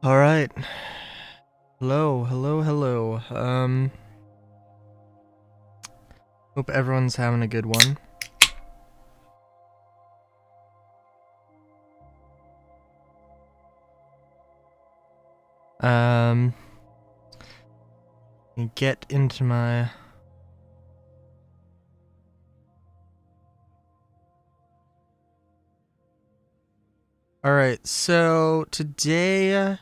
All right. Hello, hello, hello. Hope everyone's having a good one. Um, get into my All right. So today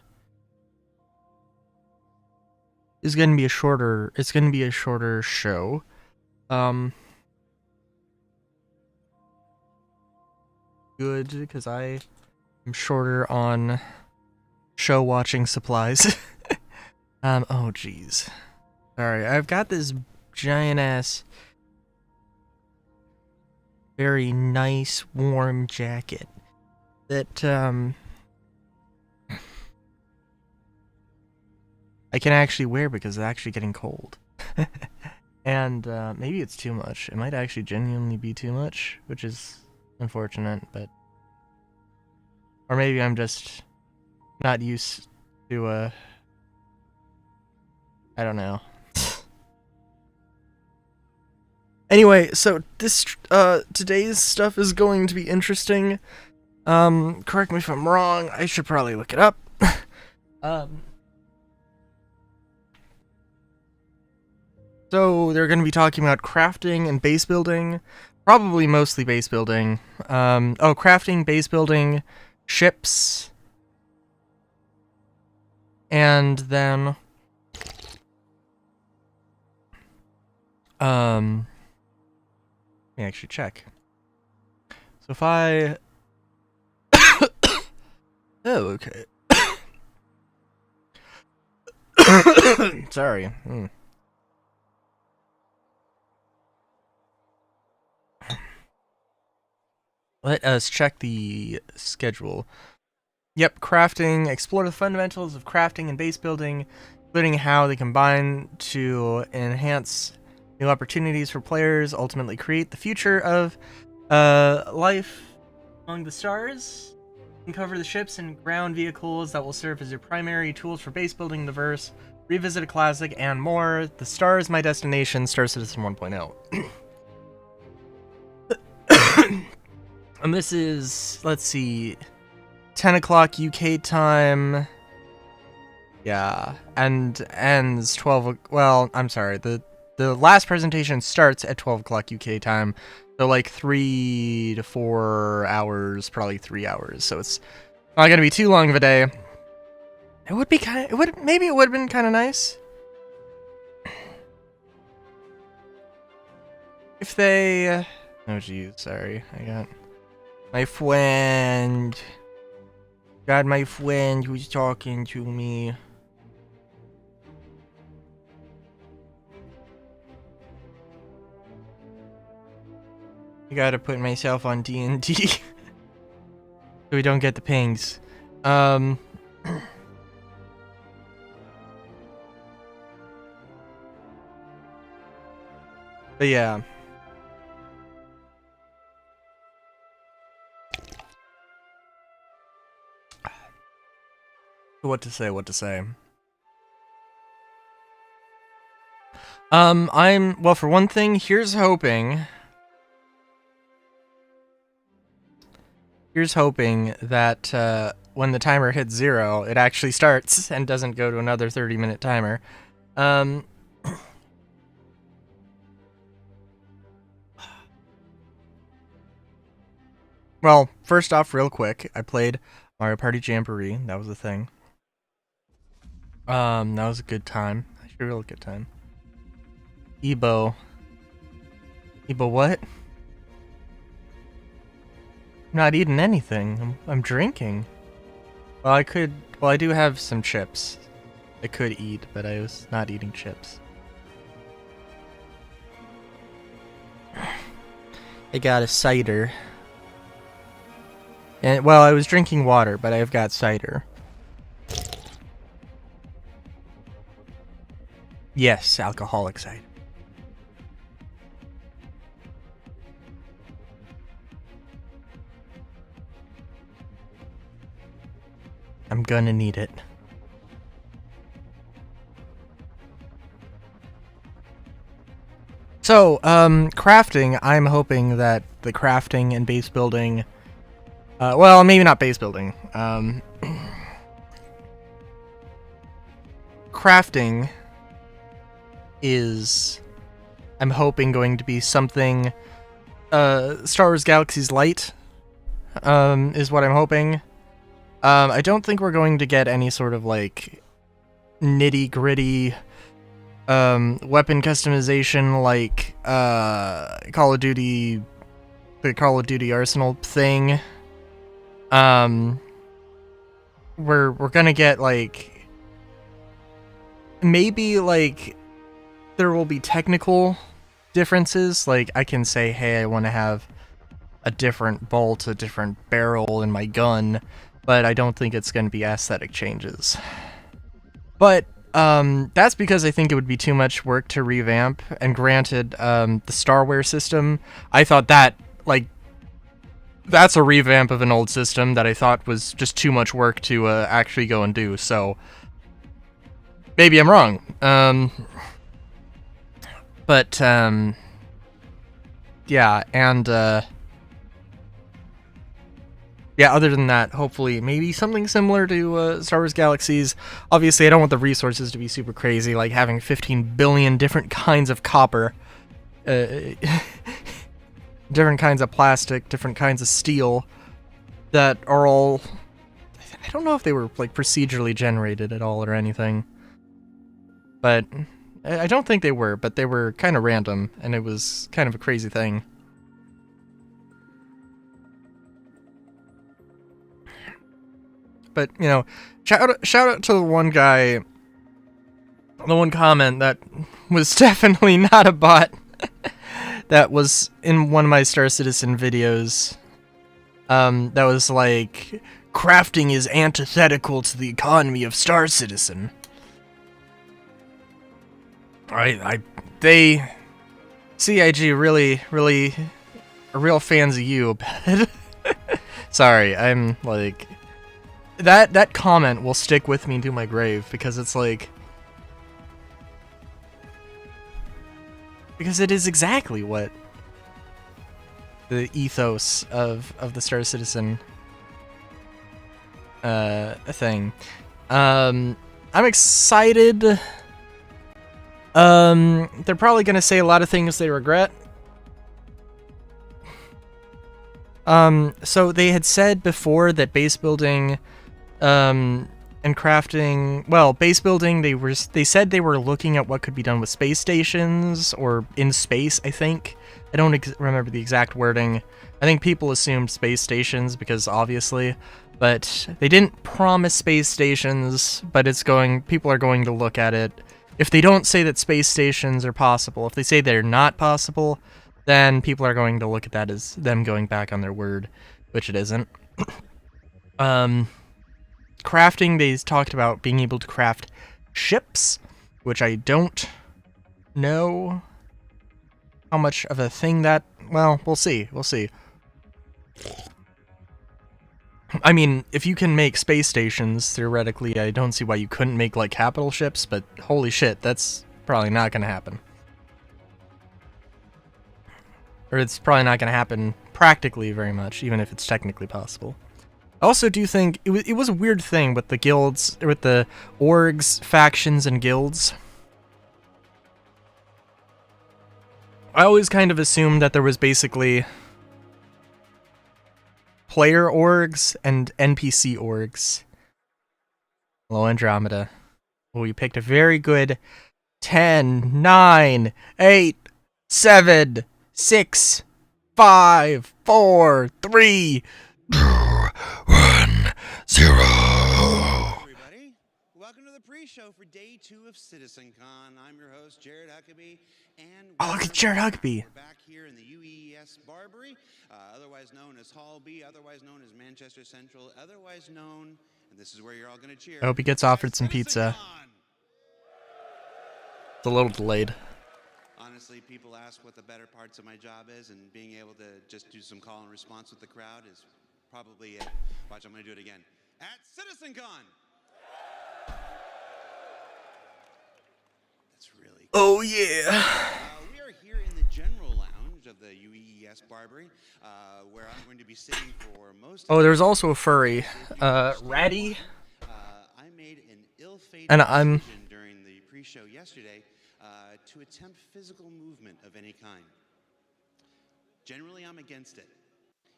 is going to be a shorter. It's going to be a shorter show. Good because I am shorter on show watching supplies. Oh geez. Sorry, I've got this giant ass, very nice warm jacket that I can actually wear because it's actually getting cold. And maybe it's too much. It might actually genuinely be too much, which is unfortunate, but... Or maybe I'm just not used to, I don't know. Anyway, so today's stuff is going to be interesting. Correct me if I'm wrong, I should probably look it up. So they're going to be talking about crafting and base building, probably mostly base building. Crafting, base building, ships, and then let me actually check. So if I oh, okay. Sorry. Let us check the schedule. Yep, crafting. Explore the fundamentals of crafting and base building, including how they combine to enhance new opportunities for players, ultimately create the future of life among the stars. Uncover the ships and ground vehicles that will serve as your primary tools for base building the verse, revisit a classic, and more. The Star is My Destination, Star Citizen 1.0. And this is, let's see, 10 o'clock UK time. Yeah, and ends 12. Well, I'm sorry. The last presentation starts at 12 o'clock UK time. So like 3 to 4 hours, probably 3 hours. So it's not gonna be too long of a day. It would be kind of, maybe it would have been kind of nice if they oh geez, sorry. I got my friend. Got my friend who's talking to me. I gotta put myself on D&D so we don't get the pings. But yeah. What to say, what to say. Well, for one thing, here's hoping that when the timer hits 0, it actually starts and doesn't go to another 30-minute timer. Well, first off, real quick, I played Mario Party Jamboree. That was a thing. That was a good time. Actually, a real good time. Ebo what? I'm not eating anything. I'm drinking. Well, I do have some chips. I could eat, but I was not eating chips. I got a cider. And, well, I was drinking water, but I've got cider. Yes, alcoholic cider. I'm gonna need it. So, crafting, I'm hoping that the crafting and base building, well, maybe not base building, crafting is, I'm hoping, going to be something, Star Wars Galaxy's Light, is what I'm hoping. I don't think we're going to get any sort of, like, nitty-gritty, weapon customization like, Call of Duty, the Call of Duty Arsenal thing. We're gonna get, like, maybe, like, there will be technical differences. Like, I can say, hey, I want to have a different bolt, a different barrel in my gun, but I don't think it's going to be aesthetic changes. But that's because I think it would be too much work to revamp, and granted, the Starware system, I thought that, like, that's a revamp of an old system that I thought was just too much work to actually go and do, so maybe I'm wrong. But, yeah, and, yeah, other than that, hopefully, maybe something similar to Star Wars Galaxies. Obviously, I don't want the resources to be super crazy, like having 15 billion different kinds of copper, different kinds of plastic, different kinds of steel, that are all... I don't know if they were, like, procedurally generated at all or anything. But I don't think they were, but they were kind of random, and it was kind of a crazy thing. But, you know, shout out to the one guy, the one comment that was definitely not a bot, that was in one of my Star Citizen videos, that was like, crafting is antithetical to the economy of Star Citizen. They, CIG really are real fans of you, but sorry, I'm like, that comment will stick with me to my grave, because it's like, because it is exactly what the ethos of the Star Citizen thing. I'm excited. They're probably gonna say a lot of things they regret. So they had said before that base building, and crafting, well, base building, they said they were looking at what could be done with space stations, or in space, I think. I don't remember the exact wording. I think people assumed space stations, because obviously, but they didn't promise space stations, but people are going to look at it. If they don't say that space stations are possible, if they say they're not possible, then people are going to look at that as them going back on their word, which it isn't. Crafting, they talked about being able to craft ships, which I don't know how much of a thing that... Well, we'll see. We'll see. I mean, if you can make space stations, theoretically, I don't see why you couldn't make, like, capital ships, but holy shit, that's probably not gonna happen. Or it's probably not gonna happen practically very much, even if it's technically possible. I also do think it was a weird thing with the guilds, with the orgs, factions, and guilds. I always kind of assumed that there was basically player orgs and NPC orgs. Hello, Andromeda. Well, you picked a very good 10, 9, 8, 7, 6, 5, 4, 3, 2, 1, 0. Everybody, welcome to the pre-show for day 2 of CitizenCon. I'm your host, Jared Huckabee, and look at Jared Huckabee. We're back here in the UES Barbary, otherwise known as Hall B, otherwise known as Manchester Central, otherwise known, and this is where you're all going to cheer. I hope he gets offered some pizza. It's a little delayed. Honestly, people ask what the better parts of my job is, and being able to just do some call and response with the crowd is probably it. Watch, I'm going to do it again. At CitizenCon! That's really cool. Oh, yeah. We are here in the lounge of the UEES Barbary, where I'm going to be sitting for most. Oh, there's also a furry, Ratty, I made an ill-fated and I'm. decision during the pre-show yesterday to attempt physical movement of any kind. Generally, I'm against it.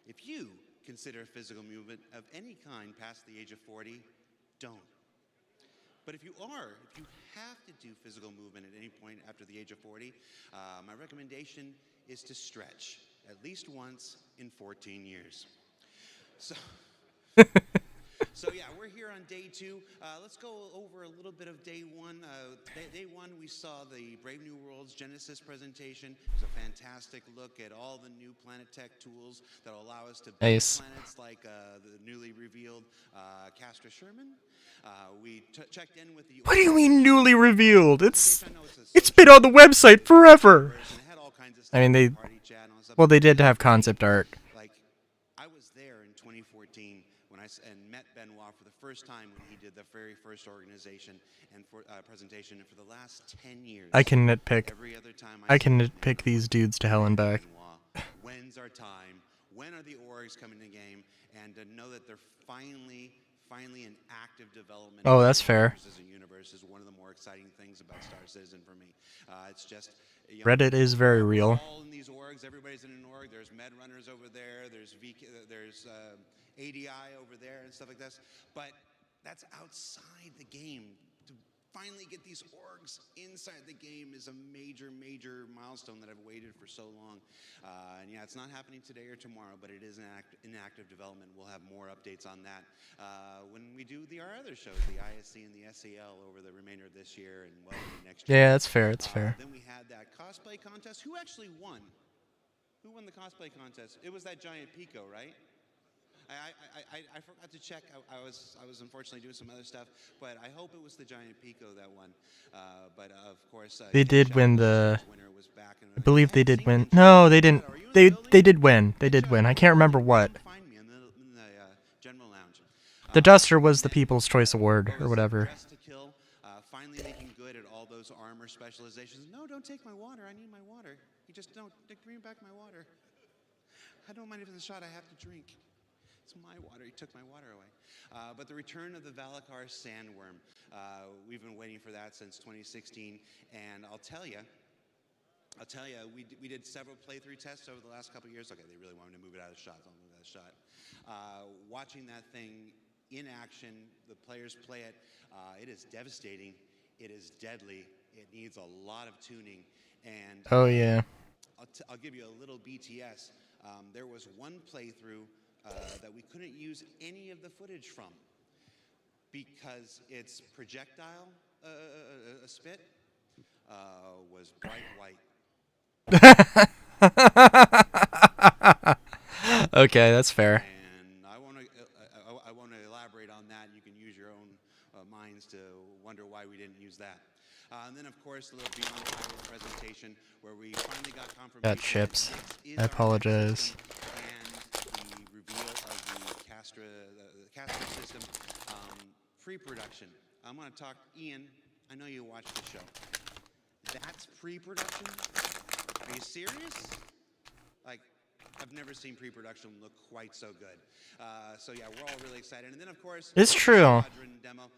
If you consider physical movement of any kind past the age of 40, don't. But if you have to do physical movement at any point after the age of 40, my recommendation is to stretch at least once in 14 years. So yeah, we're here on day 2. Let's go over a little bit of day 1. Day 1, we saw the Brave New Worlds Genesis presentation. It was a fantastic look at all the new Planetech tools that will allow us to build Nice. planets like the newly revealed Castra Sherman. We checked in with the. What do you mean newly revealed? It's I know it's a it's social been on the website forever. version. It had all kinds of I mean, stuff, they party chat and all that stuff. well, they did have concept art. Like, I was there in 2014 when and met Benoit for the first time when he did the very first organization and for presentation. And for the last 10 years, I can nitpick. every other time I see can him, nitpick these dudes to hell and back. Benoit, when's our time? When are the orgs coming to the game? And to know that they're finally in active development. Oh, that's fair. As a universe is one of the more exciting things about Star Citizen for me. It's just Reddit is very real. all in these orgs. Everybody's in an org. There's med runners over there. There's ADI over there and stuff like this. But that's outside the game. To finally get these orgs inside the game is a major milestone that I've waited for so long. And yeah, it's not happening today or tomorrow, but it is in active development. We'll have more updates on that when we do our other shows, the ISC and the SAL, over the remainder of this year and well into next year. Yeah, that's fair. It's fair. Then we had that cosplay contest. Who actually won? Who won the cosplay contest? It was that giant Pico, right? I forgot to check. I was unfortunately doing some other stuff, but I hope it was the giant Pico that won. But of course, They did win the. winner was back. I believe they did win. No, they didn't. They did win. They did win. I can't remember what. Find me in the general lounge. The Duster was the People's Choice Award or whatever. Dress to Kill, finally making good at all those armor specializations. No, don't take my water. I need my water. You just don't bring back my water. I don't mind if it's a shot I have to drink. It's my water. He took my water away. But the return of the Valakar Sandworm. We've been waiting for that since 2016. And I'll tell you, we did several playthrough tests over the last couple of years. Okay, they really wanted to move it out of the shot. So I'll move it out of the shot. Watching that thing in action, the players play it. It is devastating. It is deadly. It needs a lot of tuning. And Oh yeah. I'll give you a little BTS. There was one playthrough that we couldn't use any of the footage from because its projectile spit was bright white. Okay, that's fair. And I want to elaborate on that. You can use your own minds to wonder why we didn't use that. And then, of course, the little Beyond Pyro presentation where we finally got confirmation. Got chips. that this is I our apologize. system, and the reveal of the Castra system pre-production. I'm going to talk, Ian. I know you watched the show. That's pre-production. Are you serious? Like, I've never seen pre-production look quite so good. So yeah, we're all really excited. And then, of course, It's true. Squadron demo.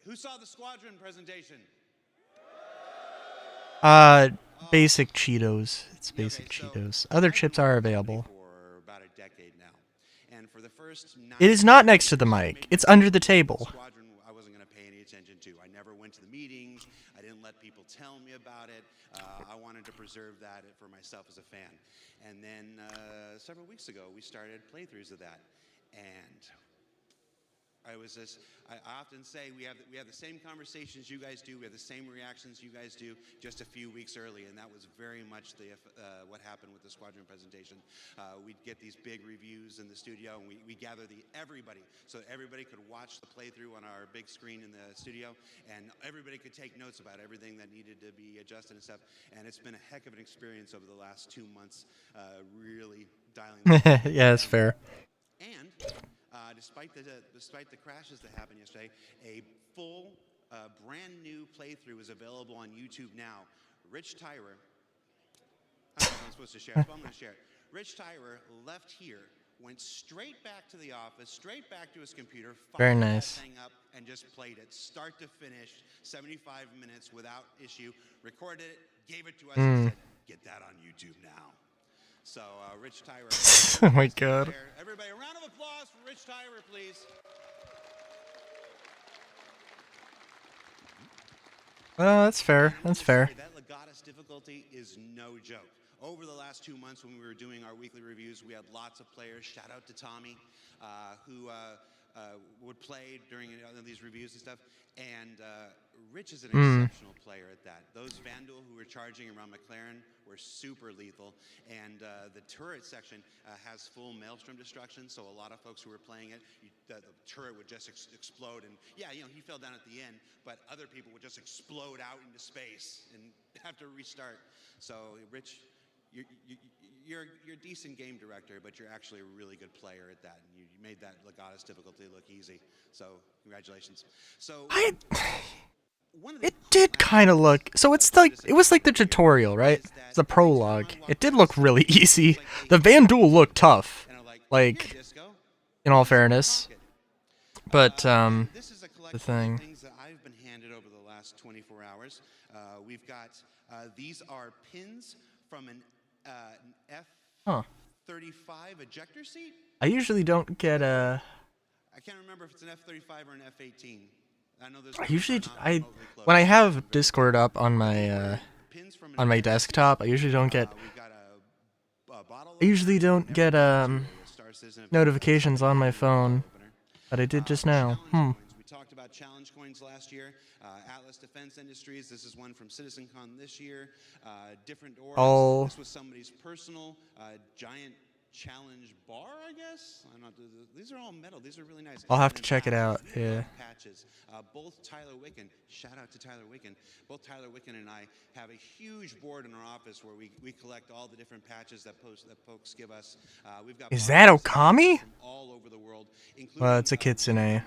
Who saw the Squadron presentation? Basic Cheetos. It's basic Okay, so Cheetos. Other I've chips been are working available. for about a decade now, and for the first 9 It is not next to the mic. It's under the table. Squadron, I wasn't going to pay any attention to. I never went to the meetings. I didn't let people tell me about it. I wanted to preserve that for myself as a fan. And then several weeks ago, we started playthroughs of that, and I often say we have the same conversations you guys do. We have the same reactions you guys do, just a few weeks early, and that was very much what happened with the Squadron presentation. We'd get these big reviews in the studio, and we gather everybody so that everybody could watch the playthrough on our big screen in the studio, and everybody could take notes about everything that needed to be adjusted and stuff. And it's been a heck of an experience over the last 2 months, really dialing. Yeah, that's fair. And despite the crashes that happened yesterday, a full, brand new playthrough is available on YouTube now. Rich Tyrer I don't know if I'm supposed to share it, but I'm going to share it. Rich Tyrer left here, went straight back to the office, straight back to his computer, Very fired nice. that thing up, and just played it start to finish, 75 minutes without issue, recorded it, gave it to us, and said, get that on YouTube now. So, Rich Tyrer. Oh my god. Everybody, a round of applause for Rich Tyrer, please. That's fair. That's fair. That Legatus difficulty is no joke. Over the last 2 months when we were doing our weekly reviews, we had lots of players. Shout out to Tommy, who would play during these reviews and stuff. And Rich is an exceptional player at that. Those Vandal who were charging around McLaren were super lethal. And the turret section has full Maelstrom destruction, so a lot of folks who were playing it, the turret would just explode. And yeah, he fell down at the end, but other people would just explode out into space and have to restart. So Rich, you're a decent game director, but you're actually a really good player at that. And you made that Legatus difficulty look easy. So congratulations. So It did kind of look. So it was like the tutorial, right? It's the prologue. It did look really easy. The Vandal looked tough, like in all fairness. But this is a collection the thing. of things that I've been handed over the last 24 hours. We've got these are pins from an F-35 ejector seat. I usually don't get a. I can't remember if it's an F-35 or an F-18. I know there's. When I have Discord up on my desktop, I usually don't get. I usually don't get notifications on my phone, but I did just now. We talked about challenge coins last year. Atlas Defense Industries. This is one from CitizenCon this year. Different orgs. This was somebody's personal giant challenge bar, I guess. I'm not. These are all metal. These are really nice. I'll have to check it out. Yeah. Patches. Both Tyler Wicken. Shout out to Tyler Wicken. Both Tyler Wicken and I have a huge board in our office where we collect all the different patches that folks give us. We've got. Is that Okami? From all over the world, Well, it's a Kitsune.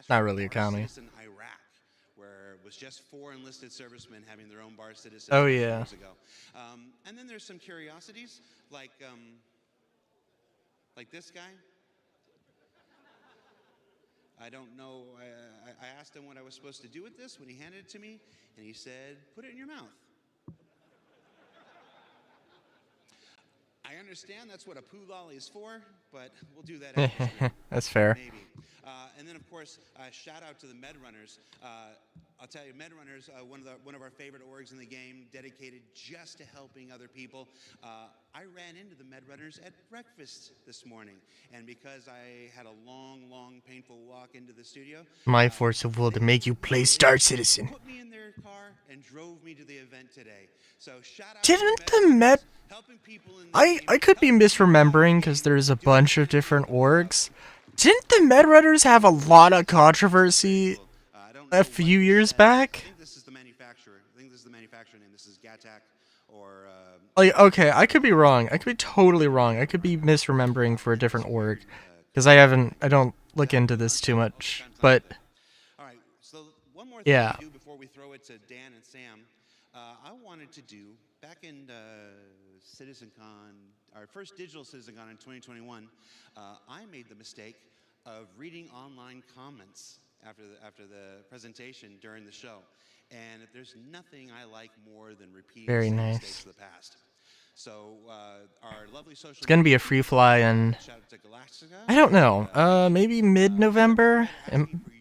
Not really Okami. Iraq, where it was just 4 enlisted servicemen having their own bar citizen. Oh yeah. Years ago. And then there's some curiosities like this guy. I don't know. I asked him what I was supposed to do with this when he handed it to me, and he said, "Put it in your mouth." I understand that's what a poo lolly is for, but we'll do that after. That's fair. Maybe. And then, of course, shout out to the Med Runners. I'll tell you, Med Runners, one of our favorite orgs in the game, dedicated just to helping other people. I ran into the Med Runners at breakfast this morning, and because I had a long, painful walk into the studio, My force of will to make you play Star Citizen. put me in their car and drove me to the event today. So shout out Didn't to the Med? helping people in the I could be misremembering because there's a bunch of different orgs. Didn't the Med Runners have a lot of controversy a few years back? I think this is the manufacturer. I think this is the manufacturer name. This is Gattac or. Like, okay, I could be wrong. I could be totally wrong. I could be misremembering for a different org because I don't look into this too much. But All right. So one more thing Yeah. to do before we throw it to Dan and Sam. I wanted to do back in CitizenCon, our first digital CitizenCon in 2021. I made the mistake of reading online comments after the presentation during the show, and there's nothing I like more than repeating Very some nice. mistakes of the past. So our lovely social. it's gonna be a free fly and Shout out to Galactica. I don't know. Maybe mid-November,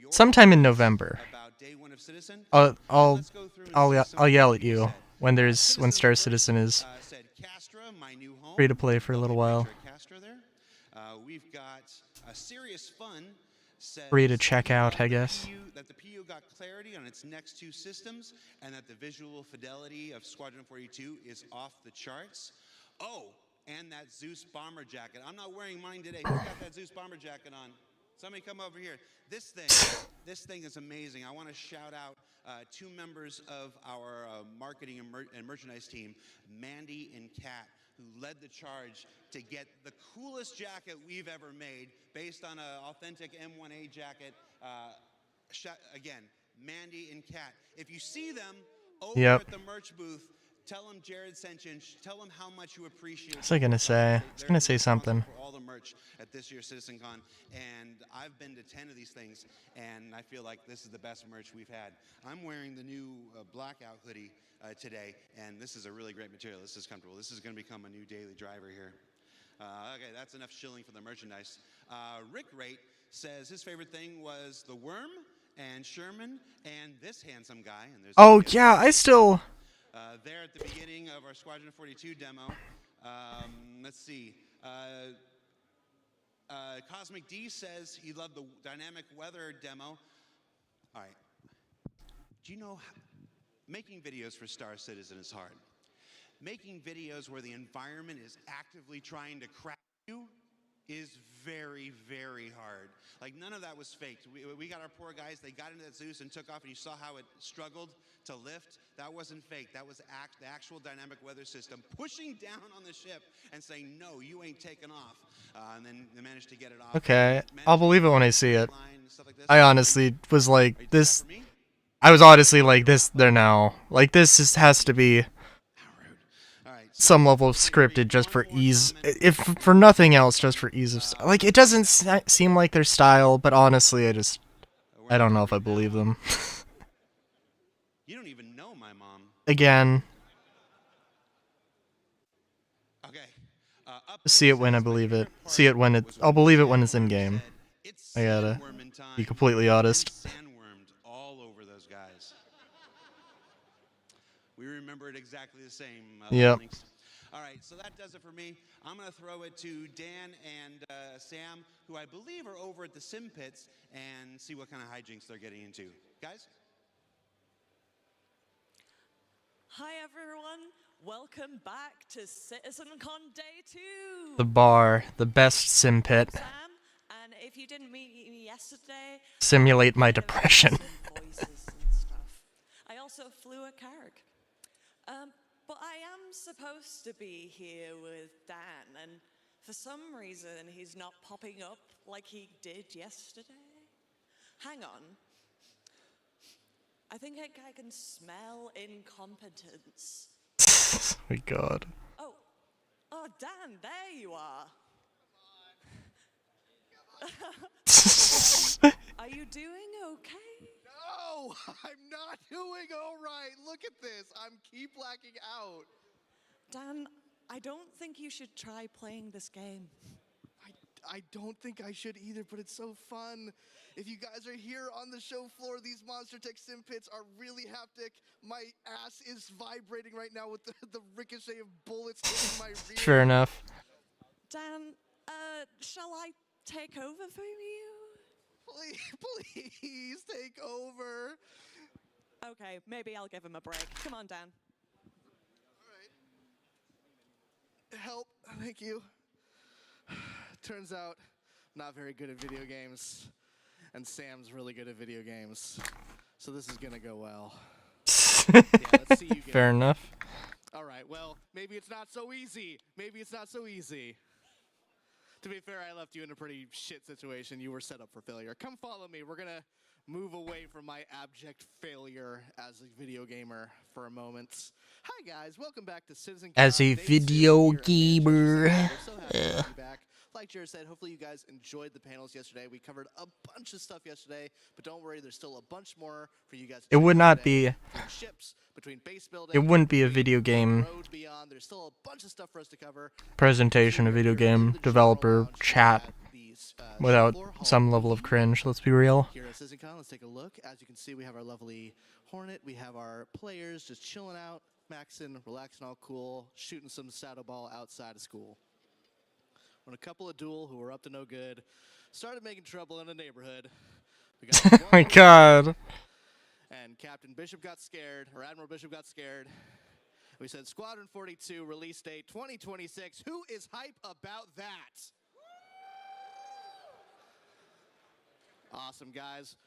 sometime in November. About day 1 of Citizen. I'll Let's go through and see I'll yell at some of you what when Star Citizen is said Castra, my new home. free to play for a little while. Picture of Castra there. We've got a serious fun. Says Free to check out, I guess. that the PU got clarity on its next 2 systems, and that the visual fidelity of Squadron 42 is off the charts. Oh, and that Zeus bomber jacket. I'm not wearing mine today. Who's got that Zeus bomber jacket on? Somebody come over here. This thing is amazing. I want to shout out 2 members of our marketing and merchandise team, Mandy and Kat, who led the charge to get the coolest jacket we've ever made based on an authentic M1A jacket. Again, Mandy and Kat. If you see them over Yep. at the merch booth, Tell them Jared sent you, and tell them how much you appreciate. What's I gonna say? I was gonna say something. For all the merch at this year's CitizenCon, and I've been to 10 of these things, and I feel like this is the best merch we've had. I'm wearing the new blackout hoodie today, and this is a really great material. This is comfortable. This is going to become a new daily driver here. Okay, that's enough shilling for the merchandise. Rick Rate says his favorite thing was the Worm and Sherman and this handsome guy. And there's Oh yeah, I still. There at the beginning of our Squadron 42 demo. Let's see. Cosmic D says he loved the dynamic weather demo. All right. Do you know making videos for Star Citizen is hard? Making videos where the environment is actively trying to crack you is very, very hard. Like, none of that was faked. We got our poor guys, they got into that Zeus and took off, and you saw how it struggled to lift. That wasn't fake. That was the actual dynamic weather system pushing down on the ship and saying, no, you ain't taking off. And then they managed to get it off. Okay, I'll believe it when I see it. Like I honestly was like, this. I was honestly like, this. They're now like, this just has to be some level of scripted just for ease, if for nothing else, just for ease of like, it doesn't seem like their style, but honestly, I don't know if I believe them. You don't even know my mom. Again, okay. see it when I believe it. See it when I'll believe it when it's in game. I gotta be completely honest. Sandwormed all over those guys. We remember it exactly the same. Yep. All right, so that does it for me. I'm going to throw it to Dan and Sam, who I believe are over at the Sim Pits, and see what kind of hijinks they're getting into. Guys? Hi, everyone. Welcome back to CitizenCon Day 2. The bar, the best sim pit. Sam, and if you didn't meet me yesterday, Simulate my depression. voices and stuff. I also flew a Carrick. But I am supposed to be here with Dan, and for some reason he's not popping up like he did yesterday. Hang on. I think I can smell incompetence. Oh my god. Oh, Dan, there you are. Are you doing okay? No, I'm not doing all right. Look at this. I'm keep blacking out. Dan, I don't think you should try playing this game. I don't think I should either, but it's so fun. If you guys are here on the show floor, these Monster Tech Sim Pits are really haptic. My ass is vibrating right now with the ricochet of bullets in my rear. Fair enough. Dan, shall I take over for you? Please take over. Okay, maybe I'll give him a break. Come on, Dan. All right. Help. Thank you. Turns out, not very good at video games, and Sam's really good at video games. So this is gonna go well. Yeah, let's see you get Fair enough. All right, well, maybe it's not so easy. Maybe it's not so easy. To be fair, I left you in a pretty shit situation. You were set up for failure. Come follow me. We're gonna move away from my abject failure as a video gamer for a moment. Hi guys, welcome back to CitizenCon. As a video gamer. We're so happy to be back. Like Jared said, hopefully you guys enjoyed the panels yesterday. We covered a bunch of stuff yesterday, but don't worry, there's still a bunch more for you guys to It would check out not today. be. Between ships, between base building, It wouldn't be a between video game Road Beyond, there's still a bunch of stuff for us to cover. presentation of video game developer chat without some level of cringe. Let's be real. Here at CitizenCon, let's take a look. As you can see, we have our lovely Hornet. We have our players just chilling out, maxing, relaxing, all cool, shooting some saddle ball outside of school. When a couple of duel who were up to no good started making trouble in the neighborhood. We got Oh my god. And Captain Bishop got scared, or Admiral Bishop got scared. We said Squadron 42 release date 2026. Who is hype about that? Awesome, guys.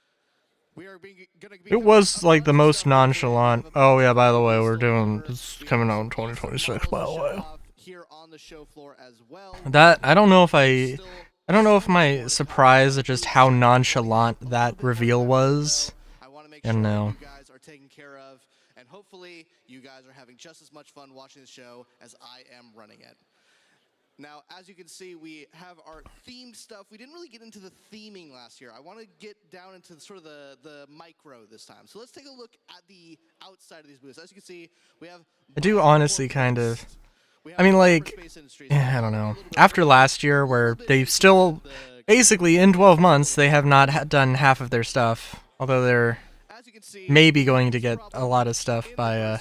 We are gonna be It was like the most nonchalant. Oh yeah, by the way, we're doing this coming out in 2026. By the way, here on the show floor as well. that I don't know if my surprise at just how nonchalant that reveal was. I want to make I don't know. you guys are taken care of. And and hopefully you guys are having just as much fun watching the show as I am running it. Now, as you can see, we have our themed stuff. We didn't really get into the theming last year. I want to get down into sort of the micro this time. So let's take a look at the outside of these booths. As you can see, we have... I do honestly kind of... I mean, like, I don't know. After last year, where they've still... Basically, in 12 months, they have not done half of their stuff. Although they're maybe going to get a lot of stuff by...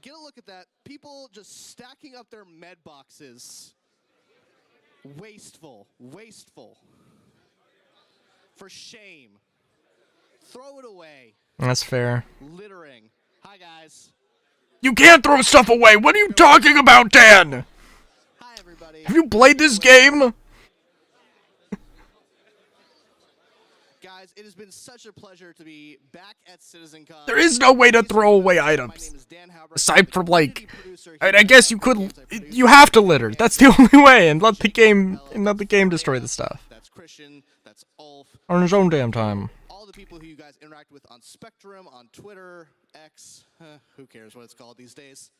Get a look at that. People just stacking up their med boxes. Wasteful. Wasteful. For shame. Throw it away. That's fair. Littering. Hi, guys. You can't throw stuff away! What are you talking about, Dan? Hi, everybody. Have you played this game? Guys, it has been such a pleasure to be back at CitizenCon. There is no way to throw away items. Aside from, like, I guess you could, you have to litter. That's the only way, and let the game destroy the stuff. That's Christian, that's Ulf. On his own damn time. All the people who you guys interact with on Spectrum, on Twitter, X, who cares what it's called these days.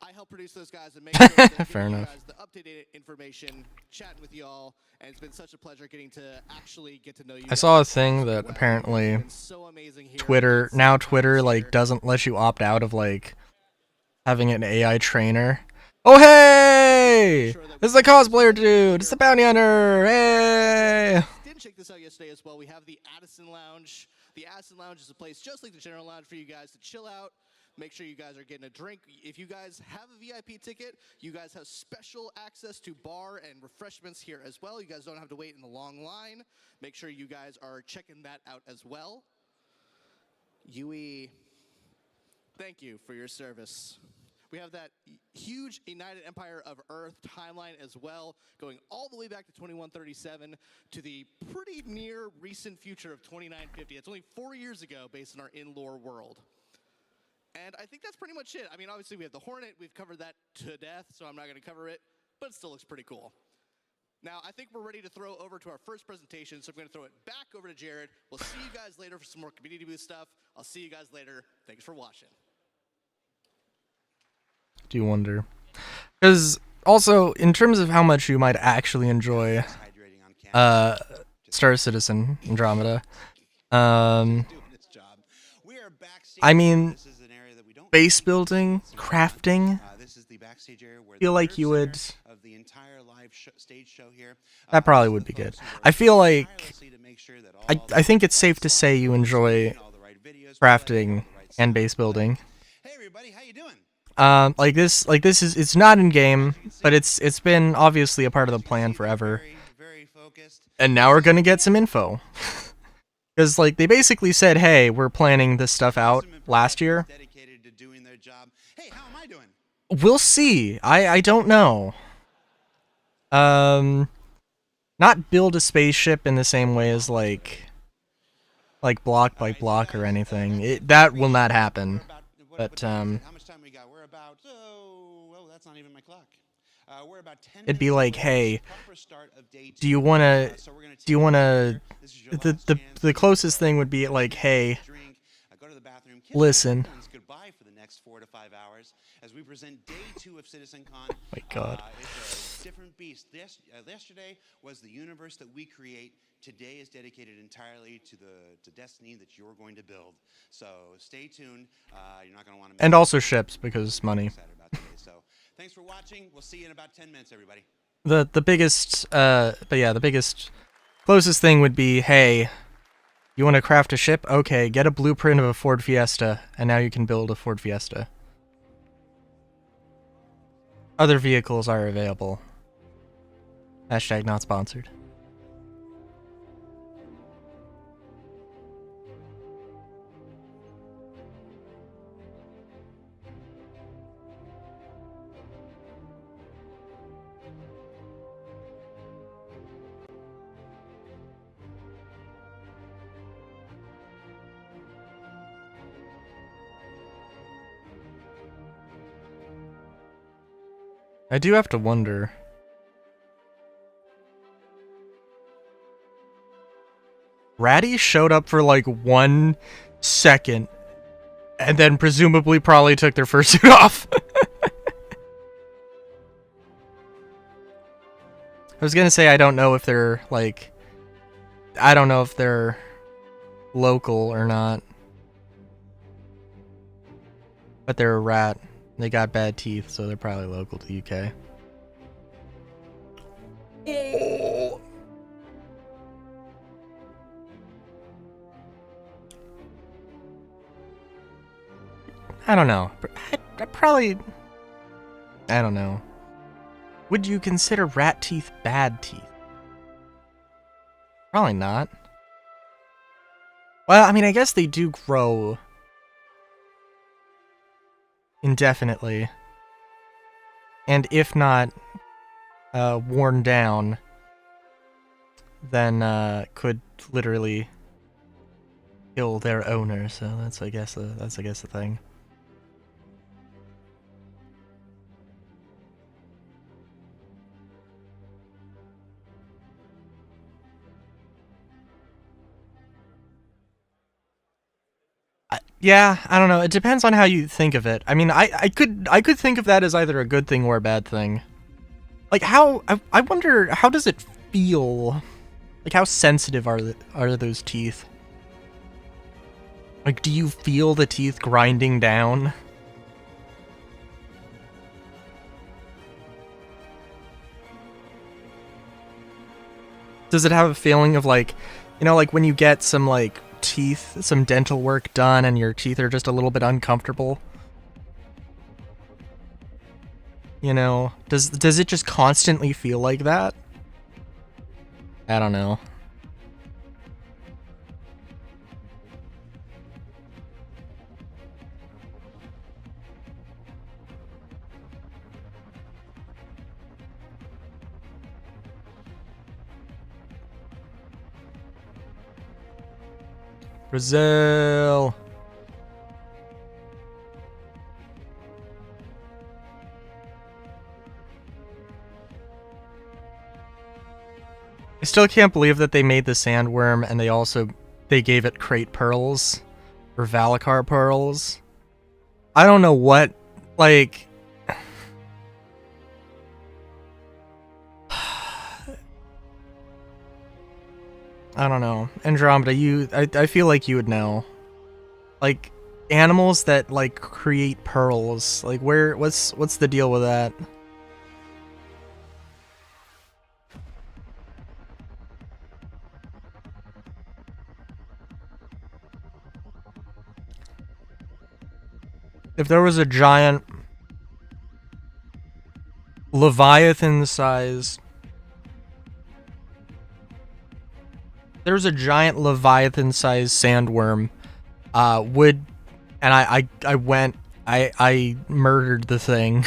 I help produce those guys and make sure that Fair enough. You guys the updated information, chatting with y'all, and it's been such a pleasure getting to actually get to know you. I saw a thing that apparently Twitter, like, doesn't let you opt out of, like, having an AI trainer. Oh, hey! This is the cosplayer dude! It's the bounty hunter! Hey! Didn't check this out yesterday as well. We have the Addison Lounge. The Addison Lounge is a place just like the General Lounge for you guys to chill out. Make sure you guys are getting a drink. If you guys have a VIP ticket, you guys have special access to bar and refreshments here as well. You guys don't have to wait in the long line. Make sure you guys are checking that out as well. Yui, thank you for your service. We have that huge United Empire of Earth timeline as well, going all the way back to 2137 to the pretty near recent future of 2950. It's only 4 years ago based on our in-lore world. And I think that's pretty much it. I mean, obviously we have the Hornet. We've covered that to death, so I'm not going to cover it, but it still looks pretty cool. Now, I think we're ready to throw over to our first presentation, so I'm going to throw it back over to Jared. We'll see you guys later for some more community booth stuff. I'll see you guys later. Thanks for watching. Do you wonder? Because also, in terms of how much you might actually enjoy Star Citizen Andromeda, I mean, base building, crafting, feel like you would... That probably would be good. I feel like... I think it's safe to say you enjoy crafting and base building. Hey everybody, how you doing? Like this is, it's not in game, but it's been obviously a part of the plan forever. And now we're gonna get some info. Because, like, they basically said, hey, we're planning this stuff out last year. Hey, how am I doing? We'll see. I don't know. Not build a spaceship in the same way as, like block by block or anything. That will not happen. But, how much time we got? We're about, that's not even my clock. We're about 10 it'd be like, hey, do you wanna, the closest thing would be like, hey, listen. Goodbye for the next 4 to 5 hours as we present day 2 of CitizenCon. My God. It's a different beast. Yesterday was the universe that we create. Today is dedicated entirely to Destiny that you're going to build. So stay tuned. You're not going to want to miss. And also ships, because money. So thanks for watching. We'll see you in about 10 minutes, everybody. The biggest the biggest closest thing would be, hey, you want to craft a ship? Okay, get a blueprint of a Ford Fiesta, and now you can build a Ford Fiesta. Other vehicles are available. Hashtag not sponsored. I do have to wonder. Ratty showed up for like 1 second And then presumably probably took their fursuit off. I was gonna say I don't know if they're, like... I don't know if they're local or not. But they're a rat. They got bad teeth, so they're probably local to the UK. Oh. I don't know. I probably... I don't know. Would you consider rat teeth bad teeth? Probably not. Well, I mean, I guess they do grow indefinitely. And if not worn down, then could literally kill their owner. So that's I guess the thing. Yeah, I don't know. It depends on how you think of it. I mean, I could think of that as either a good thing or a bad thing. Like I wonder how does it feel? Like how sensitive are those teeth? Like do you feel the teeth grinding down? Does it have a feeling of like, you know, like when you get some like teeth, some dental work done and your teeth are just a little bit uncomfortable? You know, does it just constantly feel like that? I don't know. Brazil. I still can't believe that they made the sandworm and they gave it crate pearls or Valacar pearls. I don't know what, like... I don't know. Andromeda, I feel like you would know. Like, animals that, like, create pearls. Like, what's the deal with that? If there was a giant Leviathan-sized... There's a giant Leviathan-sized sandworm, and I murdered the thing,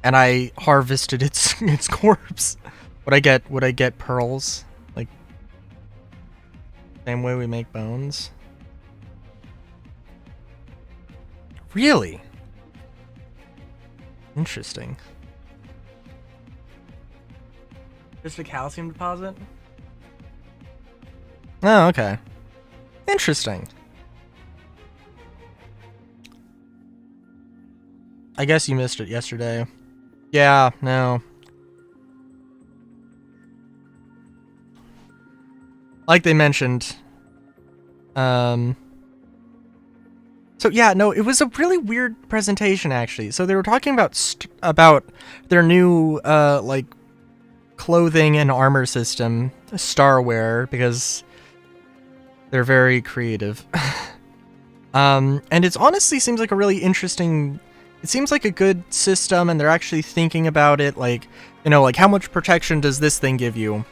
and I harvested its corpse. Would I get pearls? Like, same way we make bones? Really? Interesting. Just a calcium deposit? Oh, okay. Interesting. I guess you missed it yesterday. Yeah, no. Like they mentioned. So yeah, no, it was a really weird presentation actually. So they were talking about their new like clothing and armor system, Starwear, because they're very creative. And it honestly seems like a really interesting... It seems like a good system, and they're actually thinking about it, like, you know, like, how much protection does this thing give you?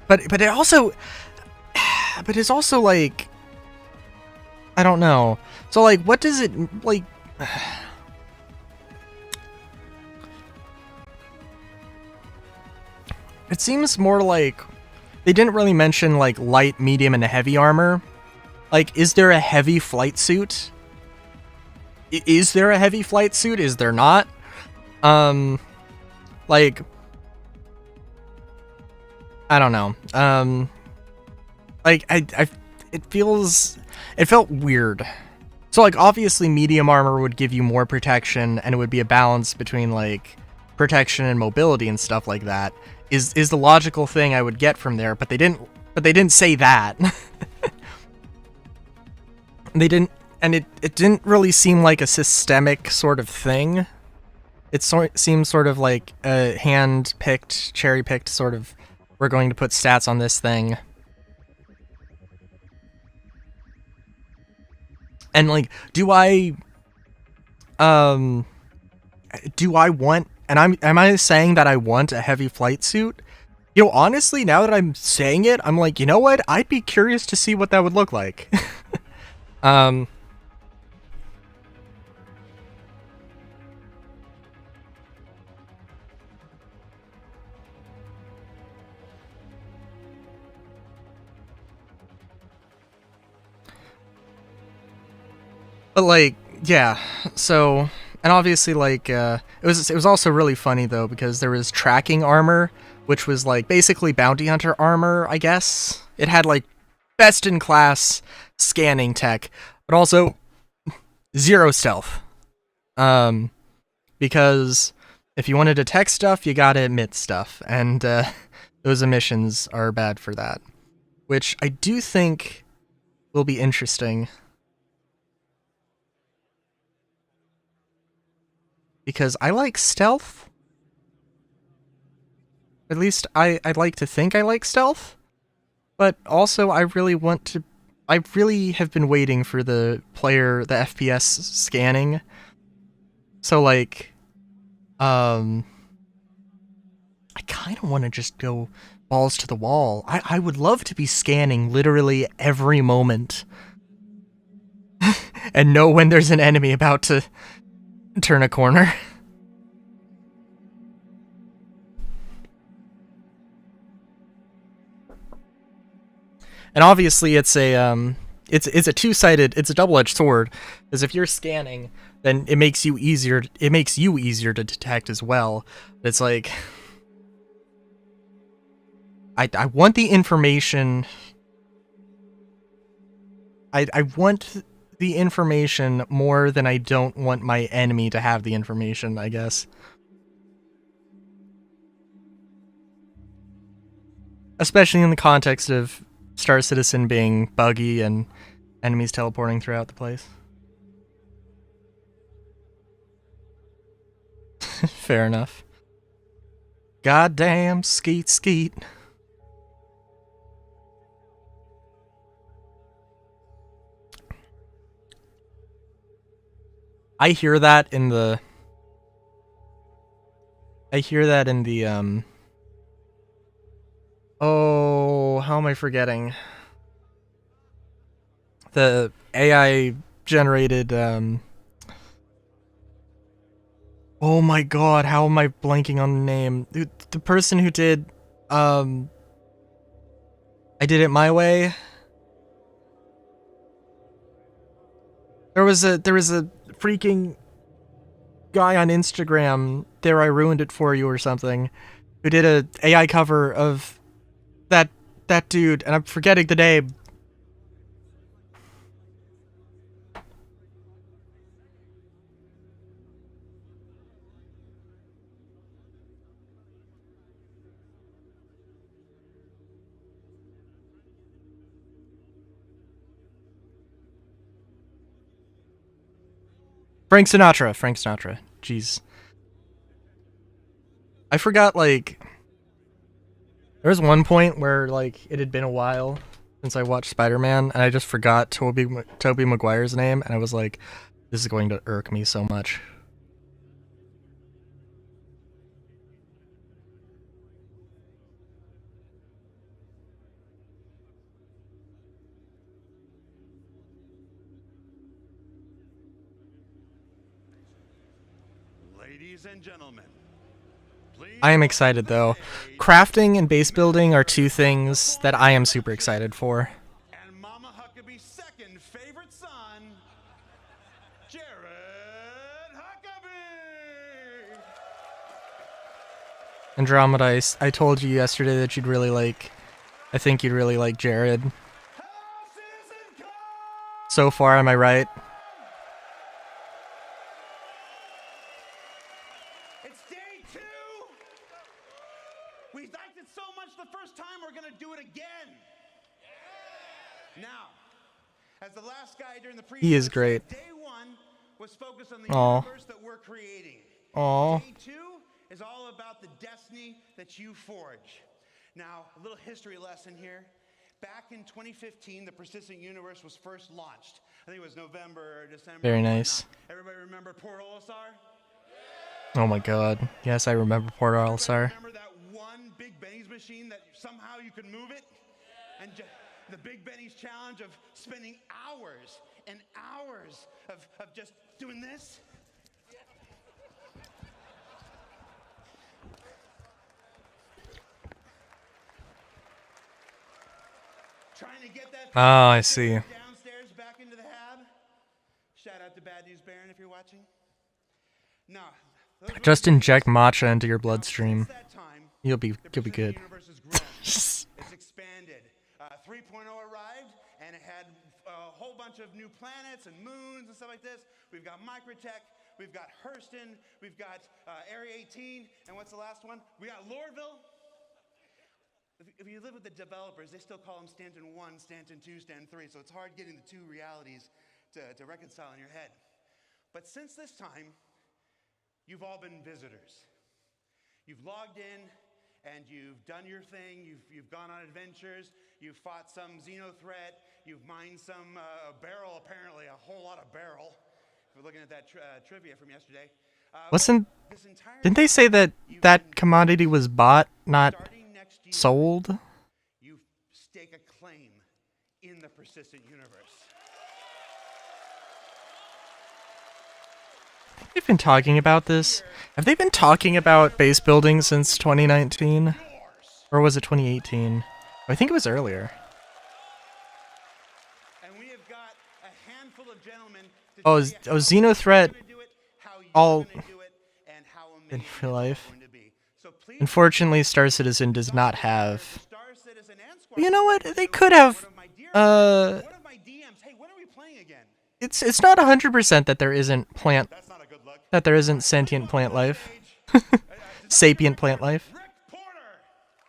But it also... But it's also, like... I don't know. So, like, what does it, like... It seems more like... They didn't really mention, like, light, medium, and heavy armor. Like, is there a heavy flight suit? Is there a heavy flight suit? Is there not? Like... I don't know. Like, it feels... it felt weird. So like obviously medium armor would give you more protection, and it would be a balance between like protection and mobility and stuff like that. Is the logical thing I would get from there, but they didn't say that. They didn't, and it didn't really seem like a systemic sort of thing. It seemed sort of like a hand-picked, cherry-picked sort of, we're going to put stats on this thing. And like, do I want, and am I saying that I want a heavy flight suit? You know, honestly, now that I'm saying it, I'm like, you know what? I'd be curious to see what that would look like. But like, yeah, so, and obviously like, it was also really funny though, because there was tracking armor, which was like basically bounty hunter armor, I guess. It had like best in class scanning tech, but also zero stealth. Because if you want to detect stuff, you gotta emit stuff, and those emissions are bad for that, which I do think will be interesting. Because I like stealth. At least I'd like to think I like stealth. But also I really have been waiting for the FPS scanning. So like, I kind of want to just go balls to the wall. I would love to be scanning literally every moment. And know when there's an enemy about to turn a corner. And obviously it's a two-sided, it's a double-edged sword, because if you're scanning, then it makes you easier to detect as well. It's like, I want the information. I want the information more than I don't want my enemy to have the information, I guess. Especially in the context of Star Citizen being buggy and enemies teleporting throughout the place. Fair enough. Goddamn skeet skeet. I hear that in the oh, how am I forgetting? The AI generated oh my god, how am I blanking on the name? The person who did I Did It My Way. There was a freaking guy on Instagram, There I Ruined It For You or something, who did a AI cover of that dude, and I'm forgetting the name. Frank Sinatra. Jeez. I forgot, like, there was one point where, like, it had been a while since I watched Spider-Man, and I just forgot Tobey Maguire's name, and I was like, this is going to irk me so much. Ladies and gentlemen, I am excited though. Crafting and base building are two things that I am super excited for. and Mama Huckabee's second favorite son, Jared Huckabee. Andromeda, I told you yesterday that I think you'd really like Jared. House is in So far, am I right? It's day 2. We liked it so much the first time, we're gonna do it again. Now, as the last guy during the He is pre-show great. said, day 1 was focused on the Aw. universe that we're creating. Aw. Day 2 is all about the destiny that you forge. Now, a little history lesson here. Back in 2015, the Persistent Universe was first launched. I think it was November or December. Very or nice. whatnot. Everybody remember Port Olisar? Oh my god. Yes, I remember Port Olisar. Remember that one Big Benny's machine that somehow you could move it? And the Big Benny's challenge of spending hours and hours of just doing this? Trying to get that Oh, I see. downstairs back into the hab. Shout out to Bad News Baron if you're watching. No. Just inject matcha into your bloodstream. That time, You'll be the good. universe has grown. It's expanded. 3.0 arrived, and it had a whole bunch of new planets and moons and stuff like this. We've got Microtech, we've got Hurston, we've got Area 18, and what's the last one? We got Lordville. If you live with the developers, they still call them Stanton 1, Stanton 2, Stanton 3, so it's hard getting the two realities to reconcile in your head. But since this time, you've all been visitors. You've logged in, and you've done your thing. You've gone on adventures. You've fought some Xeno threat. You've mined some barrel, apparently, a whole lot of barrel. If we're looking at that trivia from yesterday. Didn't they say that that commodity was bought, not Starting next year, sold? you stake a claim in the Persistent Universe. They've been talking about this. Have they been talking about base building since 2019? Or was it 2018? I think it was earlier. And we have got a handful of gentlemen to Oh, tell is- you oh, how Xenothreat we're gonna do it, how you're all gonna do it, and how in amazing real it's life. going to be. So please, Unfortunately, Star Citizen does not have. Star Citizen and You know what? Squadron They Two, could have. one of my dear Uh, one of my DMs. Hey, when are we playing again? it's not 100% that there isn't plant, That's not a good look. that there isn't sentient plant life, Stage. sapient plant life, Rick Porter.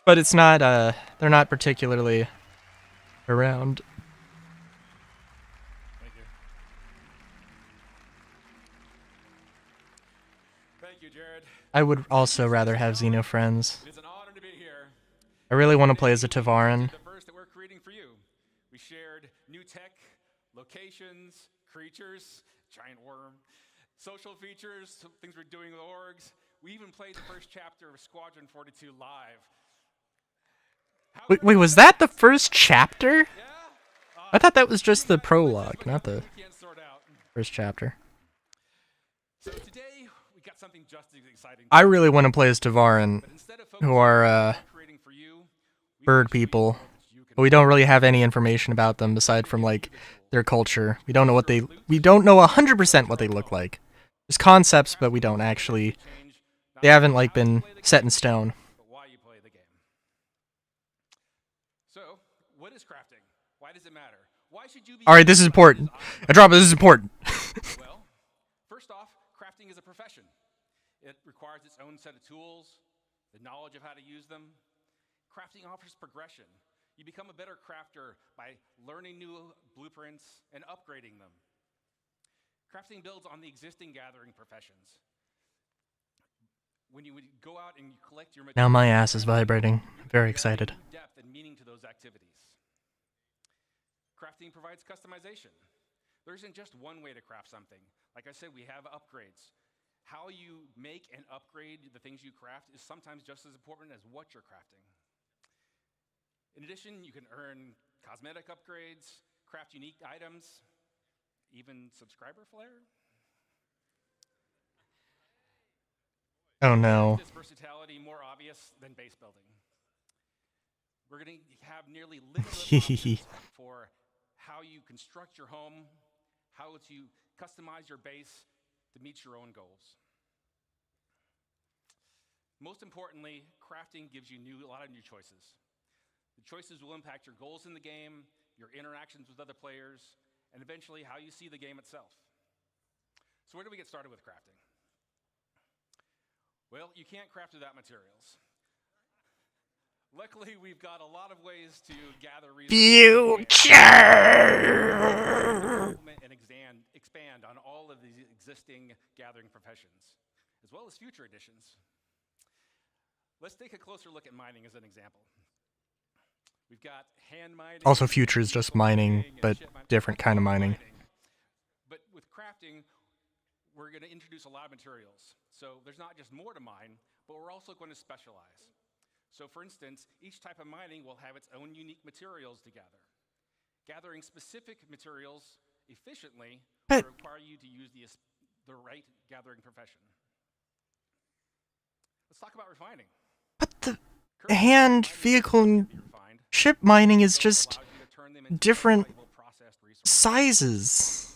but it's not. They're not particularly around. Thank you. Thank you, Jared. I would also rather have Xeno friends. It is an honor to be here. I really want to play as a Tavaran. The verse that we're creating for you. We shared new tech, locations, creatures, giant worm, social features, things we're doing with orgs. We even played the first chapter of Squadron 42 live. Wait, was that the first chapter? Yeah? I thought that was just the prologue, not the We can't sort out. first chapter. So today we got something just as exciting. I really want to play as Tavaran, But instead of who are focusing on creating for you, we bird want to show you people, what you can but we don't really have any information about them aside from like their culture. We don't know what we don't know 100% what they look like. There's concepts, but we don't actually. change not They haven't only like how you been play the set game, in stone. but why you play the game. So, what is crafting? Why does it matter? Why should you be All right, this is important. Adrapa, this is important. Well, first off, crafting is a profession. It requires its own set of tools, the knowledge of how to use them. Crafting offers progression. You become a better crafter by learning new blueprints and upgrading them. Crafting builds on the existing gathering professions. When you would go out and you collect your Now my materials, ass is vibrating. I'm very you add excited. new depth and meaning to those activities. Crafting provides customization. There isn't just one way to craft something. Like I said, we have upgrades. How you make and upgrade the things you craft is sometimes just as important as what you're crafting. In addition, you can earn cosmetic upgrades, craft unique items, even subscriber flair. Oh no. This versatility more obvious than base building. We're going to have nearly limitless options for how you construct your home, how to customize your base to meet your own goals. Most importantly, crafting gives you a lot of new choices. The choices will impact your goals in the game, your interactions with other players, and eventually how you see the game itself. So where do we get started with crafting? Well, you can't craft without materials. Luckily, we've got a lot of ways to gather resources and expand on all of these existing gathering professions, as well as future additions. Let's take a closer look at mining as an example. We've got hand mining. Also, future is just mining, but different kind of mining. But with crafting, we're going to introduce a lot of materials. So there's not just more to mine, but we're also going to specialize. So for instance, each type of mining will have its own unique materials to gather. Gathering specific materials efficiently will require you to use the right gathering profession. Let's talk about refining. But the hand, vehicle, and ship mining is just different sizes.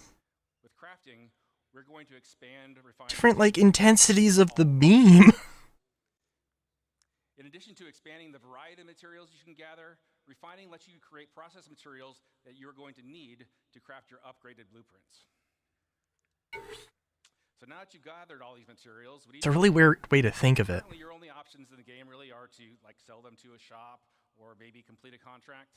With crafting, we're going to expand refining. Different, like, intensities of the beam. In addition to expanding the variety of materials you can gather, refining lets you create process materials that you're going to need to craft your upgraded blueprints. So now that you've gathered all these materials, It's a really weird way to think of it. Your only options in the game really are to sell them to a shop or maybe complete a contract.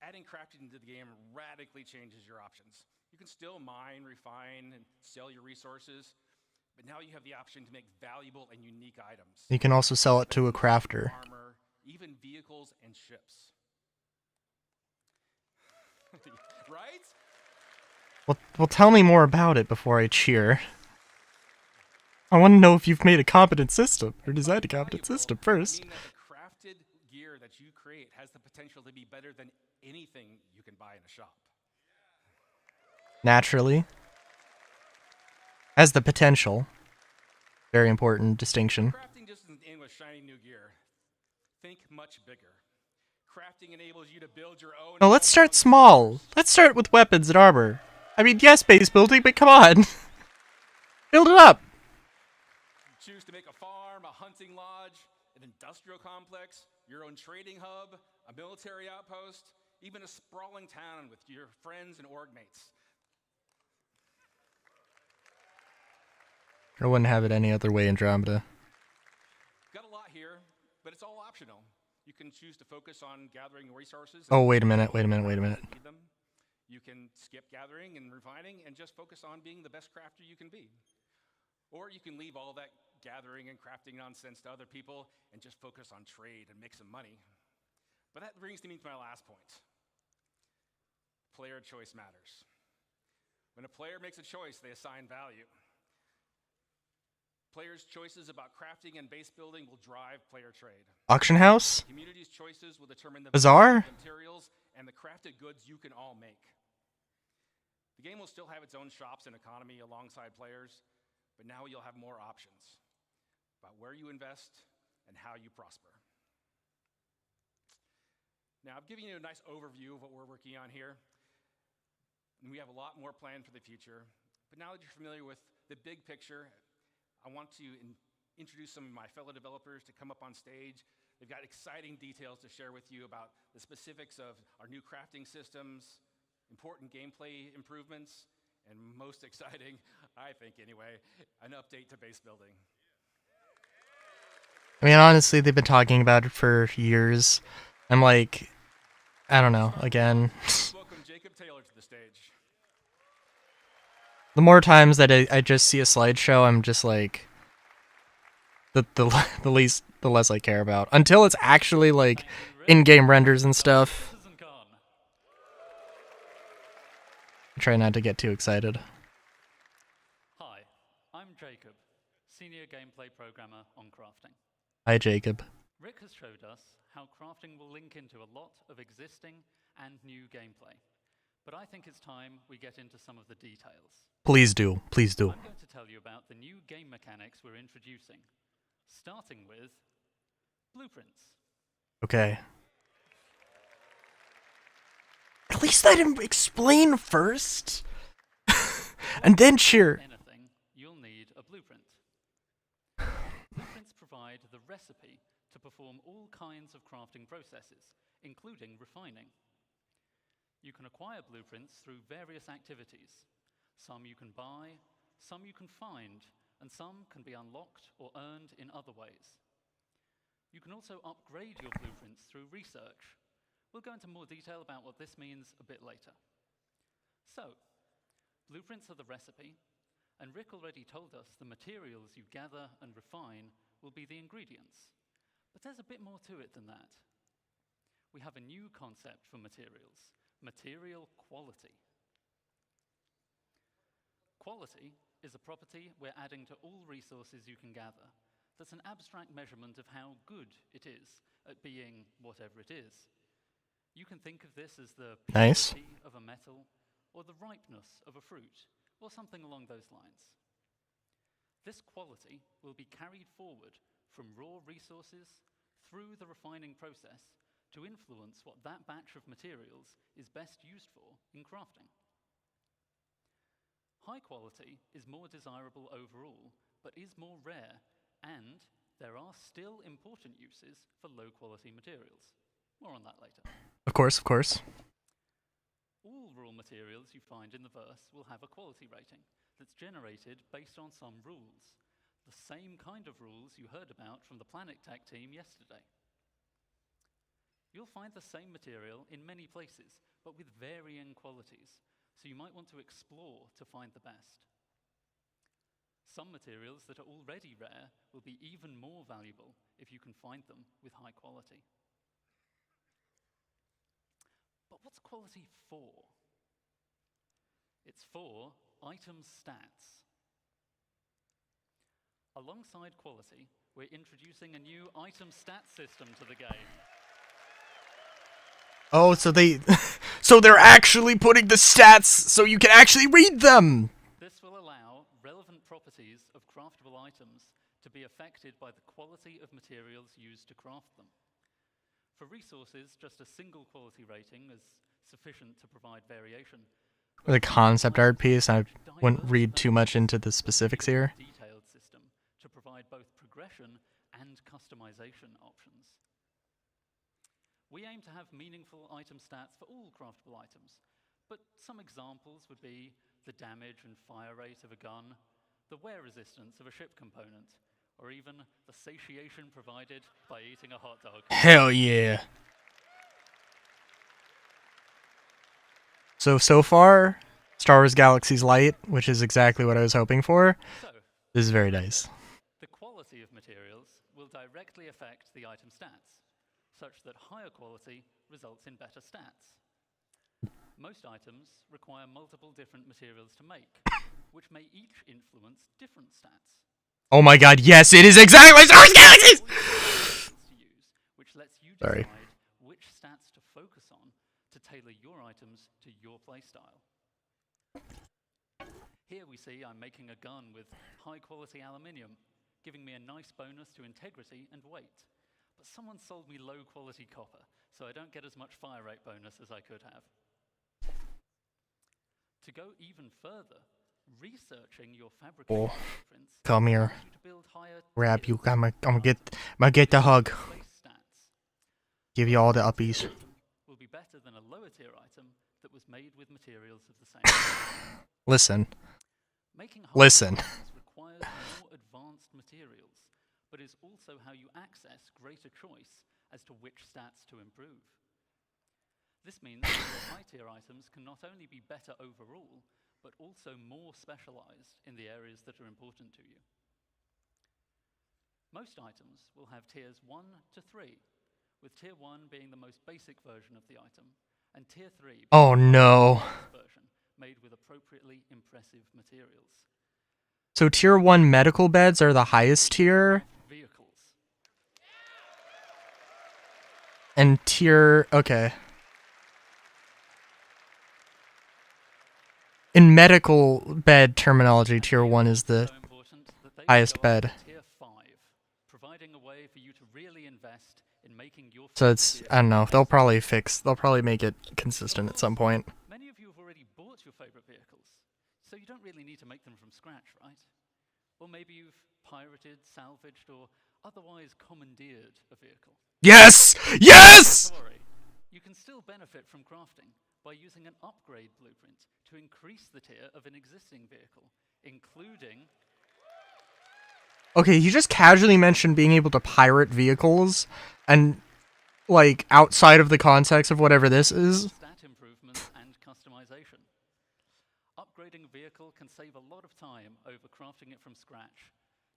Adding crafting into the game radically changes your options. You can still mine, refine, and sell your resources, but now you have the option to make valuable and unique items. You can also sell it to a crafter. Armor, even vehicles and ships. Right? Well, tell me more about it before I cheer. I want to know if you've made a competent system, or designed a competent system first. I mean that the crafted gear that you create has the potential to be better than anything you can buy in a shop. Naturally. Has the potential. Very important distinction. Crafting just doesn't end with shiny new gear. Think much bigger. Crafting enables you to build your own... No, let's start small. Let's start with weapons and armor. I mean, yes, base building, but come on. Build it up. Choose to make a farm, a hunting lodge, an industrial complex, your own trading hub, a military outpost, even a sprawling town with your friends and org mates. I wouldn't have it any other way, Andromeda. Got a lot here, but it's all optional. You can choose to focus on gathering resources. Oh, wait a minute. You can skip gathering and refining and just focus on being the best crafter you can be. Or you can leave all that gathering and crafting nonsense to other people and just focus on trade and make some money. But that brings me to my last point. Player choice matters. When a player makes a choice, they assign value. Players' choices about crafting and base building will drive player trade. Auction house? The community's choices will determine the Bazaar? materials and the crafted goods you can all make. The game will still have its own shops and economy alongside players, but now you'll have more options about where you invest and how you prosper. Now, I've given you a nice overview of what we're working on here, and we have a lot more planned for the future. But now that you're familiar with the big picture, I want to introduce some of my fellow developers to come up on stage. They've got exciting details to share with you about the specifics of our new crafting systems, important gameplay improvements, and most exciting, I think anyway, an update to base building. I mean, honestly, they've been talking about it for years. I'm like, I don't know, again. Welcome Jacob Taylor to the stage. The more times that I just see a slideshow, I'm just like, the less I care about. Until it's actually like in-game renders and stuff. I try not to get too excited. Hi, I'm Jacob, Senior Gameplay Programmer on crafting. Hi, Jacob. Rick has showed us how crafting will link into a lot of existing and new gameplay. But I think it's time we get into some of the details. Please do. Please do. I'm going to tell you about the new game mechanics we're introducing, starting with blueprints. Okay. At least let him explain first. And then cheer. Anything, you'll need a blueprint. Blueprints provide the recipe to perform all kinds of crafting processes, including refining. You can acquire blueprints through various activities. Some you can buy, some you can find, and some can be unlocked or earned in other ways. You can also upgrade your blueprints through research. We'll go into more detail about what this means a bit later. So, blueprints are the recipe, and Rick already told us the materials you gather and refine will be the ingredients. But there's a bit more to it than that. We have a new concept for materials: material quality. Quality is a property we're adding to all resources you can gather. That's an abstract measurement of how good it is at being whatever it is. You can think of this as the Nice. purity of a metal, or the ripeness of a fruit, or something along those lines. This quality will be carried forward from raw resources through the refining process to influence what that batch of materials is best used for in crafting. High quality is more desirable overall, but is more rare, and there are still important uses for low quality materials. More on that later. Of course, of course. All raw materials you find in the verse will have a quality rating that's generated based on some rules, the same kind of rules you heard about from the Planet Tech team yesterday. You'll find the same material in many places, but with varying qualities, so you might want to explore to find the best. Some materials that are already rare will be even more valuable if you can find them with high quality. But what's quality for? It's for item stats. Alongside quality, we're introducing a new item stats system to the game. Oh, so they're actually putting the stats so you can actually read them. This will allow relevant properties of craftable items to be affected by the quality of materials used to craft them. For resources, just a single quality rating is sufficient to provide variation. The concept art piece, I wouldn't read too much into the specifics here. Detailed system to provide both progression and customization options. We aim to have meaningful item stats for all craftable items, but some examples would be the damage and fire rate of a gun, the wear resistance of a ship component, or even the satiation provided by eating a hot dog. Hell yeah. So far, Star Wars Galaxy's Light, which is exactly what I was hoping for. So, This is very nice. the quality of materials will directly affect the item stats, such that higher quality results in better stats. Most items require multiple different materials to make, which may each influence different stats. Oh my god, yes, it is exactly Star Wars Galaxies! To use, which lets you Sorry. decide which stats to focus on to tailor your items to your playstyle. Here we see I'm making a gun with high-quality aluminium, giving me a nice bonus to integrity and weight. But someone sold me low-quality copper, so I don't get as much fire rate bonus as I could have. To go even further, researching your fabrication blueprints Come here. allows you to build higher Grab you. tiers I'm gonna get the hug. base stats. Give you all the uppies. Will be better than a lower tier item that was made with materials of the same. Listen. Making Listen. items requires more advanced materials, but is also how you access greater choice as to which stats to improve. This means that your high-tier items can not only be better overall, but also more specialized in the areas that are important to you. Most items will have tiers 1 to 3, with tier 1 being the most basic version of the item, and tier 3 being Oh the no. advanced version, made with appropriately impressive materials. So tier 1 medical beds are the highest tier, Vehicles. and tier... Okay. In medical bed terminology, tier 1 is the So important that they highest will go up bed. to tier 5, providing a way for you to really invest in making your So it's, I don't know, they'll probably make it consistent at some point. Many of you have already bought your favorite vehicles, so you don't really need to make them from scratch, right? Or maybe you've pirated, salvaged, or otherwise commandeered a vehicle. Yes! Yes! Don't worry, you can still still benefit from crafting by using an upgrade blueprint to increase the tier of an existing vehicle, including... Okay, he just casually mentioned being able to pirate vehicles, and, like, outside of the context of whatever this is. Stat improvements and customization. Upgrading a vehicle can save a lot of time over crafting it from scratch,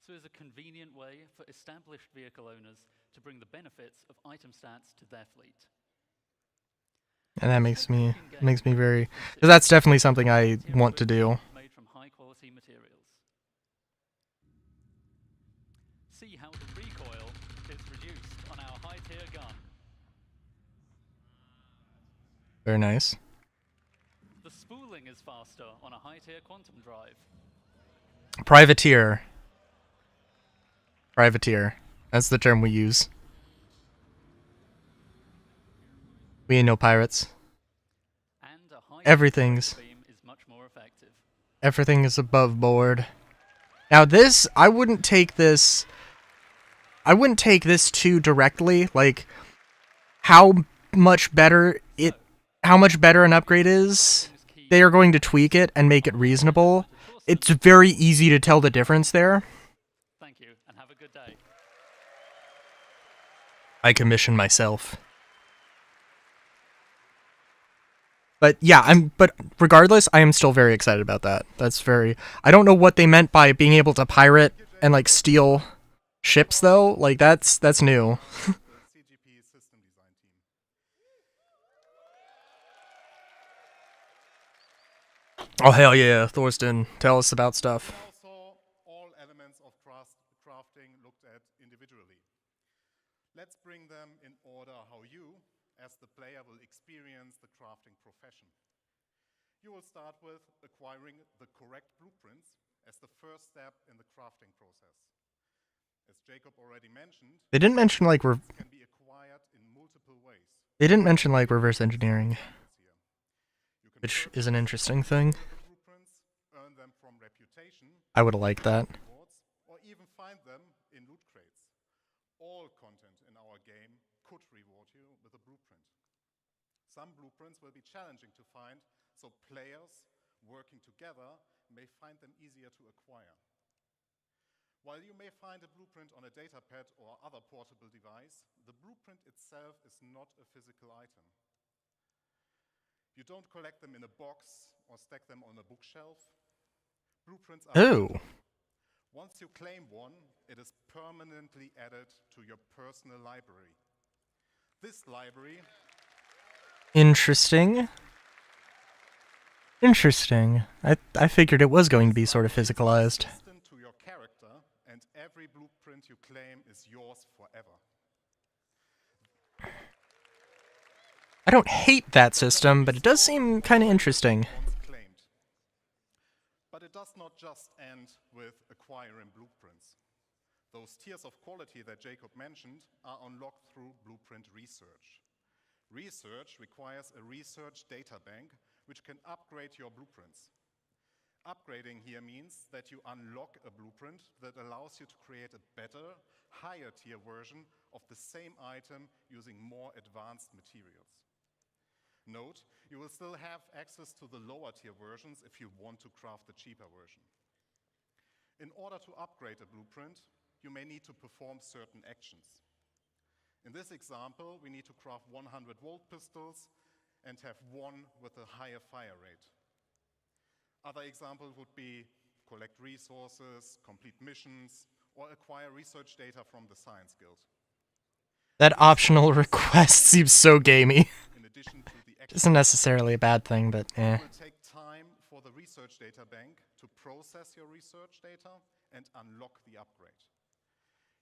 so it's a convenient way for established vehicle owners to bring the benefits of item stats to their fleet. And that makes me very... Because that's definitely something I want to do. Made from high-quality materials. See how the recoil is reduced on our high-tier gun. Very nice. The spooling is faster on a high-tier quantum drive. Privateer. Privateer. That's the term we use. We ain't no pirates. And a high Everything's... beam is much more effective. Everything is above board. Now this, I wouldn't take this too directly, like how much better an upgrade is. They are going to tweak it and make it reasonable. It's very easy to tell the difference there. Thank you, and have a good day. I commission myself. But yeah, but regardless, I am still very excited about that. I don't know what they meant by being able to pirate and like steal ships though. Like that's new. CGP system design team. Oh hell yeah, Thorsten, tell us about stuff. Also, all elements of crafting looked at individually. Let's bring them in order how you, as the player, will experience the crafting profession. You will start with acquiring the correct blueprints as the first step in the crafting process. As Jacob already mentioned, They didn't mention like can be acquired in multiple ways. they didn't mention like reverse engineering, You can which purchase is an interesting thing. the blueprints, earn them from reputation, I would like that. rewards, or even find them in loot crates. All content in our game could reward you with a blueprint. Some blueprints will be challenging to find, so players working together may find them easier to acquire. While you may find a blueprint on a datapad or other portable device, the blueprint itself is not a physical item. You don't collect them in a box or stack them on a bookshelf. Blueprints are Oh, Once you claim one, it is permanently added to your personal library. This library interesting. Interesting. I figured it was going to be sort of physicalized. assistant to your character, and every blueprint you claim is yours forever. I don't hate that system, but it does seem kind of interesting. Once claimed. But it does not just end with acquiring blueprints. Those tiers of quality that Jacob mentioned are unlocked through blueprint research. Research requires a research data bank which can upgrade your blueprints. Upgrading here means that you unlock a blueprint that allows you to create a better, higher tier version of the same item using more advanced materials. Note, you will still have access to the lower tier versions if you want to craft the cheaper version. In order to upgrade a blueprint, you may need to perform certain actions. In this example, we need to craft 100-volt pistols and have one with a higher fire rate. Other examples would be collect resources, complete missions, or acquire research data from the Science Guild. That optional request seems so gamey. In addition to the Isn't necessarily a bad thing, but eh. It will take time for the research data bank to process your research data and unlock the upgrade.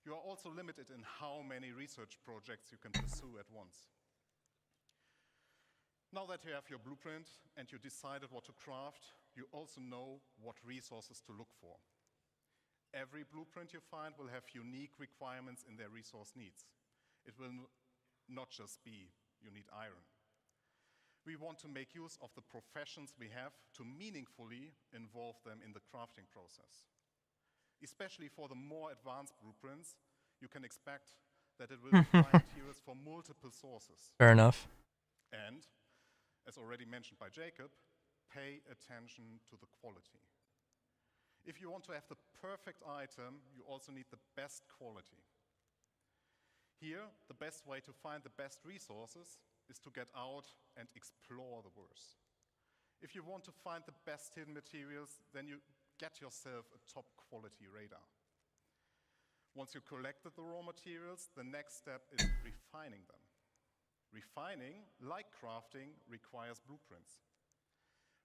You are also limited in how many research projects you can pursue at once. Now that you have your blueprint and you decided what to craft, you also know what resources to look for. Every blueprint you find will have unique requirements in their resource needs. It will not just be you need iron. We want to make use of the professions we have to meaningfully involve them in the crafting process. Especially for the more advanced blueprints, you can expect that it will require materials from multiple sources. Fair enough. And, as already mentioned by Jacob, pay attention to the quality. If you want to have the perfect item, you also need the best quality. Here, the best way to find the best resources is to get out and explore the verse. If you want to find the best hidden materials, then you get yourself a top quality radar. Once you collected the raw materials, the next step is refining them. Refining, like crafting, requires blueprints.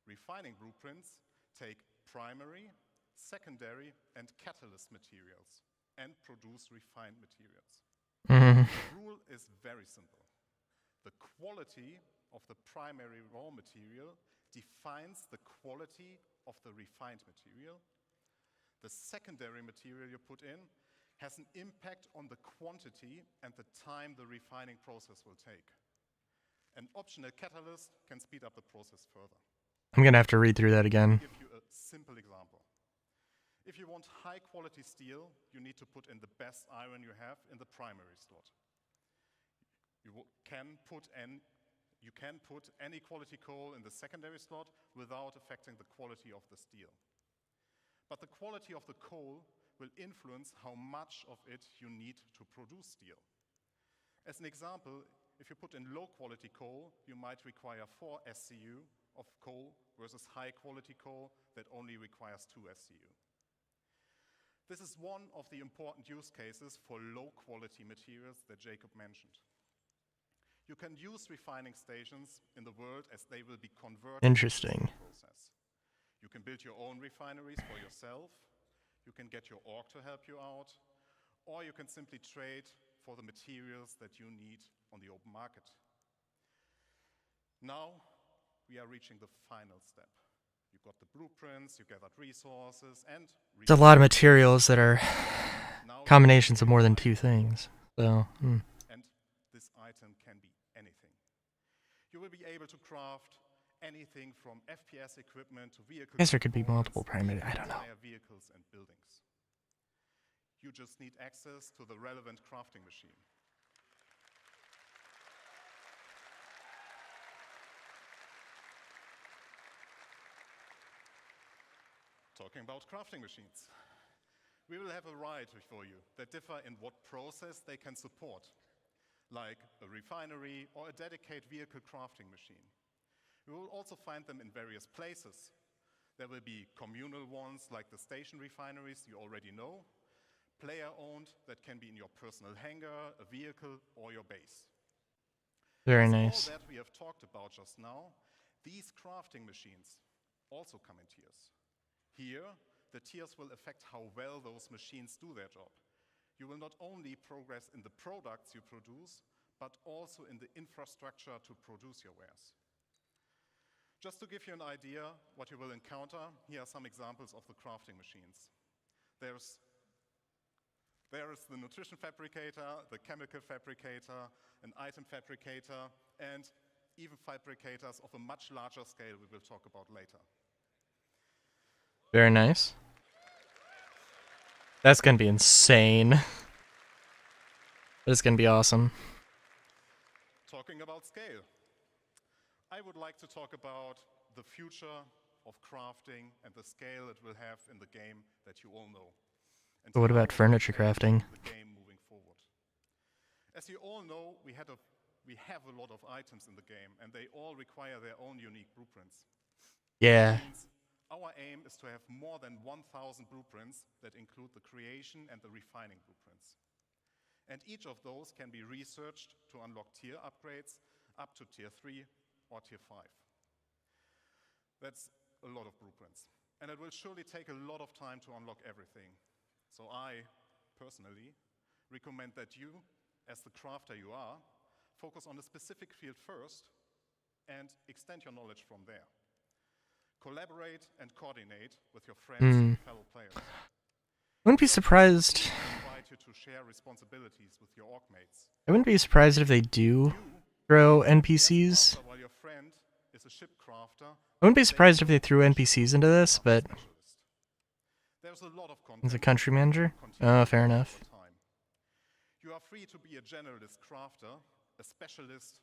Refining blueprints take primary, secondary, and catalyst materials and produce refined materials. Mhm. The rule is very simple. The quality of the primary raw material defines the quality of the refined material. The secondary material you put in has an impact on the quantity and the time the refining process will take. An optional catalyst can speed up the process further. I'm gonna have to read through that again. I'll give you a simple example. If you want high quality steel, you need to put in the best iron you have in the primary slot. You can put any quality coal in the secondary slot without affecting the quality of the steel. But the quality of the coal will influence how much of it you need to produce steel. As an example, if you put in low quality coal, you might require 4 SCU of coal versus high quality coal that only requires 2 SCU. This is one of the important use cases for low quality materials that Jacob mentioned. You can use refining stations in the world as they will be converted Interesting. into the process. You can build your own refineries for yourself, you can get your org to help you out, or you can simply trade for the materials that you need on the open market. Now, we are reaching the final step. You got the blueprints, you gathered resources, and There's a lot of materials that are now combinations of more than 2 things. So, and this item can be anything. You will be able to craft anything from FPS equipment to vehicle. I guess there could be components, multiple primary. I don't know. entire vehicles and buildings. You just need access to the relevant crafting machine. Talking about crafting machines. We will have a variety for you that differ in what process they can support, like a refinery or a dedicated vehicle crafting machine. We will also find them in various places. There will be communal ones like the station refineries you already know, player-owned that can be in your personal hangar, a vehicle, or your base. Very As nice. all that we have talked about just now, these crafting machines also come in tiers. Here, the tiers will affect how well those machines do their job. You will not only progress in the products you produce, but also in the infrastructure to produce your wares. Just to give you an idea what you will encounter, here are some examples of the crafting machines. There's the nutrition fabricator, the chemical fabricator, an item fabricator, and even fabricators of a much larger scale we will talk about later. Very nice. That's gonna be insane. But it's gonna be awesome. Talking about scale, I would like to talk about the future of crafting and the scale it will have in the game that you all know. And But what how about it will furniture shape crafting? the game moving forward. As you all know, we have a lot of items in the game, and they all require their own unique blueprints. Yeah. Means our aim is to have more than 1,000 blueprints that include the creation and the refining blueprints. And each of those can be researched to unlock tier upgrades up to tier 3 or tier 5. That's a lot of blueprints. And it will surely take a lot of time to unlock everything. So I, personally, recommend that you, as the crafter you are, focus on a specific field first and extend your knowledge from there. Collaborate and coordinate with your friends and fellow players. I wouldn't be surprised. I invite you to share responsibilities with your orc mates. I wouldn't be surprised if they do throw NPCs. Crafter, while your friend is a ship crafter. I wouldn't be surprised if they threw NPCs into this, but There's a lot of content. as a country manager? Continue Oh, fair enough. over time. You are free to be a generalist crafter, a specialist,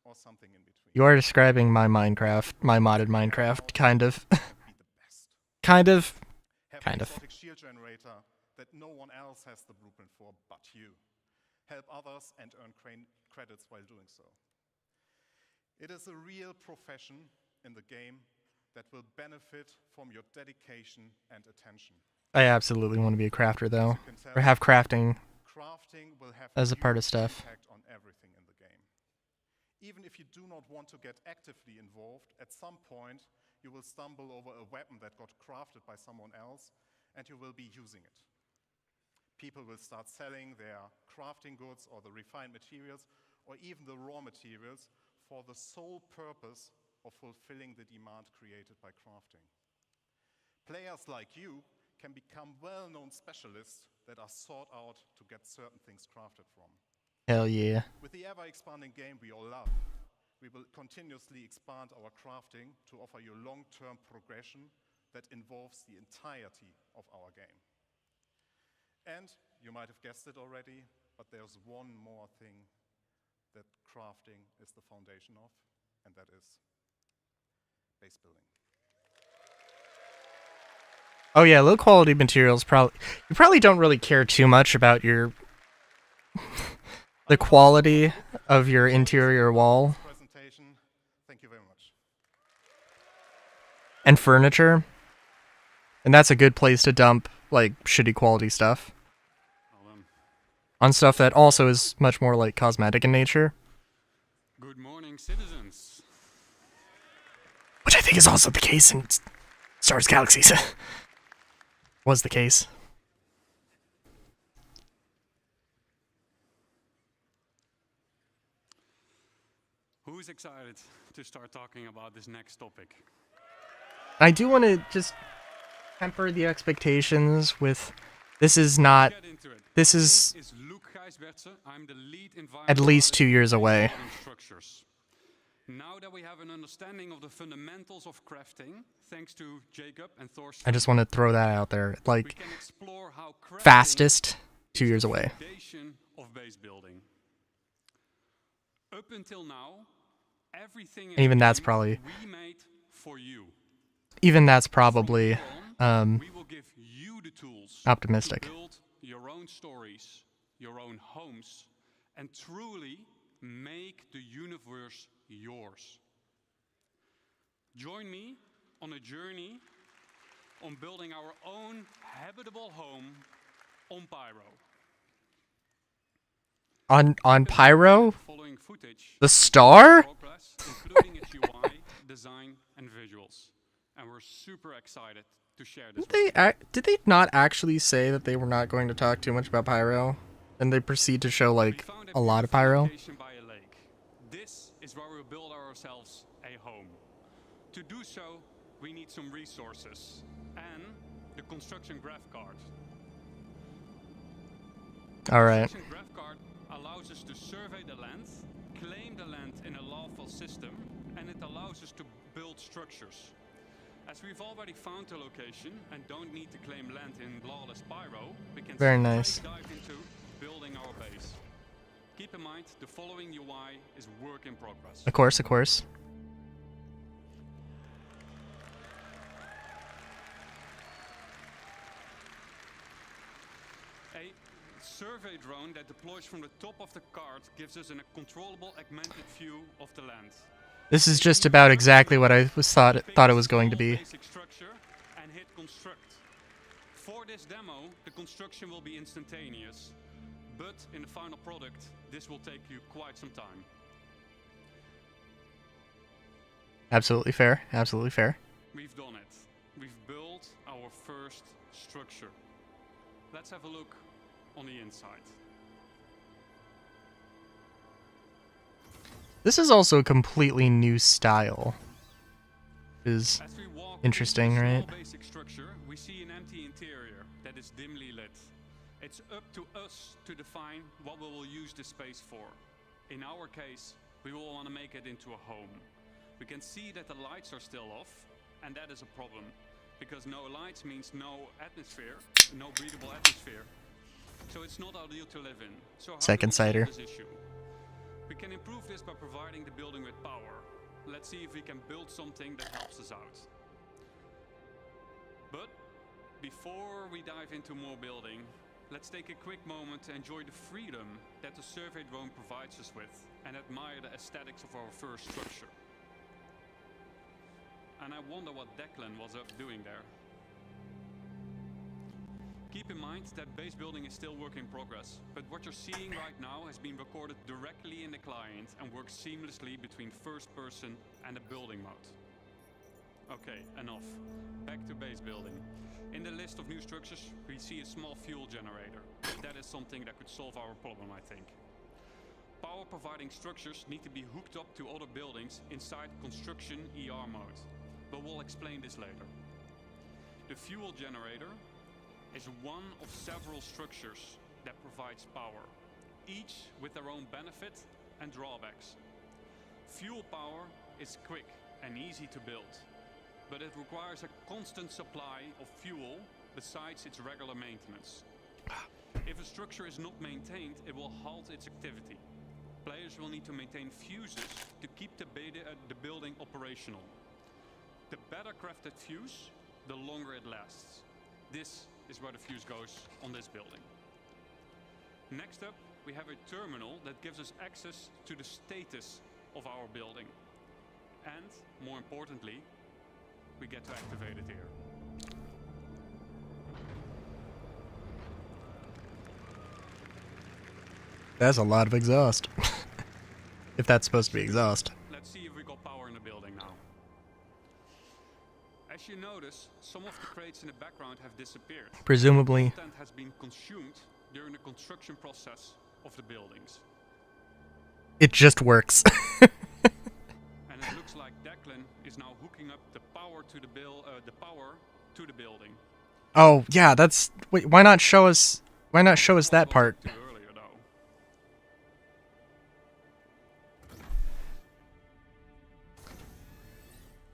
or something in between. You are describing my Minecraft, my modded Minecraft, kind of. Be the best. kind of. Have Kind an of. exotic shield generator that no one else has the blueprint for but you. Help others and earn credits while doing so. It is a real profession in the game that will benefit from your dedication and attention. I absolutely want to be a crafter, though. You can tell Or have crafting crafting will have as a part of huge stuff. impact on everything in the game. Even if you do not want to get actively involved, at some point you will stumble over a weapon that got crafted by someone else and you will be using it. People will start selling their crafting goods or the refined materials or even the raw materials for the sole purpose of fulfilling the demand created by crafting. Players like you can become well-known specialists that are sought out to get certain things crafted from. Hell yeah. With the ever-expanding game we all love, we will continuously expand our crafting to offer you long-term progression that involves the entirety of our game. And you might have guessed it already, but there's one more thing that crafting is the foundation of, and that is base building. Oh yeah, low quality materials probably you probably don't really care too much about your the quality of your interior wall Presentation. Thank you very much. and furniture. And that's a good place to dump like shitty quality stuff. On stuff that also is much more like cosmetic in nature, Good morning, citizens. which I think is also the case in Star Wars Galaxies. Was the case. Who's excited to start talking about this next topic? I do want to just temper the expectations with this is not Get into it. this My is name is Luke Gijsbertse. I'm the lead at least 2 years environmentalist away. in building structures. Now that we have an understanding of the fundamentals of crafting, thanks to Jacob and Thorsten, I just want to throw that out there. we Like can explore how crafting fastest 2 is years the away. foundation of base building. Up until now, everything in Even the that's game probably- we made for you. Even that's From probably here on, um we will give you the tools optimistic. to build your own stories, your own homes, and truly make the universe yours. Join me on a journey on building our own habitable home on Pyro. on Pyro, Following footage the star? progress, including its UI, design, and visuals. And we're super excited to share this with you. Did they not actually say that they were not going to talk too much about Pyro? And they proceed to show We like found a lot of beautiful Pyro? location by a lake. This is where we build ourselves a home. To do so, we need some resources and the construction graph card. All right. Construction graph card allows us to survey the land, claim the land in a lawful system, and it allows us to build structures. As we've already found the location and don't need to claim land in Lawless Pyro, we can Very straight nice. dive into building our base. Keep in mind, the following UI is work in progress. Of course, of course. A survey drone that deploys from the top of the card gives us a controllable augmented view of the land. This is just about exactly what I thought it was going to be. Basic structure and hit construct. For this demo, the construction will be instantaneous, but in the final product, this will take you quite some time. Absolutely fair. Absolutely fair. We've done it. We've built our first structure. Let's have a look on the inside. This is also a completely new style. Is As we walk interesting, into the right? small basic structure, we see an empty interior that is dimly lit. It's up to us to define what we will use this space for. In our case, we will want to make it into a home. We can see that the lights are still off, and that is a problem, because no lights means no atmosphere, no breathable atmosphere. So it's not ideal to live in. So how do Second we solve cider. this issue? We We can improve this by providing the building with power. Let's see if we can build something that helps us out. But before we dive into more building, let's take a quick moment to enjoy the freedom that the survey drone provides us with and admire the aesthetics of our first structure. And I wonder what Declan was up doing there. Keep in mind that base building is still work in progress, but what you're seeing right now has been recorded directly in the client and works seamlessly between first person and the building mode. Okay, enough. Back to base building. In the list of new structures, we see a small fuel generator. That is something that could solve our problem, I think. Power providing structures need to be hooked up to other buildings inside construction ER mode, but we'll explain this later. The fuel generator is one of several structures that provides power, each with their own benefit and drawbacks. Fuel power is quick and easy to build, but it requires a constant supply of fuel besides its regular maintenance. If a structure is not maintained, it will halt its activity. Players will need to maintain fuses to keep the building operational. The better crafted fuse, the longer it lasts. This is where the fuse goes on this building. Next up, we have a terminal that gives us access to the status of our building. And, more importantly, we get to activate it here. That's a lot of exhaust. If that's supposed to be exhaust. Let's see if we got power in the building now. As you notice, some of the crates in the background have disappeared. Presumably. Content has been consumed during the construction process of the buildings. It just works. And it looks like Declan is now hooking up the power to the building. Oh yeah, that's. Wait, why not show us? Why not show us that part? Earlier, though.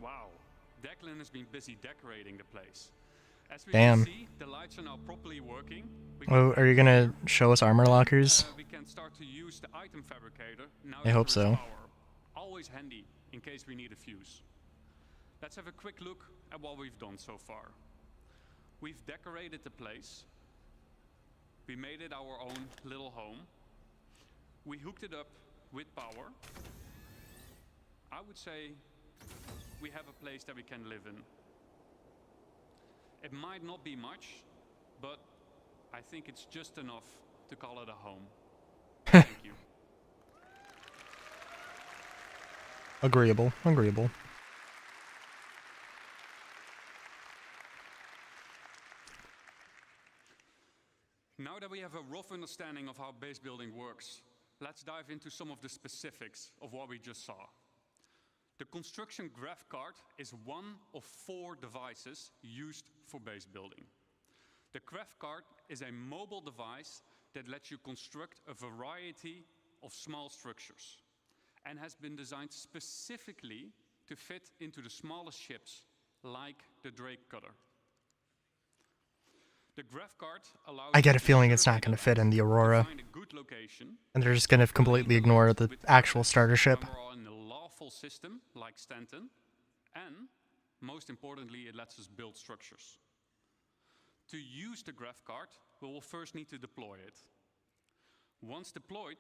Wow, Declan has been busy decorating the place. As we Damn. can see, the lights are now properly working. Oh, are you gonna show us armor lockers? We can start to use the item fabricator now. I hope that there is so. power. Always handy in case we need a fuse. Let's have a quick look at what we've done so far. We've decorated the place. We made it our own little home. We hooked it up with power. I would say we have a place that we can live in. It might not be much, but I think it's just enough to call it a home. Thank you. Agreeable. Agreeable. Now that we have a rough understanding of how base building works, let's dive into some of the specifics of what we just saw. The construction graph card is one of 4 devices used for base building. The graph card is a mobile device that lets you construct a variety of small structures and has been designed specifically to fit into the smallest ships, like the Drake Cutter. The graph card allows I get a you feeling it's survey not going the to fit in the land, Aurora, find a good location, and they're just going to completely ignore the actual starter ship. when we're on a lawful system like Stanton, and most importantly, it lets us build structures. To use the graph card, we will first need to deploy it. Once deployed,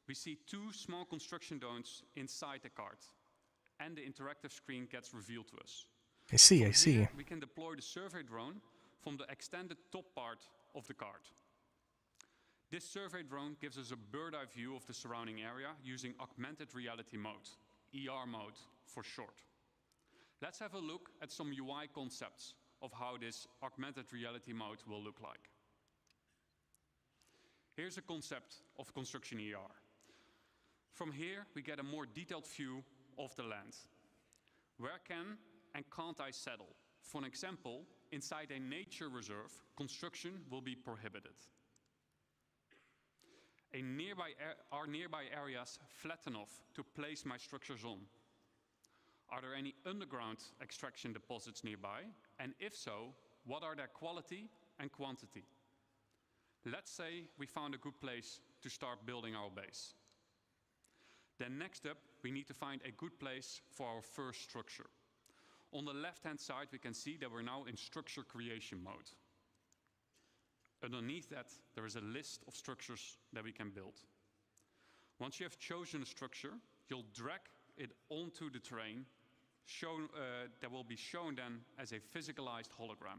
we see 2 small construction domes inside the card, and the interactive screen gets revealed to us. I see, I From see. here, we can deploy the survey drone from the extended top part of the card. This survey drone gives us a bird's-eye view of the surrounding area using augmented reality mode, ER mode for short. Let's have a look at some UI concepts of how this augmented reality mode will look like. Here's a concept of construction ER. From here, we get a more detailed view of the land. Where can and can't I settle? For an example, inside a nature reserve, construction will be prohibited. Are nearby areas flat enough to place my structures on? Are there any underground extraction deposits nearby? And if so, what are their quality and quantity? Let's say we found a good place to start building our base. Then next up, we need to find a good place for our first structure. On the left-hand side, we can see that we're now in structure creation mode. Underneath that, there is a list of structures that we can build. Once you have chosen a structure, you'll drag it onto the terrain, that will be shown then as a physicalized hologram.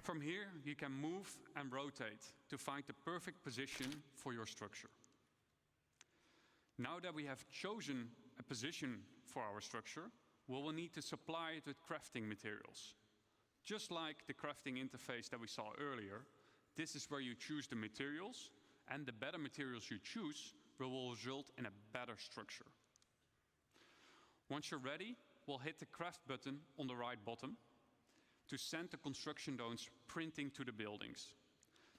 From here, you can move and rotate to find the perfect position for your structure. Now that we have chosen a position for our structure, we will need to supply it with crafting materials. Just like the crafting interface that we saw earlier, this is where you choose the materials, and the better materials you choose will result in a better structure. Once you're ready, we'll hit the craft button on the right bottom to send the construction drones printing to the buildings.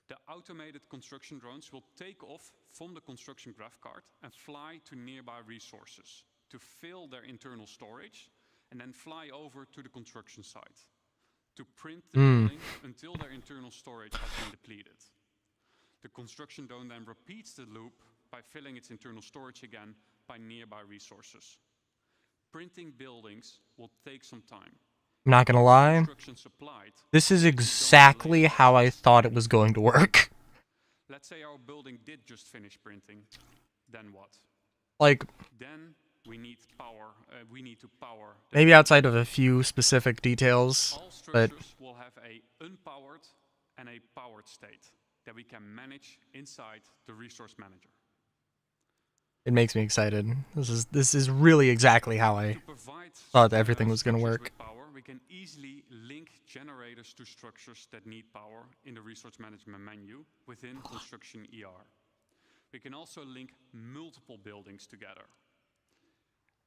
The automated construction drones will take off from the construction graph card and fly to nearby resources to fill their internal storage and then fly over to the construction site to print the building until their internal storage has been depleted. The construction drone then repeats the loop by filling its internal storage again by nearby resources. Printing buildings will take some time. I'm not gonna lie, Instructions supplied. this is exactly how I thought it was going to work. Let's say our building did just finish printing. Then what? Like, Then we need power. We need to power. the maybe outside of a few specific details, All but structures will have a unpowered and a powered state that we can manage inside the resource manager. it makes me excited. This is really exactly how I To provide thought everything was gonna structures work. with power, we can easily link generators to structures that need power in the resource management menu within Construction ER. We can also link multiple buildings together.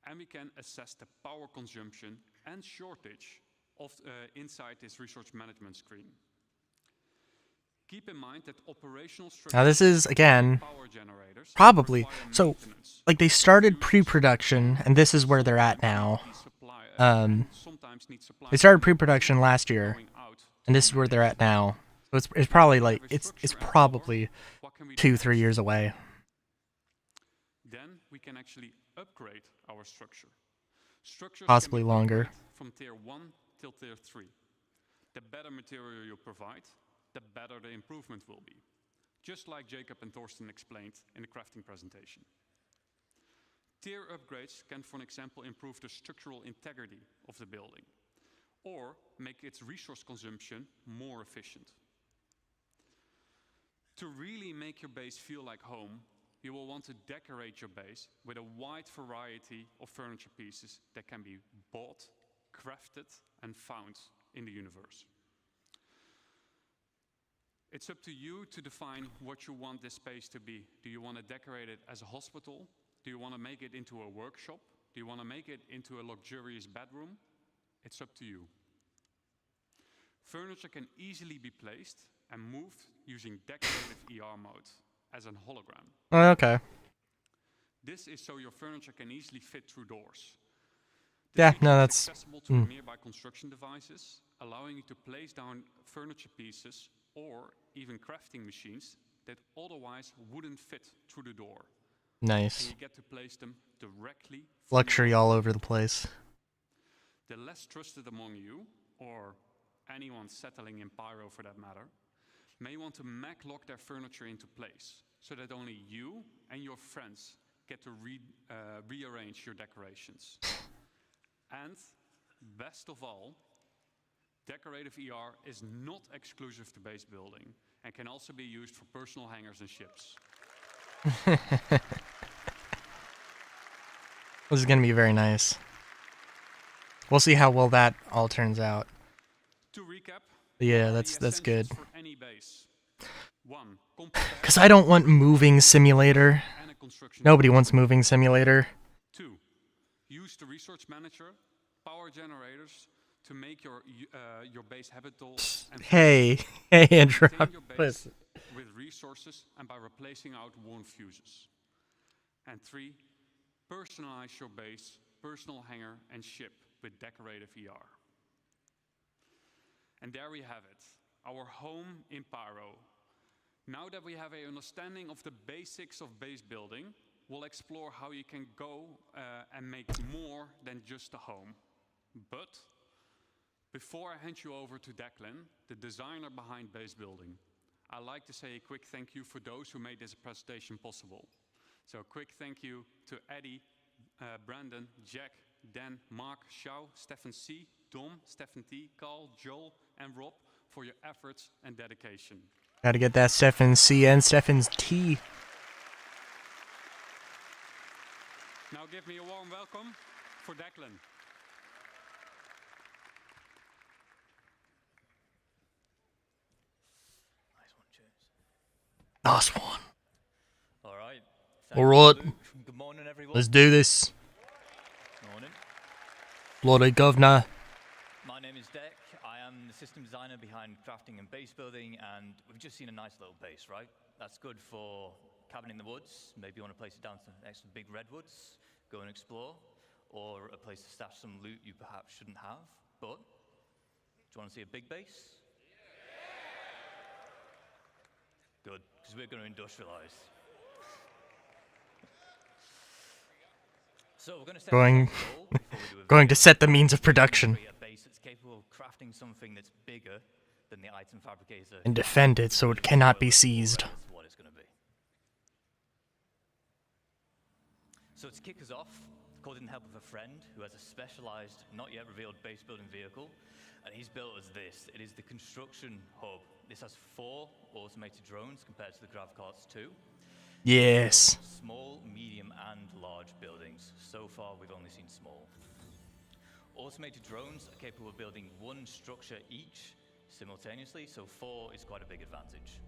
And we can assess the power consumption and shortage of inside this resource management screen. Keep in mind that operational structures Now this is, again, power generators probably, require so, maintenance. like, they started pre-production, and this is where they're at now. Sometimes need supply They started pre-production last year, going out and this is where they're at now. So it's probably like, it's probably What can we do 2-3 next? years away. Then we can actually upgrade our structure. Structures Possibly can be longer. upgraded from tier 1 till tier 3. The better material you provide, the better the improvement will be. Just like Jacob and Thorsten explained in the crafting presentation. Tier upgrades can, for example, improve the structural integrity of the building or make its resource consumption more efficient. To really make your base feel like home, you will want to decorate your base with a wide variety of furniture pieces that can be bought, crafted, and found in the universe. It's up to you to define what you want this space to be. Do you want to decorate it as a hospital? Do you want to make it into a workshop? Do you want to make it into a luxurious bedroom? It's up to you. Furniture can easily be placed and moved using decorative ER mode as an hologram. Oh, okay. This is so your furniture can easily fit through doors. Yeah, feature no, is that's- accessible to nearby construction devices, allowing you to place down furniture pieces or even crafting machines that otherwise wouldn't fit through the door. And Nice. you get to place them directly from Luxury your all over the place. The less trusted among you, or anyone settling in Pyro for that matter, may want to mag-lock their furniture into place so that only you and your friends get to rearrange your decorations. And best of all, decorative ER is not exclusive to base building and can also be used for personal hangers and ships. This is gonna be very nice. We'll see how well that all turns out. To recap, Yeah, what are that's the good. essentials for any base? 1. Compact Cause I don't want moving simulator. and a construction Nobody wants moving simulator. 2. Use the resource manager, power generators to make your base habitable and Hey, hey, Andrew. maintain your base Listen. with resources and by replacing out worn fuses. And 3. Personalize your base, personal hanger and ship with decorative ER. And there we have it, our home in Pyro. Now that we have an understanding of the basics of base building, we'll explore how you can go and make more than just a home. But before I hand you over to Declan, the designer behind Base Building, I'd like to say a quick thank you for those who made this presentation possible. So a quick thank you to Eddie, Brandon, Jack, Dan, Mark, Shao, Stefan C, Dom, Stefan T, Carl, Joel, and Rob for your efforts and dedication. Gotta get that Stefan C and Stefan's T. Now give me a warm welcome for Declan. Nice one. All right. All right. Good morning, everyone. Let's do this. Morning. Bloody governor. My name is Deck. I am the system designer behind crafting and base building, and we've just seen a nice little base, right? That's good for cabin in the woods. Maybe you want to place it down next to big redwoods, go and explore, or a place to stash some loot you perhaps shouldn't have. But do you want to see a big base? Good, because we're going to industrialize. So we're going to set Going to set the means of production. a base that's capable of crafting something that's bigger than the item fabricator And defend it so it cannot be seized. what it's going to be. So to kick us off, called in the help of a friend who has a specialized, not yet revealed base building vehicle, and he's built us this. It is the construction hub. This has 4 automated drones compared to the GravCarts 2. Yes. Small, medium, and large buildings. So far, we've only seen small. Automated drones are capable of building 1 structure each simultaneously, so 4 is quite a big advantage.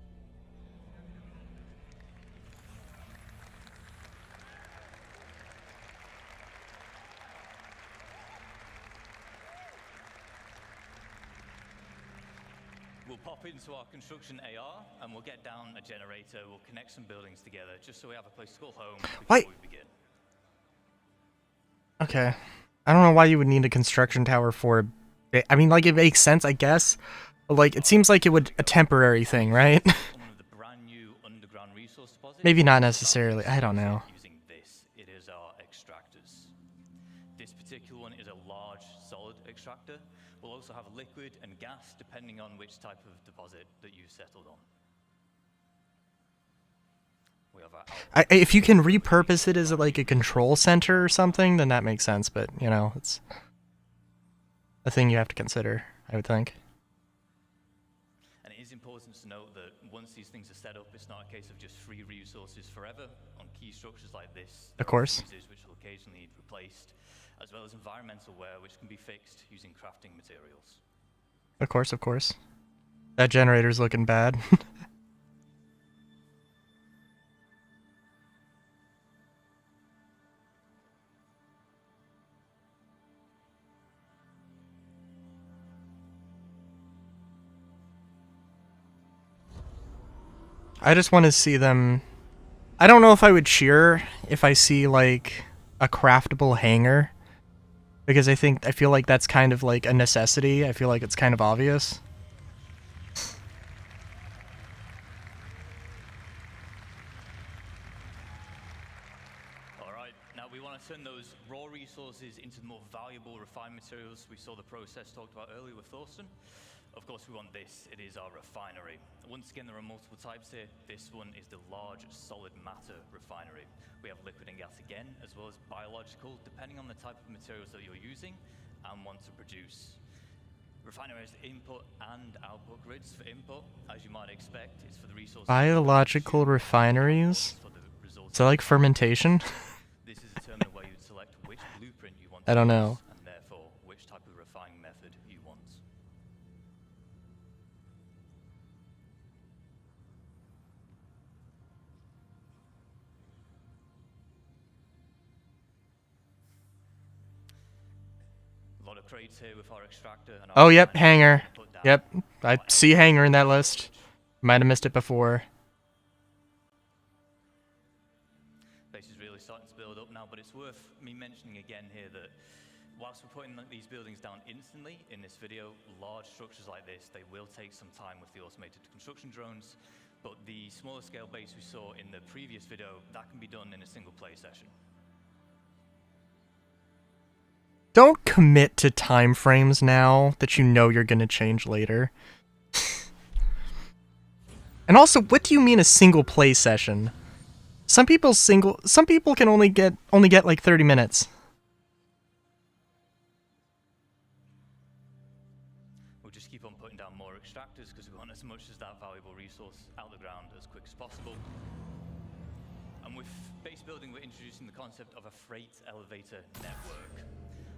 We'll pop into our construction AR and we'll get down a generator, we'll connect some buildings together just so we have a place to call home before Wait. we begin. Okay. I don't know why you would need a construction tower for... I mean, like, it makes sense, I guess. But, like, it seems like it would... a temporary thing, right? One of the brand new underground resource deposits. Maybe not necessarily. I don't know. Using this, it is our extractors. This particular one is a large solid extractor. We'll also have liquid and gas depending on which type of deposit that you've settled on. We have our If you can repurpose it as, like, a control center or something, then that makes sense. But, you know, it's a thing you have to consider, I would think. And it is important to note that once these things are set up, it's not a case of just free resources forever. On key structures like this, Of course. fuses which will occasionally need replaced, as well as environmental wear which can be fixed using crafting materials. Of course, of course. That generator's looking bad. I just want to see them... I don't know if I would cheer if I see, like, a craftable hangar. Because I feel like that's kind of, like, a necessity. I feel like it's kind of obvious. Alright, now we want to turn those raw resources into the more valuable refined materials we saw the process talked about earlier with Thorsten. Of course we want this, it is our refinery. Once again there are multiple types here. This one is the large solid matter refinery. We have liquid and gas again, as well as biological, depending on the type of materials that you're using and want to produce. Refinery has input and output grids. For input, as you might expect, it's for the resources. Biological refineries? For the resources. Is that like fermentation? This is determined where you select which blueprint you want to I don't know. use, and therefore which type of refining method you want. A lot of crates here with our extractor. And our Oh, yep, refinery hangar. put down. Yep, I see hangar in that list. Might have missed it before. Base is really starting to build up now, but it's worth me mentioning again here that whilst we're putting these buildings down instantly in this video, large structures like this, they will take some time with the automated construction drones. But the smaller scale base we saw in the previous video, that can be done in a single play session. Don't commit to time frames now that you know you're gonna change later. And also, what do you mean a single play session? Some people can only get like 30 minutes. We'll just keep on putting down more extractors because we want as much as that valuable resource out the ground as quick as possible. And with base building, we're introducing the concept of a freight elevator network.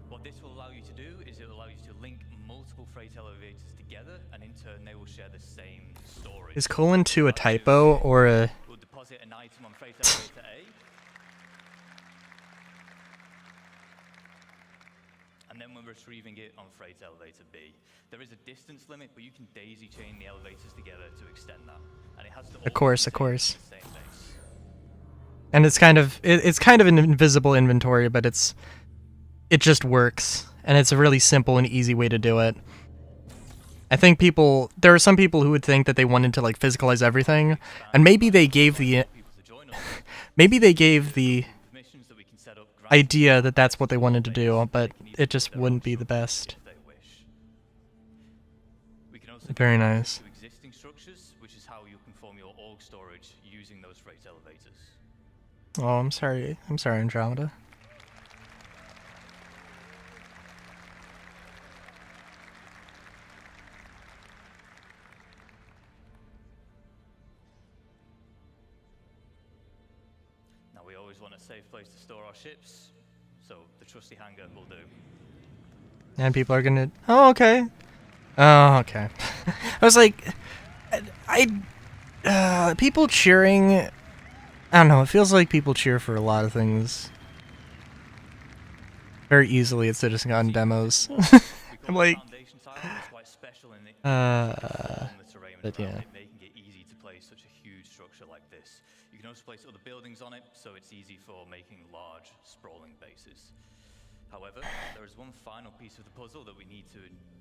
What this will allow you to do is it will allow you to link multiple freight elevators together, and in turn they will share the same storage. Is :2 a typo or a... We'll deposit an item on freight elevator A, and then we're retrieving it on freight elevator B. There is a distance limit, but you can daisy chain the elevators together to extend that, and it has to Of course. the same base. And it's kind of an invisible inventory, but it just works, and it's a really simple and easy way to do it. I think there are some people who would think that they wanted to like physicalize everything, and maybe they gave the idea that that's what they wanted to do, but it just wouldn't be the best. Very nice. Existing structures, which is how you can form your org storage using those freight elevators. Oh, I'm sorry, Andromeda. Want a safe place to store our ships, so the trusty hangar will do. And people are gonna... Oh, okay. Oh, okay. I was like... people cheering... I don't know, it feels like people cheer for a lot of things. Very easily at Citizen demos. I'm like... But yeah. Making it easy to place such a huge structure like this. You can also place other buildings on it, so it's easy for making large, sprawling bases. However, there is one final piece of the puzzle that we need to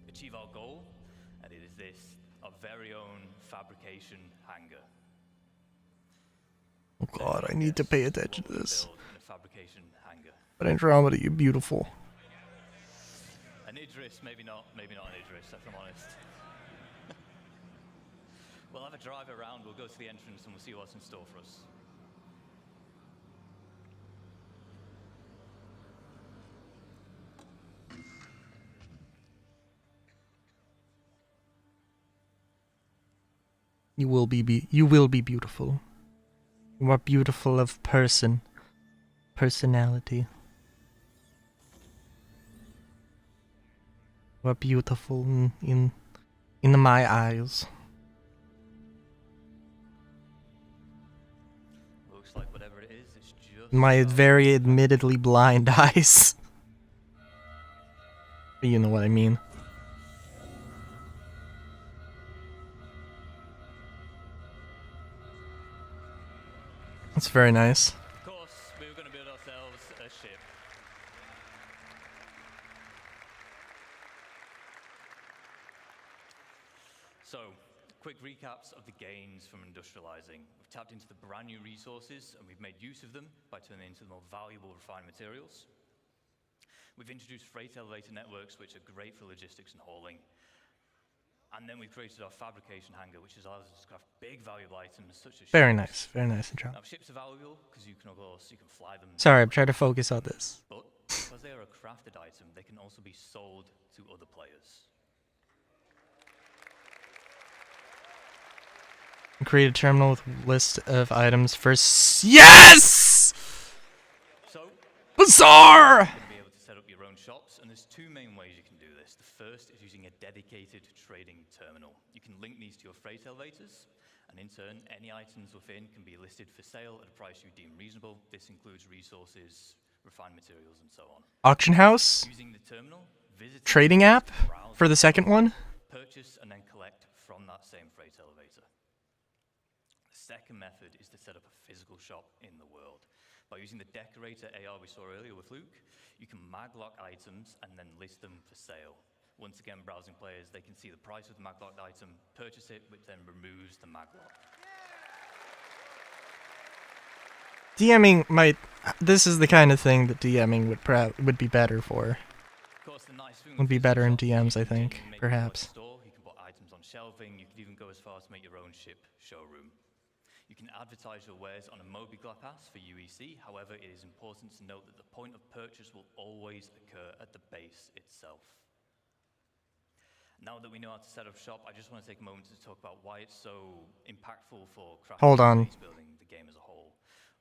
achieve our goal, and it is this, our very own fabrication hangar. Oh god, I need to pay attention to this. Fabrication hangar. But Andromeda, you're beautiful. An Idris, maybe not an Idris, if I'm honest. We'll have a drive around, we'll go to the entrance, and we'll see what's in store for us. You will be beautiful. You are beautiful of personality. You are beautiful in my eyes. Looks like whatever it is, it's just My very admittedly blind eyes. You know what I mean. That's very nice. Of course, we were going to build ourselves a ship. So, quick recaps of the gains from industrializing. We've tapped into the brand new resources and we've made use of them by turning into the more valuable refined materials. We've introduced freight elevator networks, which are great for logistics and hauling. And then we've created our fabrication hangar, which allows us to craft big valuable items such as Very ships. nice, very nice, Andromeda. Now, ships are valuable because you can fly them. Sorry, I'm trying to focus on this. But because they are a crafted item, they can also be sold to other players. Create a terminal with list of items for yes! So, Bizarre! you're going to be able to set up your own shops, and there's two main ways you can do this. The first is using a dedicated trading terminal. You can link these to your freight elevators, and in turn, any items within can be listed for sale at a price you deem reasonable. This includes resources, refined materials, and so on. Auction house? Using the terminal, visit Trading app for the second one? purchase and then collect from that same freight elevator. The second method is to set up a physical shop in the world. By using the decorator AR we saw earlier with Luke, you can maglock items and then list them for sale. Once again, browsing players, they can see the price of the maglocked item, purchase it, which then removes the maglock. DMing might. This is the kind of thing that DMing would be better for. Of course, the nice thing Would be with better in physical DMs, shops I is you think, can make perhaps. your own store, you can put items on shelving, you can even go as far as to make your own ship showroom. You can advertise your wares on a Mobigla pass for UEC. However, it is important to note that the point of purchase will always occur at the base itself. Now that we know how to set up shop, I just want to take a moment to talk about why it's so impactful for crafting Hold on. and base building the game as a whole.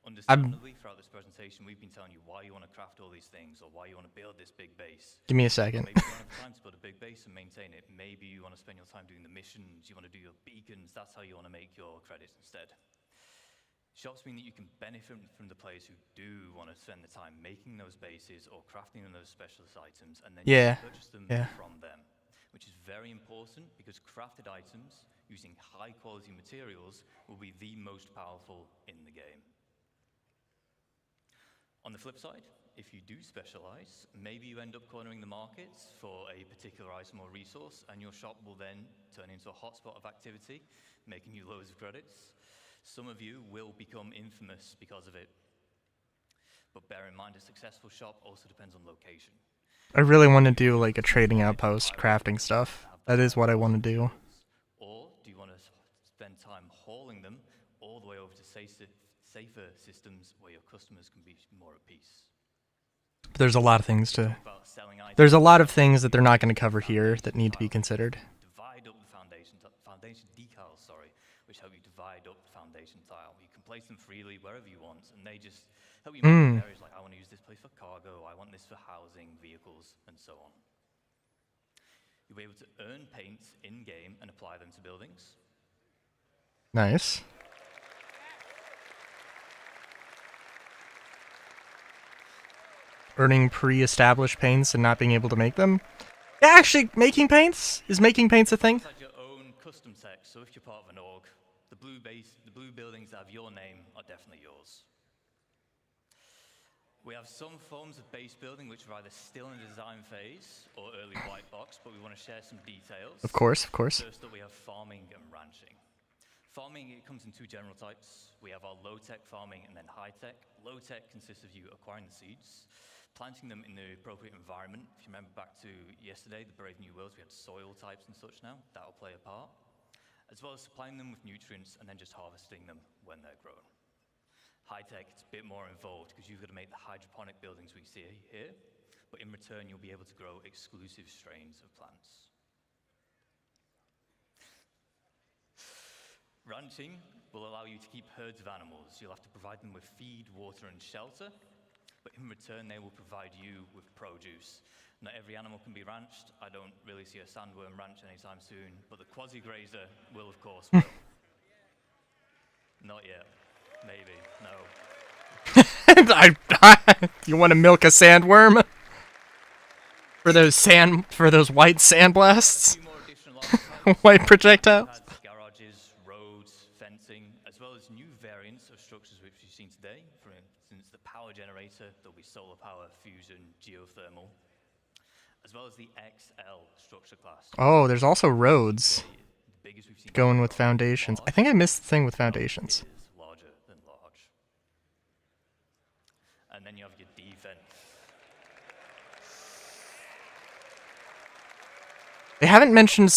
Understandably, throughout this presentation, we've been telling you why you want to craft all these things or why you want to build this big base. Give me a second. Maybe you don't have time to build a big base and maintain it. Maybe you want to spend your time doing the missions, you want to do your beacons, that's how you want to make your credits instead. Shops mean that you can benefit from the players who do want to spend the time making those bases or crafting those specialist items, and then you can purchase them from them, which is very important because crafted items using high quality materials will be the most powerful in the game. On the flip side, if you do specialize, maybe you end up cornering the markets for a particular item or resource, and your shop will then turn into a hotspot of activity, making you loads of credits. Some of you will become infamous because of it. But bear in mind, a successful shop also depends on location. I really want to do like a trading outpost crafting stuff. That is what I want to do. Or do you want to spend time hauling them all the way over to safer systems where your customers can be more at peace? There's a lot of things to. There's a lot of things that they're not going to cover here that need to be considered. Divide up the foundation decals, which help you divide up the foundation tile. You can place them freely wherever you want, and they just help you make areas like, I want to use this place for cargo, I want this for housing, vehicles, and so on. You'll be able to earn paint in-game and apply them to buildings. Nice. Earning pre-established paints and not being able to make them? Yeah, actually, making paints? Is making paints a thing? Inside your own custom text, so if you're part of an org, the blue buildings that have your name are definitely yours. We have some forms of base building which are either still in the design phase or early white box, but we want to share some details. Of course, of course. First up, we have farming and ranching. Farming, it comes in two general types. We have our low-tech farming and then high-tech. Low-tech consists of you acquiring the seeds, planting them in the appropriate environment. If you remember back to yesterday, the Brave New Worlds, we had soil types and such now. That'll play a part. As well as supplying them with nutrients and then just harvesting them when they're grown. High-tech, it's a bit more involved because you've got to make the hydroponic buildings we see here, but in return, you'll be able to grow exclusive strains of plants. Ranching will allow you to keep herds of animals. You'll have to provide them with feed, water, and shelter, but in return, they will provide you with produce. Not every animal can be ranched. I don't really see a sandworm ranch anytime soon, but the quasi-grazer will, of course, will. Not yet. Maybe. No. You want to milk a sandworm? For those white sandblasts? White projectiles? Garages, roads, fencing, as well as new variants of structures which we've seen today. For instance, the power generator, there'll be solar power, fusion, geothermal, as well as the XL structure class. Oh, there's also roads. The biggest we've seen Going with foundations. I think I missed the thing with foundations. is larger than large. And then you have your defense. They haven't mentioned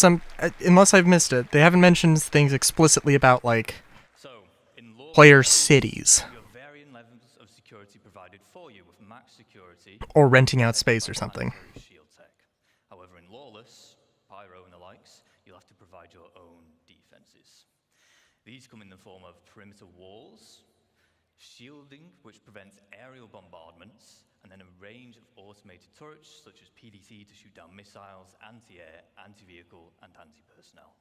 unless I've missed it, they haven't mentioned things explicitly about, like, So, in law, player cities. you have varying levels of security provided for you with max security. Or renting out space or something. Shield tech. However, in Lawless, Pyro and the likes, you'll have to provide your own defenses. These come in the form of perimeter walls, shielding which prevents aerial bombardments, and then a range of automated turrets such as PDC to shoot down missiles, anti-air, anti-vehicle, and anti-personnel.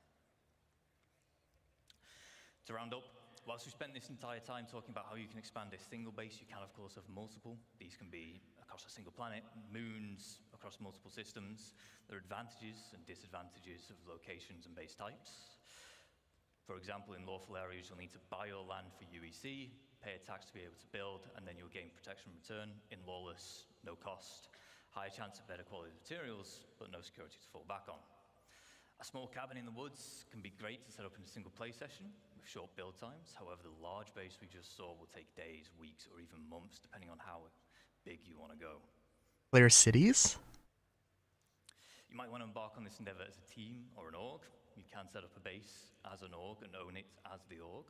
To round up, whilst we spent this entire time talking about how you can expand a single base, you can of course have multiple. These can be across a single planet, moons, across multiple systems. There are advantages and disadvantages of locations and base types. For example, in lawful areas, you'll need to buy your land for UEC, pay a tax to be able to build, and then you'll gain protection in return. In lawless, no cost, higher chance of better quality materials, but no security to fall back on. A small cabin in the woods can be great to set up in a single play session with short build times. However, the large base we just saw will take days, weeks, or even months, depending on how big you want to go. Player cities? You might want to embark on this endeavor as a team or an org. You can set up a base as an org and own it as the org.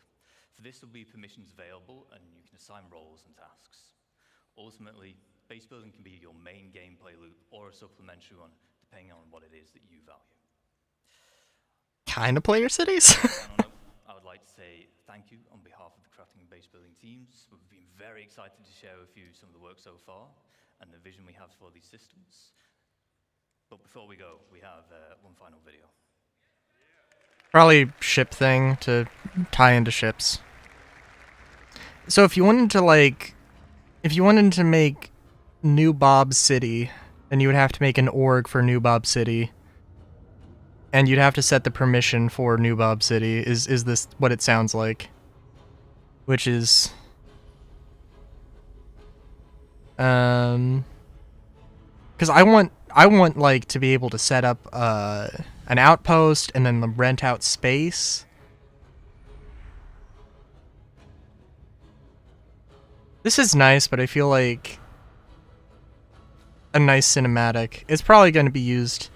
For this, there'll be permissions available, and you can assign roles and tasks. Ultimately, base building can be your main gameplay loop or a supplementary one, depending on what it is that you value. Kind of player cities? I would like to say thank you on behalf of the crafting and base building teams. We've been very excited to share with you some of the work so far and the vision we have for these systems. But before we go, we have one final video. Probably ship thing to tie into ships. So if you wanted to make New Bob City, then you would have to make an org for New Bob City. And you'd have to set the permission for New Bob City, is this what it sounds like? Which is... Because I want like to be able to set up an outpost and then rent out space. This is nice, but I feel like a nice cinematic. It's probably going to be used.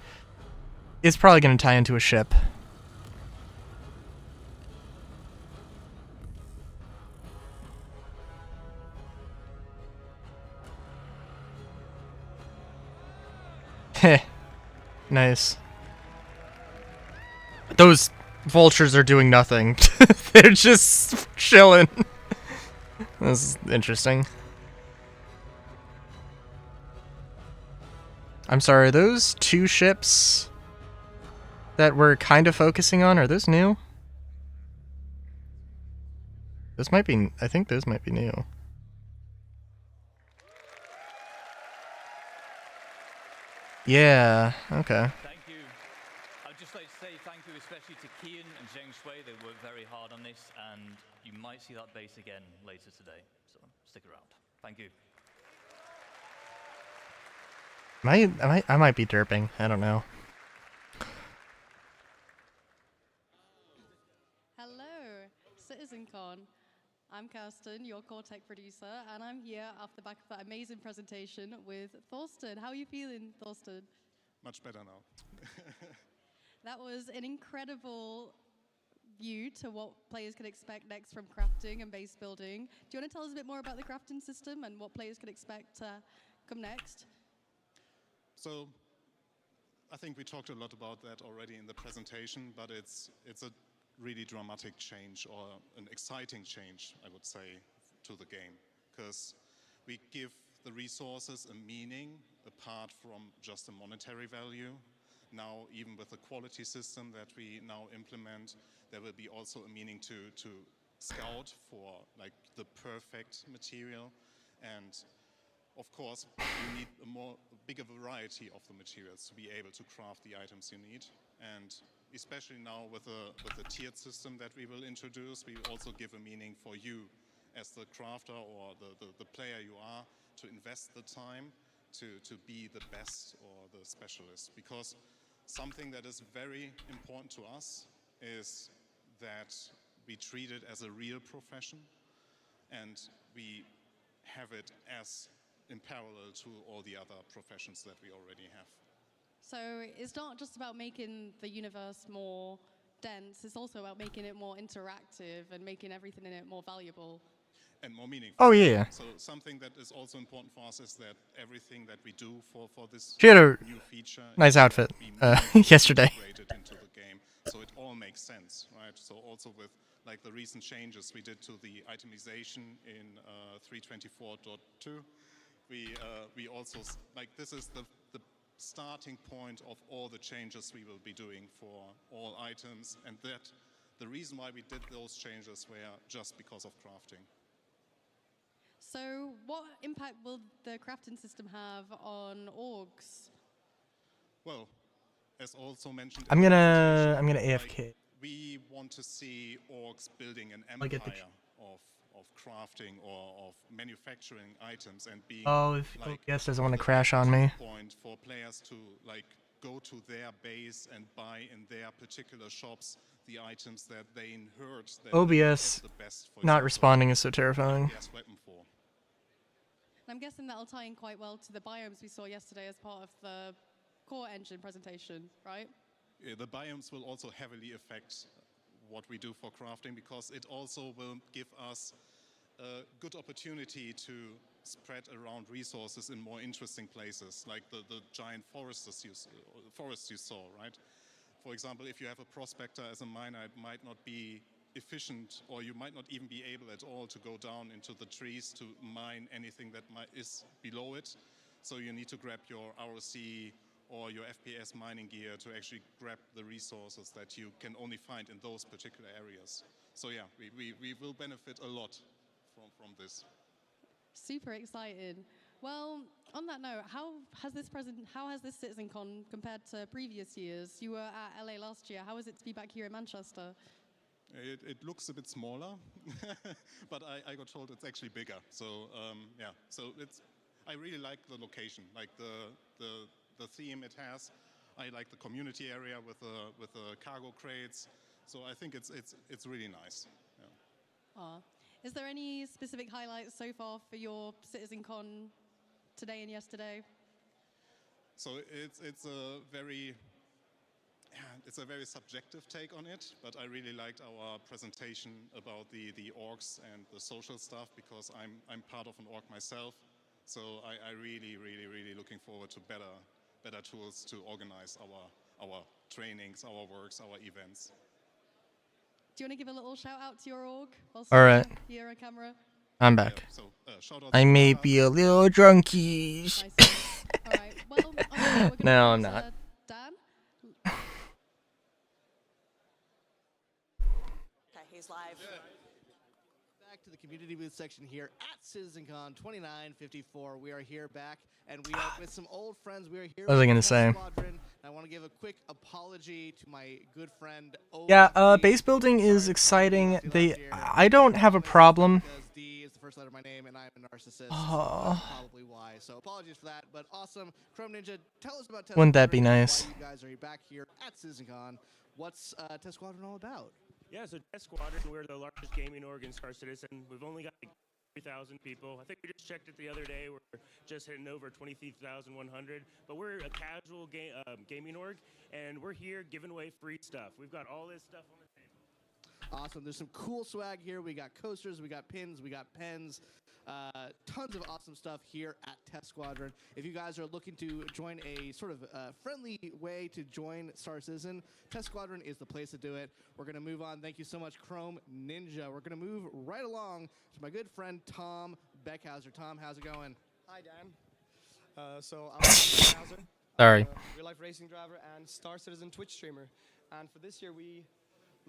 It's probably going to tie into a ship. Heh. Nice. Those vultures are doing nothing. They're just chilling. This is interesting. I'm sorry, those two ships that we're kind of focusing on, are those new? Those might be, I think those might be new. Yeah, okay. Thank you. I'd just like to say thank you especially to Kian and Zheng Shui. They worked very hard on this, and you might see that base again later today. So stick around. Thank you. I might be derping. I don't know. Hello, CitizenCon. I'm Kirsten, your core tech producer, and I'm here off the back of that amazing presentation with Thorsten. How are you feeling, Thorsten? Much better now. That was an incredible view to what players can expect next from crafting and base building. Do you want to tell us a bit more about the crafting system and what players can expect to come next? So, I think we talked a lot about that already in the presentation, but it's a really dramatic change, or an exciting change, I would say, to the game, because we give the resources a meaning apart from just a monetary value. Now, even with the quality system that we now implement, there will be also a meaning to scout for like the perfect material, and of course, you need a bigger variety of the materials to be able to craft the items you need. And especially now with the tiered system that we will introduce, we also give a meaning for you as the crafter or the player you are to invest the time to be the best or the specialist. Because something that is very important to us is that we treat it as a real profession, and we have it as in parallel to all the other professions that we already have. So it's not just about making the universe more dense, it's also about making it more interactive and making everything in it more valuable. And more meaningful. Oh, yeah. So something that is also important for us is that everything that we do for this She had a new feature nice outfit yesterday. Integrated into the game, so it all makes sense, right? So also with like the recent changes we did to the itemization in 324.2, we also, like, this is the starting point of all the changes we will be doing for all items, and that the reason why we did those changes were just because of crafting. So what impact will the crafting system have on orgs? Well, as also mentioned, I'm gonna AFK. like, we want to see orgs building an empire of crafting or of manufacturing items and being if like OBS doesn't want to crash on me. Point for players to like go to their base and buy in their particular shops the items that they inherit. That OBS the best, for not example, responding is so terrifying. FPS weapon for. I'm guessing that'll tie in quite well to the biomes we saw yesterday as part of the core engine presentation, right? The biomes will also heavily affect what we do for crafting, because it also will give us a good opportunity to spread around resources in more interesting places, like the giant forests you saw, right? For example, if you have a prospector as a miner, it might not be efficient, or you might not even be able at all to go down into the trees to mine anything that is below it. So you need to grab your ROC or your FPS mining gear to actually grab the resources that you can only find in those particular areas. So yeah, we will benefit a lot from this. Super excited. Well, on that note, how has this CitizenCon compared to previous years? You were at LA last year. How is it to be back here in Manchester? It looks a bit smaller, but I got told it's actually bigger. So yeah, so I really like the location, like the theme it has. I like the community area with the cargo crates. So I think it's really nice. Yeah. Is there any specific highlights so far for your CitizenCon today and yesterday? So it's a very subjective take on it, but I really liked our presentation about the orgs and the social stuff, because I'm part of an org myself. So I really looking forward to better tools to organize our trainings, our works, our events. Do you want to give a little shout out to your org? All right. Here on camera. I'm back. So, shout out I to may Rafa. be a little drunkies. All right. Well, we're gonna No, I'm pause, not. Dan. Okay, he's live. Back to the community booth section here at CitizenCon 2954. We are here back, and we are with some old friends. We are here. What was I with gonna Test say? Squadron. I want to give a quick apology to my good friend. Yeah, base building is exciting. I don't have a problem. Because D is the first letter of my name, and I'm a narcissist. Oh. That's probably why. So apologies for that, but awesome. Chrome Ninja, tell us about Test Wouldn't that be Squadron and nice? Why you guys are back here at CitizenCon. What's Test Squadron all about? Yeah, so Test Squadron, we're the largest gaming org in Star Citizen. We've only got like 3,000 people. I think we just checked it the other day. We're just hitting over 23,100. But we're a casual gaming org, and we're here giving away free stuff. We've got all this stuff on the table. Awesome. There's some cool swag here. We got coasters, we got pins, we got pens. Tons of awesome stuff here at Test Squadron. If you guys are looking to join a sort of friendly way to join Star Citizen, Test Squadron is the place to do it. We're going to move on. Thank you so much, Chrome Ninja. We're going to move right along to my good friend, Tom Beckhauser. Tom, how's it going? Hi, Dan. So I'm Tom Beckhauser. Sorry. Real-life racing driver and Star Citizen Twitch streamer. And for this year, we...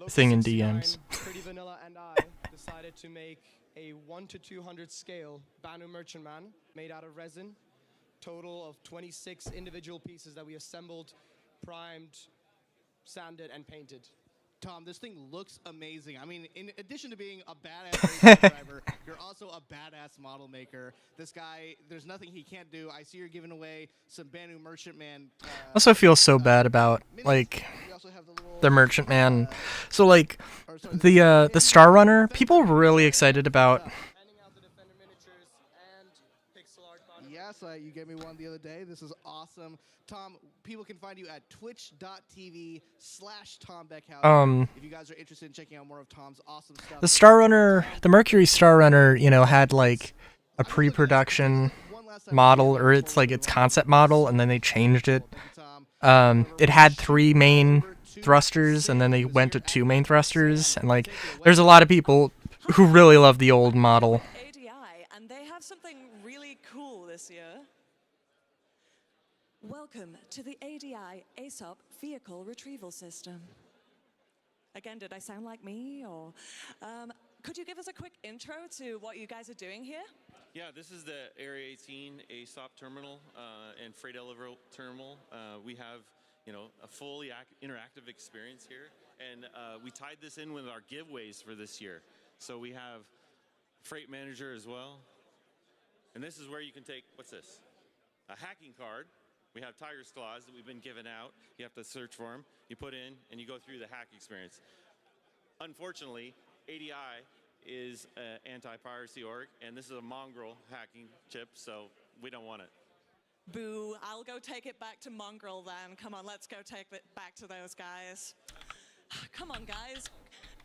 Thing in Local69, DMs. Pretty Vanilla and I decided to make a 1:200 scale Banu Merchantman made out of resin. Total of 26 individual pieces that we assembled, primed, sanded, and painted. Tom, this thing looks amazing. I mean, in addition to being a badass racing driver, you're also a badass model maker. This guy, there's nothing he can't do. I see you're giving away some Banu Merchantman. I also feel so bad about like the Merchantman. So like the Star Runner, people were really excited about. Yes, you gave me one the other day. This is awesome. Tom, people can find you at twitch.tv/Tom Beckhauser. If you guys are interested in checking out more of Tom's awesome stuff. The Star Runner, the Mercury Star Runner, you know, had like a pre-production model, or it's like its concept model, and then they changed it. It had 3 main thrusters, and then they went to 2 main thrusters, and like there's a lot of people who really love the old model. ADI, and they have something really cool this year. Welcome to the ADI ASOP Vehicle Retrieval System. Again, did I sound like me, or could you give us a quick intro to what you guys are doing here? Yeah, this is the Area 18 ASOP terminal and freight elevator terminal. We have, you know, a fully interactive experience here, and we tied this in with our giveaways for this year. So we have Freight Manager as well, and this is where you can take, what's this? A hacking card. We have Tiger Claws that we've been giving out. You have to search for them. You put in, and you go through the hack experience. unfortunately, ADI is an anti-piracy org, and this is a mongrel hacking chip, so we don't want it. Boo, I'll go take it back to Mongrel then. Come on, let's go take it back to those guys. Come on, guys.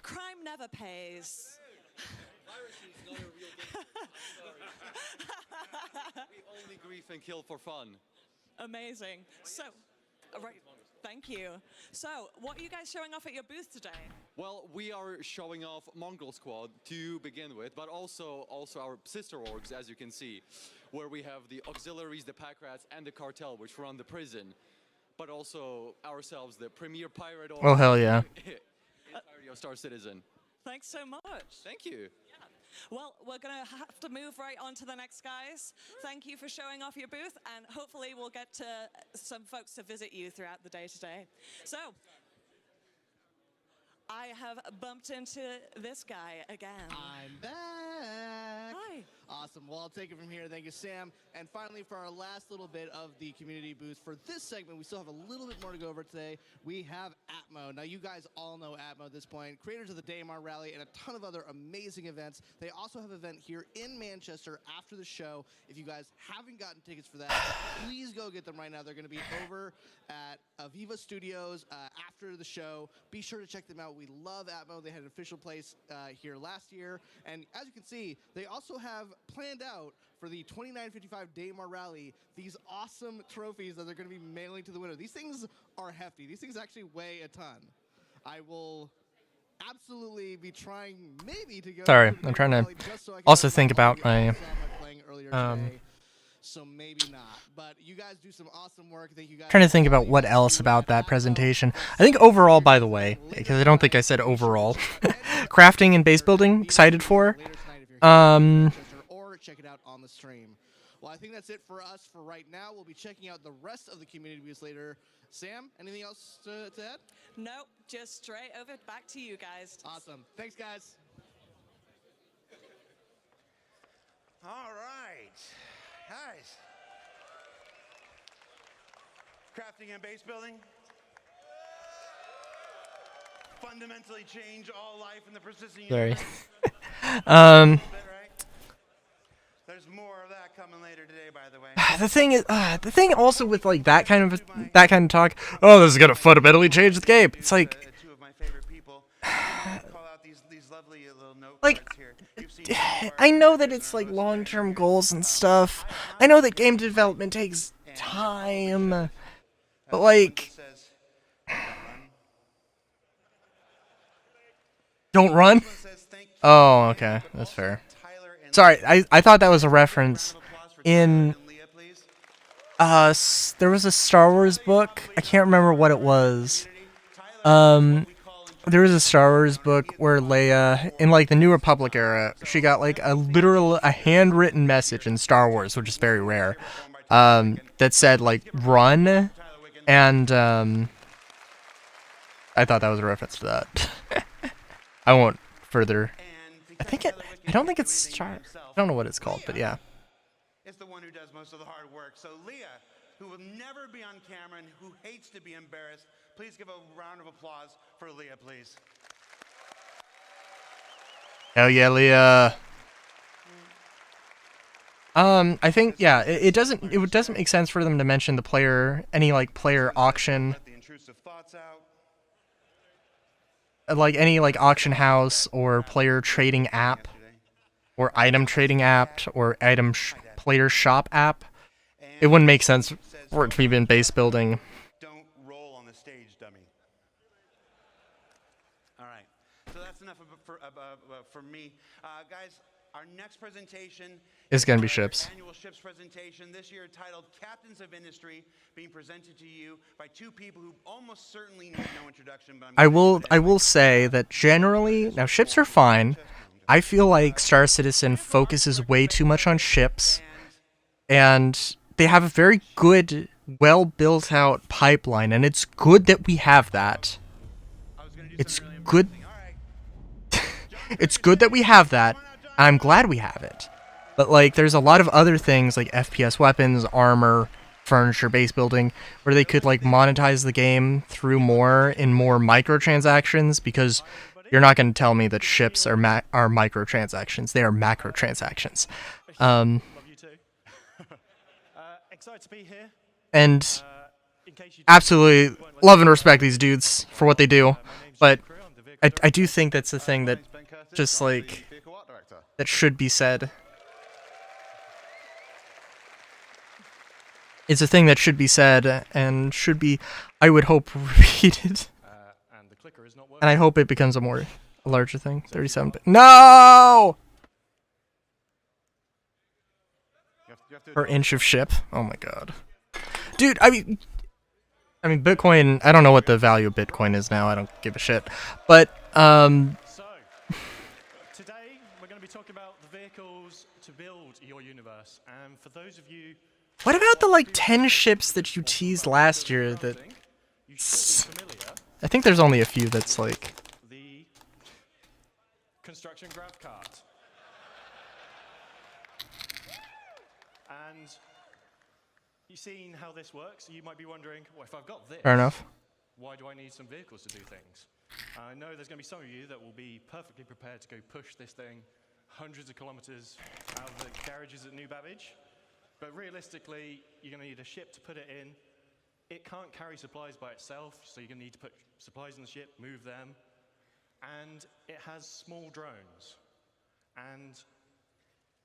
Crime never pays. Piracy is not a real game. We only grief and kill for fun. Amazing. So, right, thank you. So, what are you guys showing off at your booth today? Well, we are showing off Mongrel Squad to begin with, but also our sister orgs, as you can see, where we have the auxiliaries, the pack rats, and the cartel, which run the prison, but also ourselves, the premier pirate org. Oh, hell yeah. Entirety of Star Citizen. Thanks so much. Thank you. Yeah. Well, we're going to have to move right on to the next guys. Thank you for showing off your booth, and hopefully we'll get to some folks to visit you throughout the day today. So, I have bumped into this guy again. I'm back. Hi. Awesome. Well, I'll take it from here. Thank you, Sam. And finally, for our last little bit of the community booth for this segment, we still have a little bit more to go over today. We have Atmo. Now, you guys all know Atmo at this point, creators of the Daymar Rally and a ton of other amazing events. They also have an event here in Manchester after the show. If you guys haven't gotten tickets for that, please go get them right now. They're going to be over at Aviva Studios after the show. Be sure to check them out. We love Atmo. They had an official place here last year. And as you can see, they also have planned out for the 2955 Daymar Rally these awesome trophies that they're going to be mailing to the winner. These things are hefty. These things actually weigh a ton. I will absolutely be trying maybe to go. Sorry, I'm trying to also think about my so maybe not. But you guys do some awesome work. Thank you guys. Trying to think about what else about that presentation. I think overall, by the way, because I don't think I said overall, crafting and base building, excited for. Or check it out on the stream. Well, I think that's it for us for right now. We'll be checking out the rest of the community booths later. Sam, anything else to add? Nope, just straight over back to you guys. Awesome. Thanks, guys. All right. Guys. Crafting and base building. Fundamentally change all life in the persisting universe. Sorry. There's more of that coming later today, by the way. The thing also with like that kind of talk. Oh, this is gonna fundamentally change the game. It's like, Two of my favorite people. Call out these lovely little note like, cards here. I know that it's like long-term goals and stuff. I know that game development takes time, but like, don't run. Oh, okay, that's fair. Sorry, I thought that was a reference in there was a Star Wars book. I can't remember what it was. There was a Star Wars book where Leia, in like the New Republic era, she got like a handwritten message in Star Wars, which is very rare, that said like run, and I thought that was a reference to that. I won't further. I don't think it's Star. I don't know what it's called, but yeah. It's the one who does most of the hard work. So Leah, who will never be on camera and who hates to be embarrassed, please give a round of applause for Leah, please. Hell yeah, Leah. I think it doesn't make sense for them to mention the player auction. Let the intrusive thoughts out. Like any like auction house or player trading app or item trading app or player shop app. It wouldn't make sense for it to be in base building. Don't roll on the stage, dummy. All right. So that's enough for me. Guys, our next presentation is going to be ships. Annual ships presentation this year titled Captains of Industry, being presented to you by two people who almost certainly need no introduction. But I will say that generally, now ships are fine. I feel like Star Citizen focuses way too much on ships, and they have a very good, well built out pipeline, and it's good that we have that. It's good. It's good that we have that. I'm glad we have it. But like, there's a lot of other things like FPS weapons, armor, furniture, base building, where they could like monetize the game through more microtransactions, because you're not going to tell me that ships are microtransactions. They are macrotransactions. Love you too. Excited to be here. And absolutely love and respect these dudes for what they do, but I do think that's a thing that just like that should be said. It's a thing that should be said and should be, I would hope, repeated. And I hope it becomes a larger thing. 37-bit. No! Per inch of ship. Oh my god. Dude, I mean Bitcoin, I don't know what the value of Bitcoin is now. I don't give a shit. But So, today we're going to be talking about the vehicles to build your universe. And for those of you, what about the like 10 ships that you teased last year that I think there's only a few that's like the construction grav cart. And you've seen how this works. You might be wondering, well, if I've got this, fair enough. Why do I need some vehicles to do things? I know there's going to be some of you that will be perfectly prepared to go push this thing hundreds of kilometers out of the garages at New Babbage. But realistically, you're going to need a ship to put it in. It can't carry supplies by itself, so you're going to need to put supplies in the ship, move them. And it has small drones. And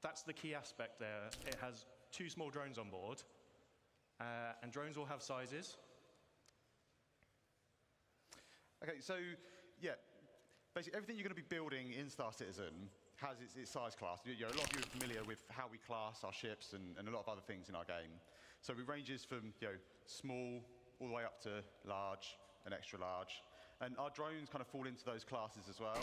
that's the key aspect there. It has 2 small drones on board. And drones will have sizes. Okay, so yeah, basically everything you're going to be building in Star Citizen has its size class. A lot of you are familiar with how we class our ships and a lot of other things in our game. So it ranges from small all the way up to large and extra large. And our drones kind of fall into those classes as well.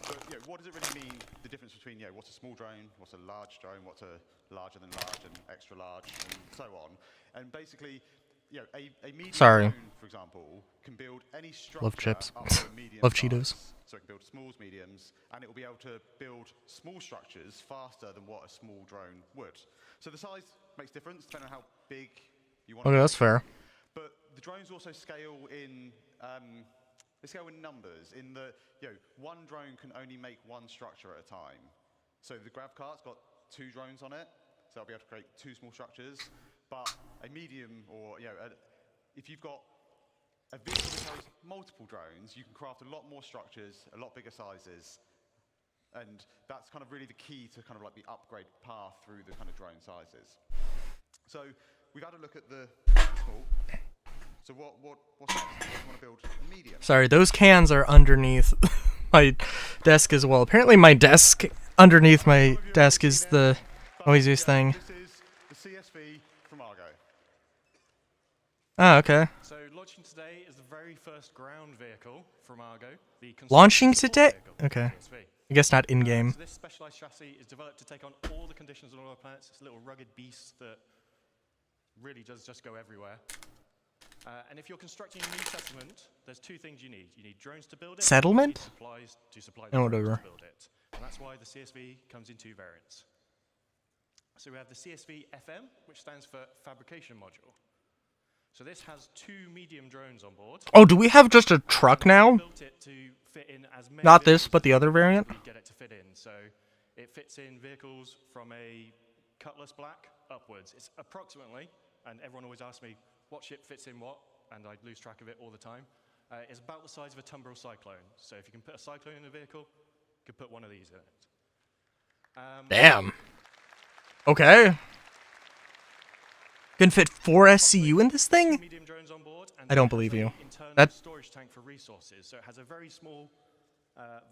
But what does it really mean, the difference between what's a small drone, what's a large drone, what's a larger than large and extra large, and so on. And basically, a medium drone, for example, can build any structure Love chips. up to a medium Love size. Cheetos. So it can build smalls, mediums, and it will be able to build small structures faster than what a small drone would. So the size makes difference depending on how big you want. Okay, that's fair. But the drones also scale in numbers. In the one drone can only make one structure at a time. So the grav cart's got 2 drones on it, so it'll be able to create 2 small structures. But a medium, or if you've got a vehicle that carries multiple drones, you can craft a lot more structures, a lot bigger sizes, and that's kind of really the key to kind of like the upgrade path through the kind of drone sizes. So we've had a look at the small. So what's next? What do you want to build? A medium. Sorry, those cans are underneath my desk as well. Apparently my desk, underneath my desk is the noisiest thing. This is the CSV from Argo. Oh, okay. So launching today is the very first ground vehicle from Argo. Launching today? Okay. I guess not in-game. So this specialized chassis is developed to take on all the conditions on all our planets. It's a little rugged beast that really does just go everywhere. And if you're constructing a new settlement, there's 2 things you need. You need drones to build it. Settlement? You need supplies to supply Oh, the drones whatever. to build it. And that's why the CSV comes in 2 variants. So we have the CSV FM, which stands for Fabrication Module. So this has 2 medium drones on board. Oh, do we have just a truck now? We built it to fit in as many Not this, vehicles but the other variant? we get it to fit in. So it fits in vehicles from a Cutlass Black upwards. It's approximately, and everyone always asks me, what ship fits in what? And I lose track of it all the time. It's about the size of a Tumbril Cyclone. So if you can put a Cyclone in a vehicle, you could put one of these in it. Damn. Okay. Can fit 4 SCU in this thing? Medium drones on board, and I don't believe you. internal That storage tank for resources. So it has a very small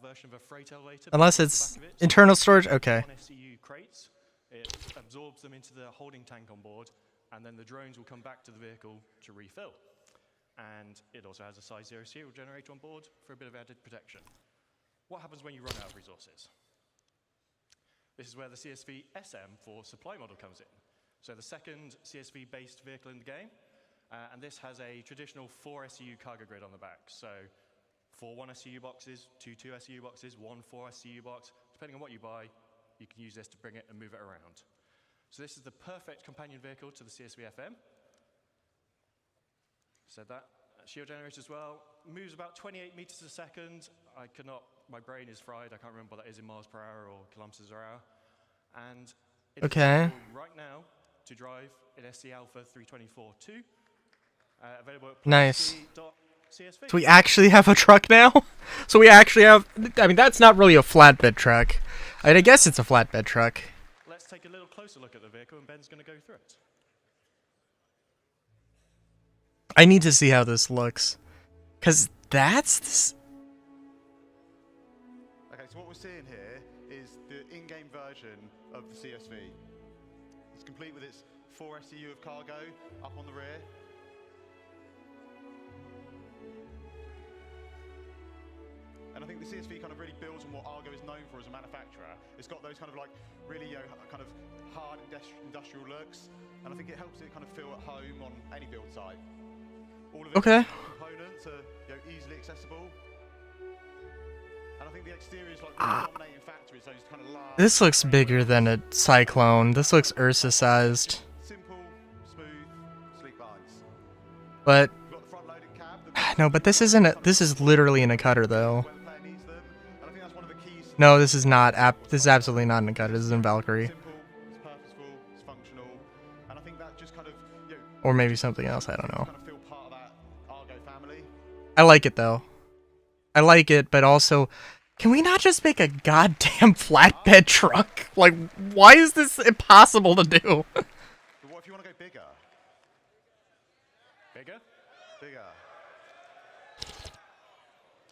version of a freight elevator. unless built it's into the back of it. internal storage, okay. 1 SCU crates. It absorbs them into the holding tank on board, and then the drones will come back to the vehicle to refill. And it also has a size 0 serial generator on board for a bit of added protection. What happens when you run out of resources? This is where the CSV SM for supply model comes in. So the second CSV-based vehicle in the game, and this has a traditional 4 SCU cargo grid on the back. So 4 1 SCU boxes, 2 2 SCU boxes, 1 4 SCU box. Depending on what you buy, you can use this to bring it and move it around. So this is the perfect companion vehicle to the CSV FM. Said that. Shield generator as well. Moves about 28 meters a second. I cannot My brain is fried. I can't remember what that is in miles per hour or kilometers per hour. And it's Okay. available right now to drive in SC Alpha 324.2. Available at Nice. PlayStation.csv. So we actually have a truck now? So we actually have... I mean, that's not really a flatbed truck. I guess it's a flatbed truck. Let's take a little closer look at the vehicle, and Ben's going to go through it. I need to see how this looks. Because that's... Okay, so what we're seeing here is the in-game version of the CSV. It's complete with its 4 SCU of cargo up on the rear. And I think the CSV kind of really builds on what Argo is known for as a manufacturer. It's got those kind of like really kind of hard industrial looks, and I think it helps it kind of feel at home on any build site. All of its Okay. components are easily accessible. And I think the exterior is like the dominating factor is those kind of large... This looks bigger than a Cyclone. This looks Ursa-sized. Simple, smooth, sleek lines. But... We've got the front-loaded cab. No, but this isn't a... This is literally in a cutter, though. No, this is not... This is absolutely not in a cutter. This is in Valkyrie. Simple, it's purposeful, it's functional. And I think that just kind of, Or maybe something else, I don't know. kind of feel part of that Argo family. I like it, though. I like it, but also... Can we not just make a goddamn flatbed truck? Like, why is this impossible to do? But what if you want to go bigger? Bigger? Bigger.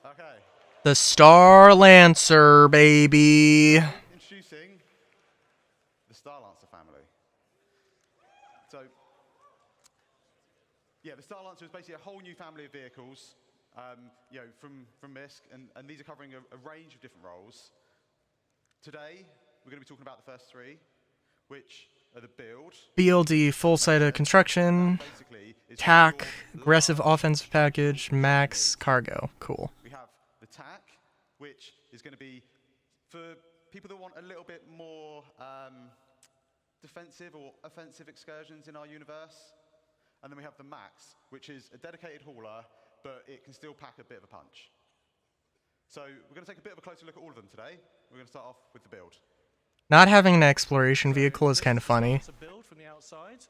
Okay. The Star Lancer, baby. Introducing the Star Lancer family. So, yeah, the Star Lancer is basically a whole new family of vehicles, from MISC, and these are covering a range of different roles. Today, we're going to be talking about the first three, which are the build. BLD, full-sided construction, TAC, aggressive offensive package, max, cargo. Cool. We have the TAC, which is going to be for people that want a little bit more defensive or offensive excursions in our universe. And then we have the Max, which is a dedicated hauler, but it can still pack a bit of a punch. So we're going to take a bit of a closer look at all of them today. We're going to start off with the build. Not having an exploration vehicle is kind of funny. It's a build from the outside.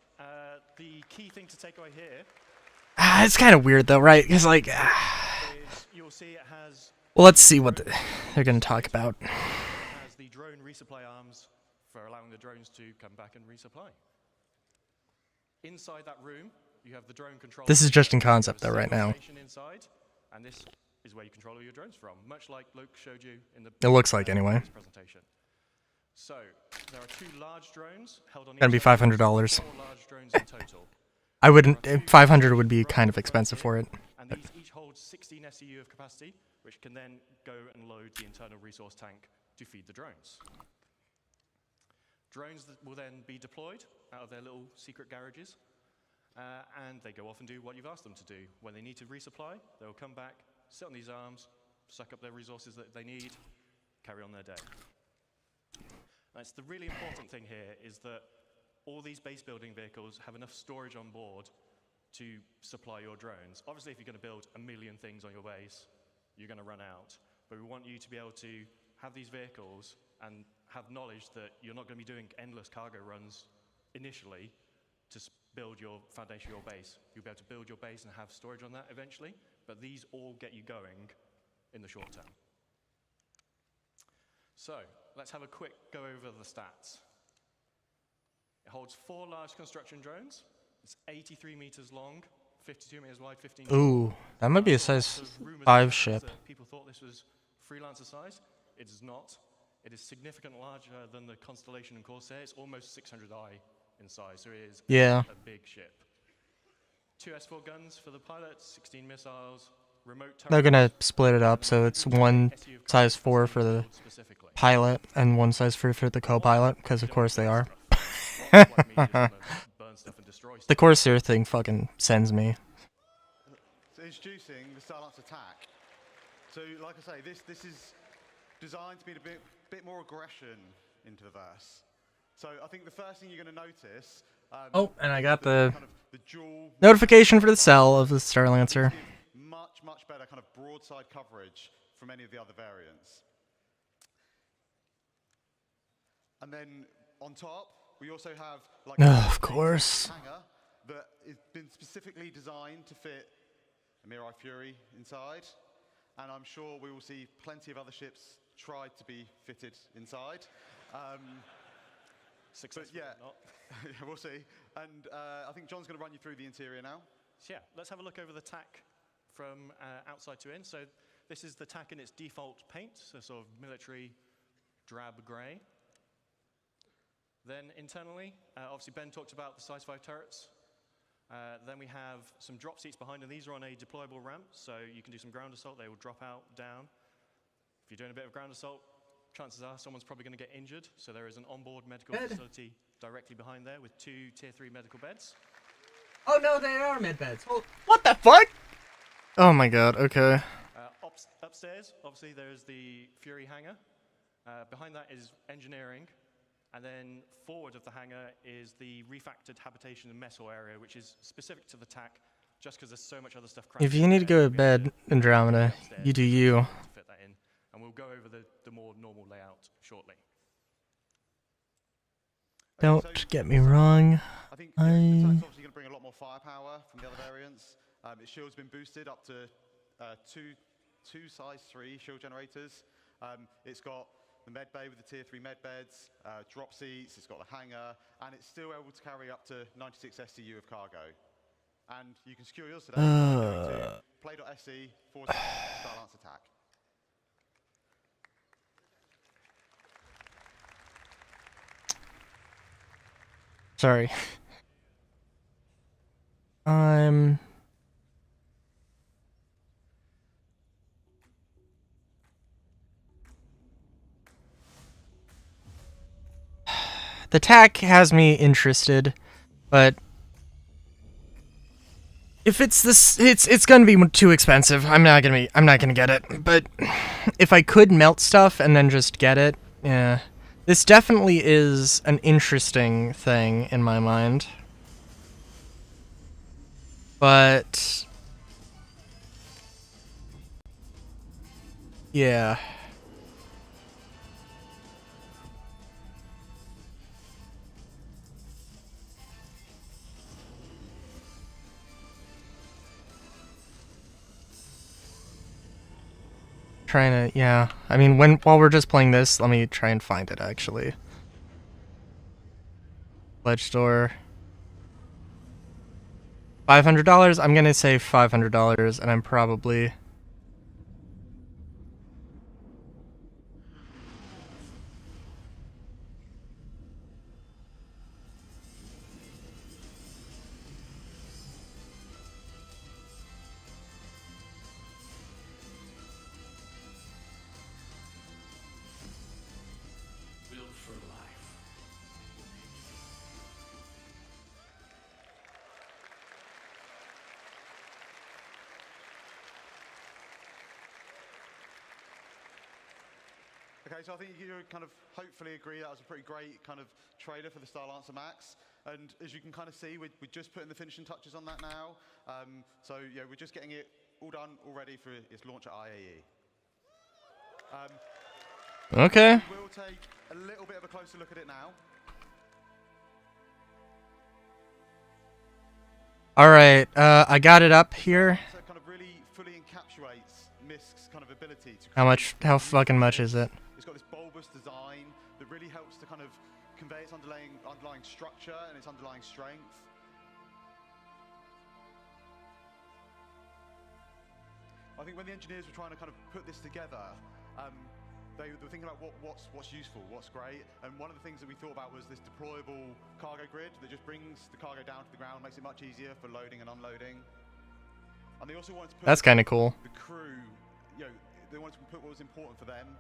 The key thing to take away here It's kind of weird, though, right? Because, like... is you'll see it has... Well, let's see what they're going to talk about. Has the drone resupply arms for allowing the drones to come back and resupply. Inside that room, you have the drone control. This is just in concept, though, right now. Inside, and this is where you control all your drones from, much like Luke showed you in the It looks like, anyway. presentation. So, there are 2 large drones held on Gonna be each side, $500. 4 large drones in total. I wouldn't... 500 would be kind of expensive for it. And these each hold 16 SCU of capacity, which can then go and load the internal resource tank to feed the drones. Drones that will then be deployed out of their little secret garages, and they go off and do what you've asked them to do. When they need to resupply, they'll come back, sit on these arms, suck up their resources that they need, carry on their day. That's the really important thing here, is that all these base building vehicles have enough storage on board to supply your drones. Obviously, if you're going to build a million things on your base, you're going to run out. But we want you to be able to have these vehicles and have knowledge that you're not going to be doing endless cargo runs initially to build your foundation of your base. You'll be able to build your base and have storage on that eventually, but these all get you going in the short term. So, let's have a quick go over the stats. It holds 4 large construction drones. It's 83 meters long, 52 meters wide, 15 meters Ooh, long. that might be a size 5 ship. People thought this was Freelancer size. It is not. It is significantly larger than the Constellation and Corsair. It's almost 600i in size, so it is Yeah. a big ship. 2 S4 guns for the pilot, 16 missiles, remote They're turrets. gonna split it up, so it's one size 4 for the pilot and one size 4 for the co-pilot, because of course they are. The Corsair thing fucking sends me. So introducing the Star Lancer Attack. So, like I say, this is designed to be a bit more aggression into the verse. So I think the first thing you're going to notice... Oh, and I got the kind of the dual notification for the cell of the Star Lancer. much better kind of broadside coverage from any of the other variants. And then on top, we also have like Of course. hangar that has been specifically designed to fit a Mirai Fury inside. And I'm sure we will see plenty of other ships try to be fitted inside. Successful yeah, or not. yeah, we'll see. And I think John's going to run you through the interior now. So yeah, let's have a look over the tack from outside to in. So this is the tack in its default paint, so sort of military drab grey. Then internally, obviously Ben talked about the size 5 turrets. Then we have some drop seats behind, and these are on a deployable ramp, so you can do some ground assault. They will drop out, down. If you're doing a bit of ground assault, chances are someone's probably going to get injured, so there is an onboard medical facility directly behind there with 2 Tier 3 medical beds. Oh no, they are med beds. Well, what the fuck? Oh my god, okay. Upstairs, obviously, there is the Fury hangar. Behind that is engineering. And then forward of the hangar is the refactored habitation and metal area, which is specific to the TAC, just because there's so much other stuff. If you need to go to bed, Andromeda, you do you. To fit that in, and we'll go over the more normal layout shortly. Don't get me wrong. I think the TAC's obviously going to bring a lot more firepower from the other variants. Its shield's been boosted up to two size 3 shield generators. It's got the med bay with the Tier 3 med beds, drop seats, it's got the hangar, and it's still able to carry up to 96 SCU of cargo. And you can secure yours today to play.se/Starlance attack. Sorry. The TAC has me interested, but if it's this, it's gonna be too expensive. I'm not gonna get it. But if I could melt stuff and then just get it, yeah, this definitely is an interesting thing in my mind. But yeah. Trying to, yeah. I mean, while we're just playing this, let me try and find it actually. Pledge store. $500. I'm gonna say $500, and I'm probably. Okay, so I think you kind of hopefully agree that was a pretty great kind of trailer for the Starlancer Max. And as you can kind of see, we're just putting the finishing touches on that now. So yeah, we're just getting it all done, all ready for its launch at IAE. Okay. We'll take a little bit of a closer look at it now. All right, I got it up here. So it kind of really fully encapsulates MISC's kind of ability to. How fucking much is it? It's got this bulbous design that really helps to kind of convey its underlying structure and its underlying strength. I think when the engineers were trying to kind of put this together, they were thinking about what's useful, what's great, and one of the things that we thought about was this deployable cargo grid that just brings the cargo down to the ground, makes it much easier for loading and unloading. And they also wanted to put That's kind of cool. The crew, they wanted to put what was important for them.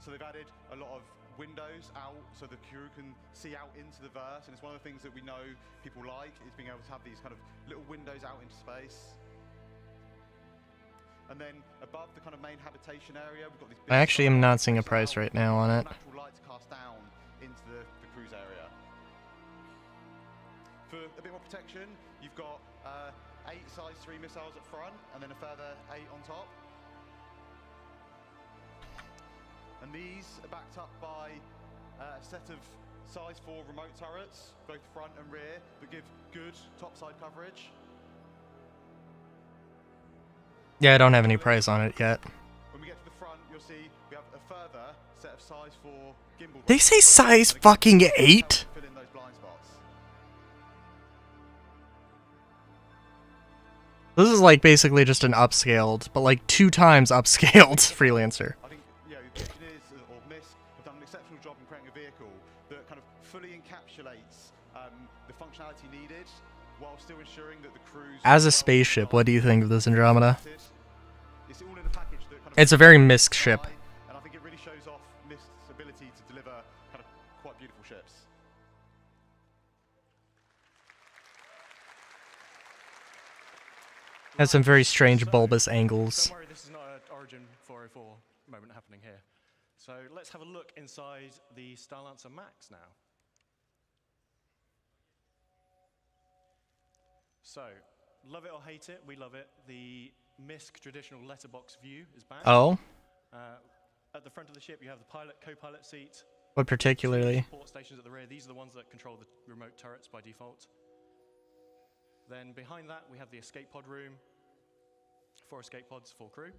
So they've added a lot of windows out so the crew can see out into the verse, and it's one of the things that we know people like, is being able to have these kind of little windows out into space. And then above the kind of main habitation area, we've got these I actually am not seeing a price right now on it. natural lights cast down into the cruise area. For a bit more protection, you've got 8 size 3 missiles up front, and then a further 8 on top. And these are backed up by a set of size 4 remote turrets, both front and rear, that give good topside coverage. Yeah, I don't have any price on it yet. When we get to the front, you'll see we have a further set of size 4 gimbal. They say size fucking 8? Fill in those blind spots. This is like basically just an upscaled, but like 2 times upscaled Freelancer. I think the engineers or MISC have done an exceptional job in creating a vehicle that kind of fully encapsulates the functionality needed while still ensuring that the crews. As a spaceship, what do you think of this Andromeda? It's all in a package that kind of It's a very MISC ship. and I think it really shows off MISC's ability to deliver kind of quite beautiful ships. Has some very strange bulbous angles. Don't worry, this is not an Origin 404 moment happening here. So let's have a look inside the Starlancer Max now. So, love it or hate it, we love it. The MISC traditional letterbox view is back. Oh? At the front of the ship, you have the pilot, co-pilot seat. What particularly? Support stations at the rear. These are the ones that control the remote turrets by default. Then behind that, we have the escape pod room. 4 escape pods, 4 crew.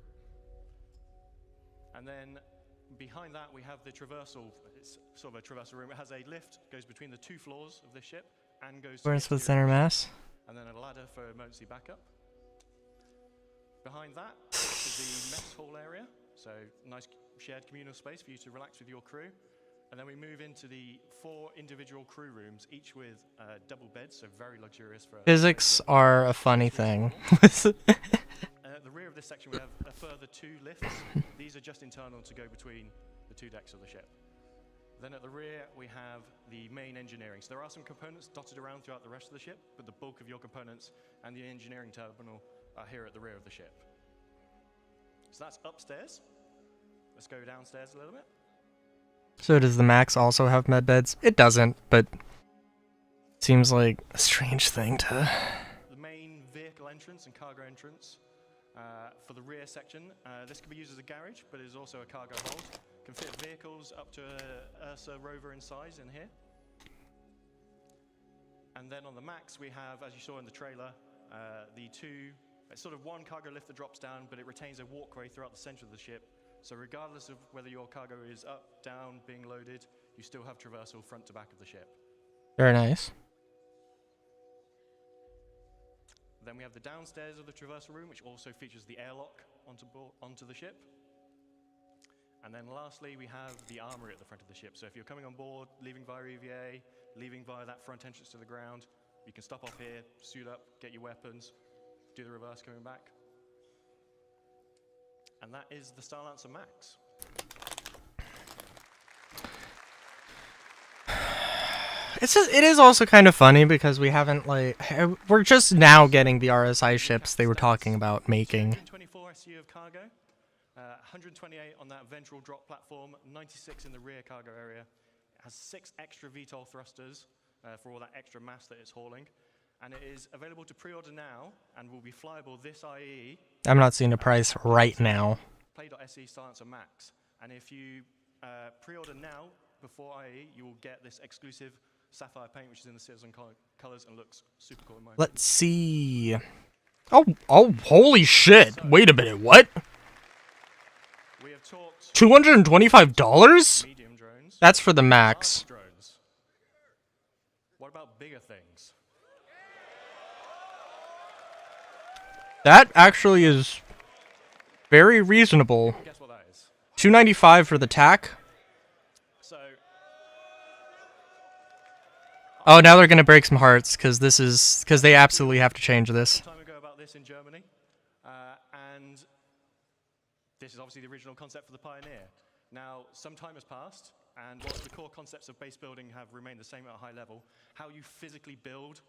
And then behind that, we have the traversal. It's sort of a traversal room. It has a lift, goes between the 2 floors of this ship, and goes to Where's the the center mass? and then a ladder for emergency backup. Behind that is the mess hall area, so nice shared communal space for you to relax with your crew. And then we move into the 4 individual crew rooms, each with double beds, so very luxurious for. Physics are a funny thing. At the rear of this section, we have a further 2 lifts. These are just internal to go between the 2 decks of the ship. Then at the rear, we have the main engineering. So there are some components dotted around throughout the rest of the ship, but the bulk of your components and the engineering terminal are here at the rear of the ship. So that's upstairs. Let's go downstairs a little bit. So does the Max also have med beds? It doesn't, but seems like a strange thing to... The main vehicle entrance and cargo entrance for the rear section. This can be used as a garage, but it is also a cargo hold. Can fit vehicles up to a Ursa rover in size in here. And then on the Max, we have, as you saw in the trailer, the 2, it's sort of 1 cargo lift that drops down, but it retains a walkway throughout the center of the ship. So regardless of whether your cargo is up, down, being loaded, you still have traversal front to back of the ship. Very nice. Then we have the downstairs of the traversal room, which also features the airlock onto the ship. And then lastly, we have the armory at the front of the ship. So if you're coming on board, leaving via EVA, leaving via that front entrance to the ground, you can stop off here, suit up, get your weapons, do the reverse coming back. And that is the Starlancer Max. It is also kind of funny because we haven't we're just now getting the RSI ships they were talking about making. 124 SU of cargo, 128 on that ventral drop platform, 96 in the rear cargo area. It has 6 extra VTOL thrusters for all that extra mass that it's hauling. And it is available to pre-order now and will be flyable this IE. I'm not seeing a price right now. Play.se Starlancer Max. And if you pre-order now before IE, you will get this exclusive sapphire paint, which is in the Citizen colors and looks super cool in my opinion. Let's see. Oh, holy shit. Wait a minute, what? We have talked $225? medium drones. That's for the Max. Drones. What about bigger things? That actually is very reasonable. Guess what that is? $295 for the TAC. So, Oh, now they're gonna break some hearts because they absolutely have to change this. time ago about this in Germany, and this is obviously the original concept for the Pioneer. Now, some time has passed, and whilst the core concepts of base building have remained the same at a high level, how you physically build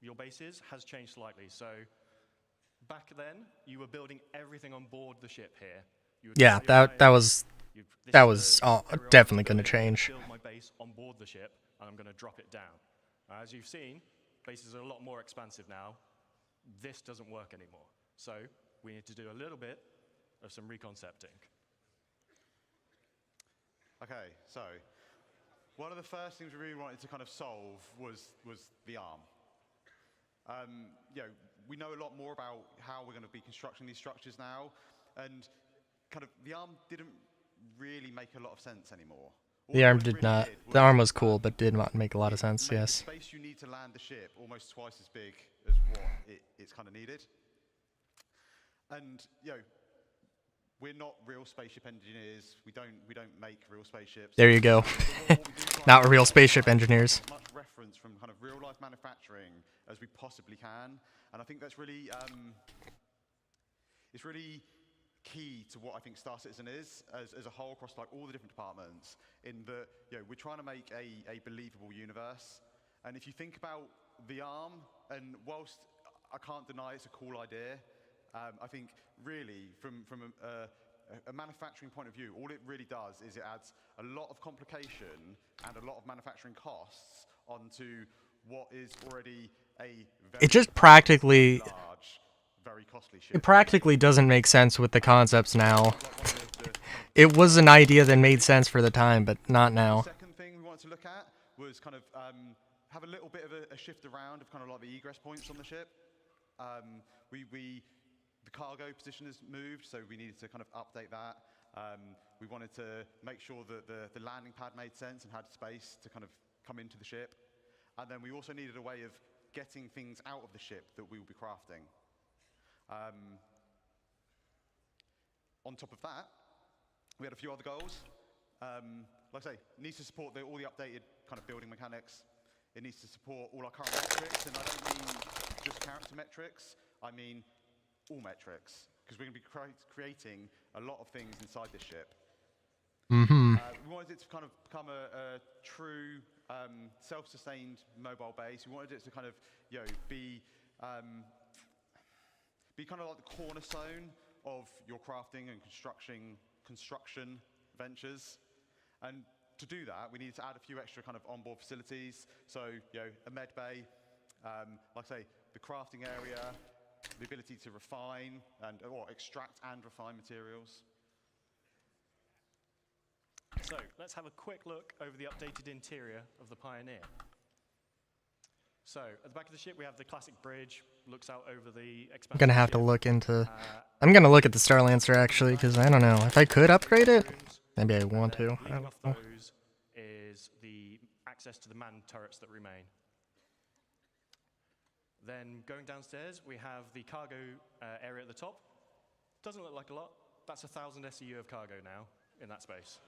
your bases has changed slightly. So, back then, you were building everything on board the ship here. Yeah, that was definitely gonna change. Build my base on board the ship, and I'm going to drop it down. As you've seen, bases are a lot more expansive now. This doesn't work anymore. So we need to do a little bit of some reconcepting. Okay, so one of the first things we really wanted to kind of solve was the arm. You know, we know a lot more about how we're going to be constructing these structures now, and kind of the arm didn't really make a lot of sense anymore. The arm did not. The arm was cool, but did not make a lot of sense. Make Yes. the space you need to land the ship almost twice as big as what it's kind of needed. And you know, we're not real spaceship engineers. We don't make real spaceships. There you go. Not real spaceship engineers. As much reference from kind of real life manufacturing as we possibly can, and I think that's really it's really key to what I think Star Citizen is as a whole across like all the different departments. In that, you know, we're trying to make a believable universe, and if you think about the arm, and whilst I can't deny it's a cool idea, I think really from a manufacturing point of view, all it really does is it adds a lot of complication and a lot of manufacturing costs onto what is already a very It just practically. large, very costly ship. It practically doesn't make sense with the concepts now. It was an idea that made sense for the time, but not now. The second thing we wanted to look at was kind of have a little bit of a shift around of kind of like the egress points on the ship. The cargo position has moved, so we needed to kind of update that. We wanted to make sure that the landing pad made sense and had space to kind of come into the ship. And then we also needed a way of getting things out of the ship that we will be crafting. On top of that, we had a few other goals. Like I say, it needs to support all the updated kind of building mechanics. It needs to support all our current metrics, and I don't mean just character metrics, I mean all metrics, because we're going to be creating a lot of things inside this ship. Mm-hmm. We wanted it to kind of become a true self-sustained mobile base. We wanted it to kind of, you know, be kind of like the cornerstone of your crafting and construction ventures. And to do that, we needed to add a few extra kind of onboard facilities. So, you know, a med bay, like I say, the crafting area, the ability to refine or extract and refine materials. So let's have a quick look over the updated interior of the Pioneer. So at the back of the ship, we have the classic bridge, looks out over the expanse. I'm gonna have to look into. I'm gonna look at the Starlancer actually, because I don't know if I could upgrade it. Maybe I want to. I Leading don't off know. those is the access to the manned turrets that remain. Then going downstairs, we have the cargo area at the top. Doesn't look like a lot. That's 1,000 SEU of cargo now in that space.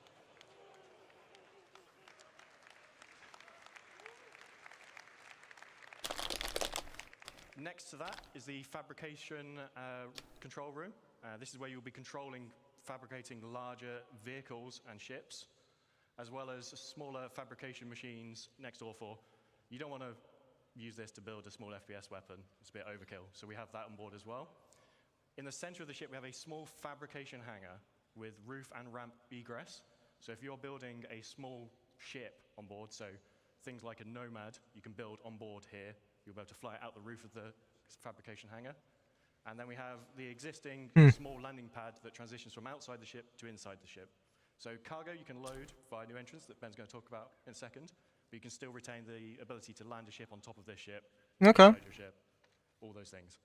Next to that is the fabrication control room. This is where you'll be controlling fabricating larger vehicles and ships, as well as smaller fabrication machines next door for. You don't want to use this to build a small FPS weapon. It's a bit overkill, so we have that on board as well. In the center of the ship, we have a small fabrication hangar with roof and ramp egress. So if you're building a small ship on board, so things like a Nomad, you can build on board here. You'll be able to fly it out the roof of the fabrication hangar. And then we have the existing small landing pad that transitions from outside the ship to inside the ship. So cargo you can load via new entrance that Ben's going to talk about in a second, but you can still retain the ability to land a ship on top of this ship. Okay. Inside your ship, all those things.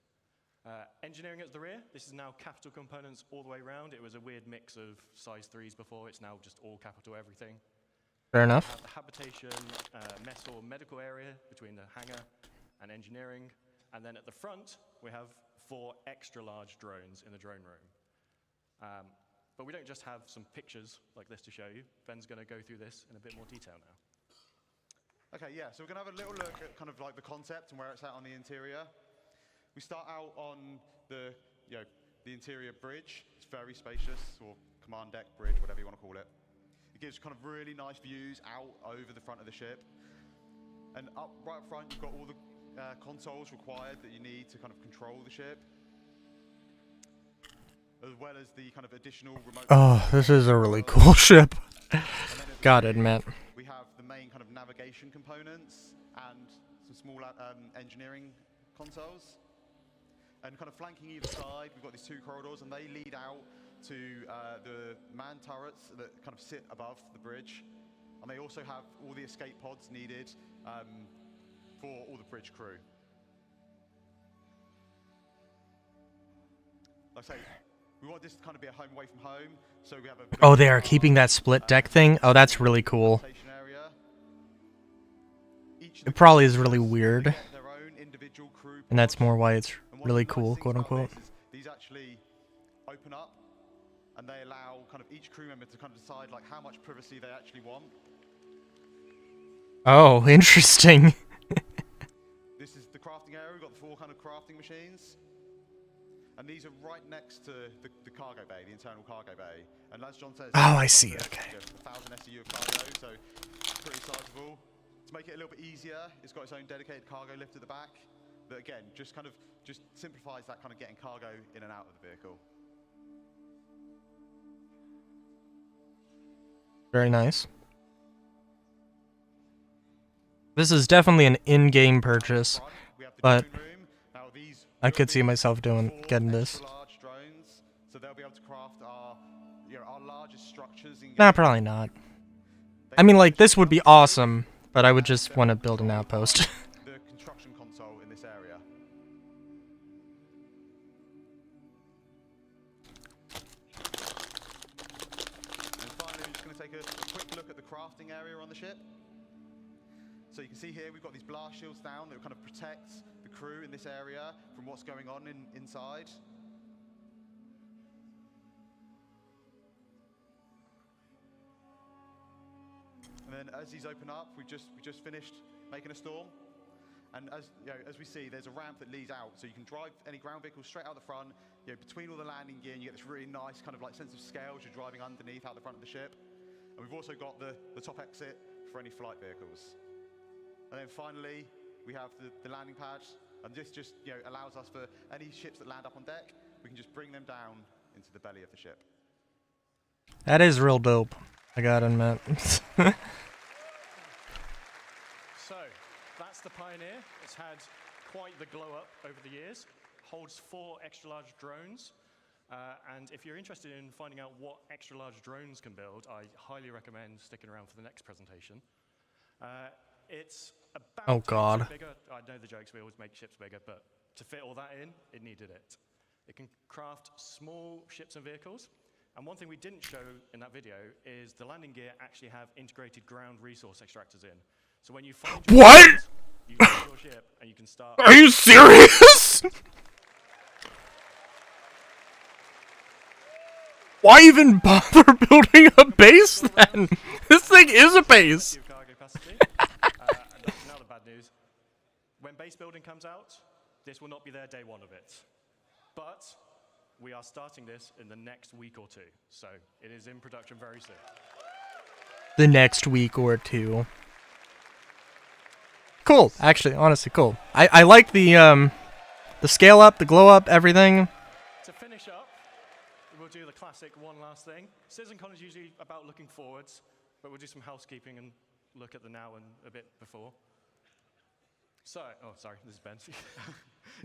Engineering at the rear, this is now capital components all the way around. It was a weird mix of size 3s before. It's now just all capital everything. Fair enough. We have the habitation, mess or medical area between the hangar and engineering. And then at the front, we have 4 extra large drones in the drone room. But we don't just have some pictures like this to show you. Ben's going to go through this in a bit more detail now. Okay, yeah, so we're going to have a little look at kind of like the concept and where it's at on the interior. We start out on the interior bridge. It's very spacious, or command deck bridge, whatever you want to call it. It gives kind of really nice views out over the front of the ship. And right up front, you've got all the consoles required that you need to kind of control the ship, as well as the kind of additional remote. Oh, this is a really cool ship. Gotta admit. We have the main kind of navigation components and some small engineering consoles. And kind of flanking either side, we've got these 2 corridors, and they lead out to the man turrets that kind of sit above the bridge. And they also have all the escape pods needed for all the bridge crew. Like I say, we want this to kind of be a home away from home, so we have a... Oh, they are keeping that split deck thing? Oh, that's really cool. It probably is really weird. And that's more why it's really cool, quote unquote. These actually open up, and they allow kind of each crew member to kind of decide like how much privacy they actually want. Oh, interesting. This is the crafting area. We've got the 4 kind of crafting machines. And these are right next to the cargo bay, the internal cargo bay. And as John says... Oh, I see, okay. 1,000 SEU of cargo, so pretty sizable. To make it a little bit easier, it's got its own dedicated cargo lift at the back. That again, just simplifies that kind of getting cargo in and out of the vehicle. Very nice. This is definitely an in-game purchase, but I could see myself getting this. So they'll be able to craft our largest structures in Nah, probably not. I mean, like, this would be awesome, but I would just want to build an outpost. The construction console in this area. And finally, we're just going to take a quick look at the crafting area on the ship. So you can see here we've got these blast shields down that kind of protect the crew in this area from what's going on inside. And then as these open up, we just finished making a storm. And as we see, there's a ramp that leads out, so you can drive any ground vehicles straight out the front. Between all the landing gear, and you get this really nice kind of like sense of scale as you're driving underneath out the front of the ship. And we've also got the top exit for any flight vehicles. And then finally, we have the landing pad, and this just allows us for any ships that land up on deck, we can just bring them down into the belly of the ship. That is real dope, I gotta admit. So, that's the Pioneer. It's had quite the glow up over the years. Holds 4 extra large drones. And if you're interested in finding out what extra large drones can build, I highly recommend sticking around for the next presentation. It's about Oh, God. bigger. I know the jokes, we always make ships bigger, but to fit all that in, it needed it. It can craft small ships and vehicles. And one thing we didn't show in that video is the landing gear actually have integrated ground resource extractors in. So when you find your What? ships, you load your ship and you can start... Are you serious? Why even bother building a base then? This thing is a base. Now the bad news. When base building comes out, this will not be there day 1 of it. But we are starting this in the next week or 2. So it is in production very soon. The next week or 2. Cool, actually, honestly, cool. I like the scale up, the glow up, everything. To finish up, we'll do the classic one last thing. CitizenCon is usually about looking forwards, but we'll do some housekeeping and look at the now and a bit before. So, oh, sorry, this is Ben.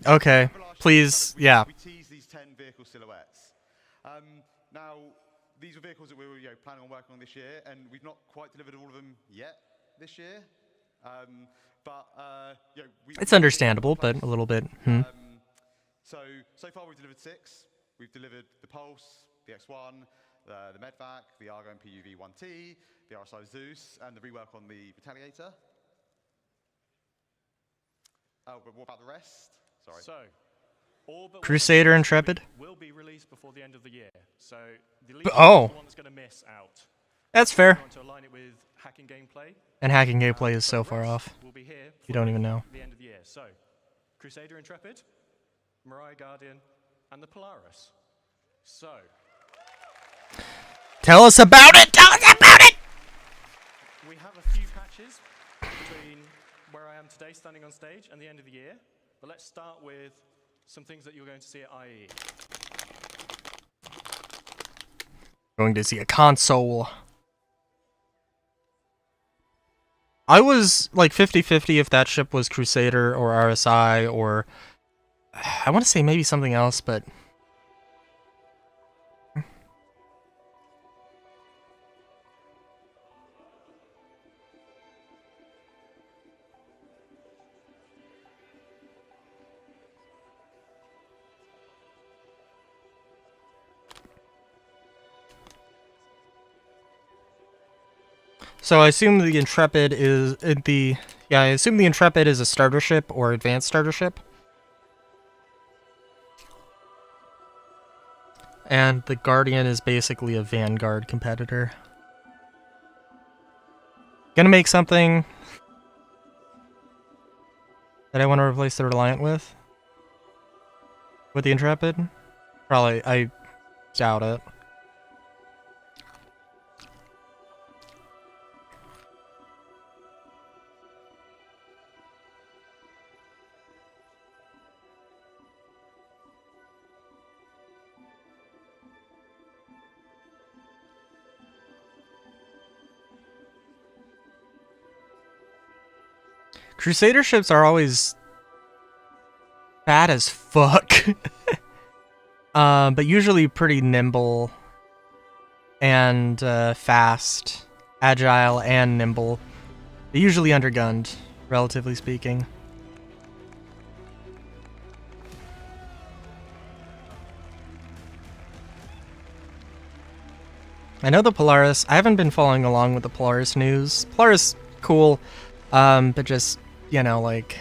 Okay, please, yeah. We tease these 10 vehicle silhouettes. Now, these are vehicles that we were planning on working on this year, and we've not quite delivered all of them yet this year. It's understandable, but a little bit. So far we've delivered 6. We've delivered the Pulse, the X1, the Medvac, the Argo MPUV 1T, the RSI Zeus, and the rework on the Retaliator. Oh, but what about the rest? Sorry. So, all but Crusader Intrepid? Will be released before the end of the year. So, the Oh. is the one that's going to miss out. That's fair. We want to align it with hacking gameplay. And hacking gameplay is so far off. We'll be here You don't even know. the end of the year. So, Crusader Intrepid, Mariah Guardian, and the Polaris. So, Tell us about it! Tell us about it! we have a few patches between where I am today standing on stage and the end of the year. But let's start with some things that you're going to see at IE. Going to see a console. I was like 50-50 if that ship was Crusader or RSI or I want to say maybe something else, but So I assume the Intrepid is I assume the Intrepid is a starter ship or advanced starter ship. And the Guardian is basically a Vanguard competitor. Gonna make something that I want to replace the Reliant with. With the Intrepid? Probably, I doubt it. Crusader ships are always bad as fuck. But usually pretty nimble and fast, agile and nimble. They're usually undergunned, relatively speaking. I know the Polaris, I haven't been following along with the Polaris news. Polaris, cool, but just, you know, like...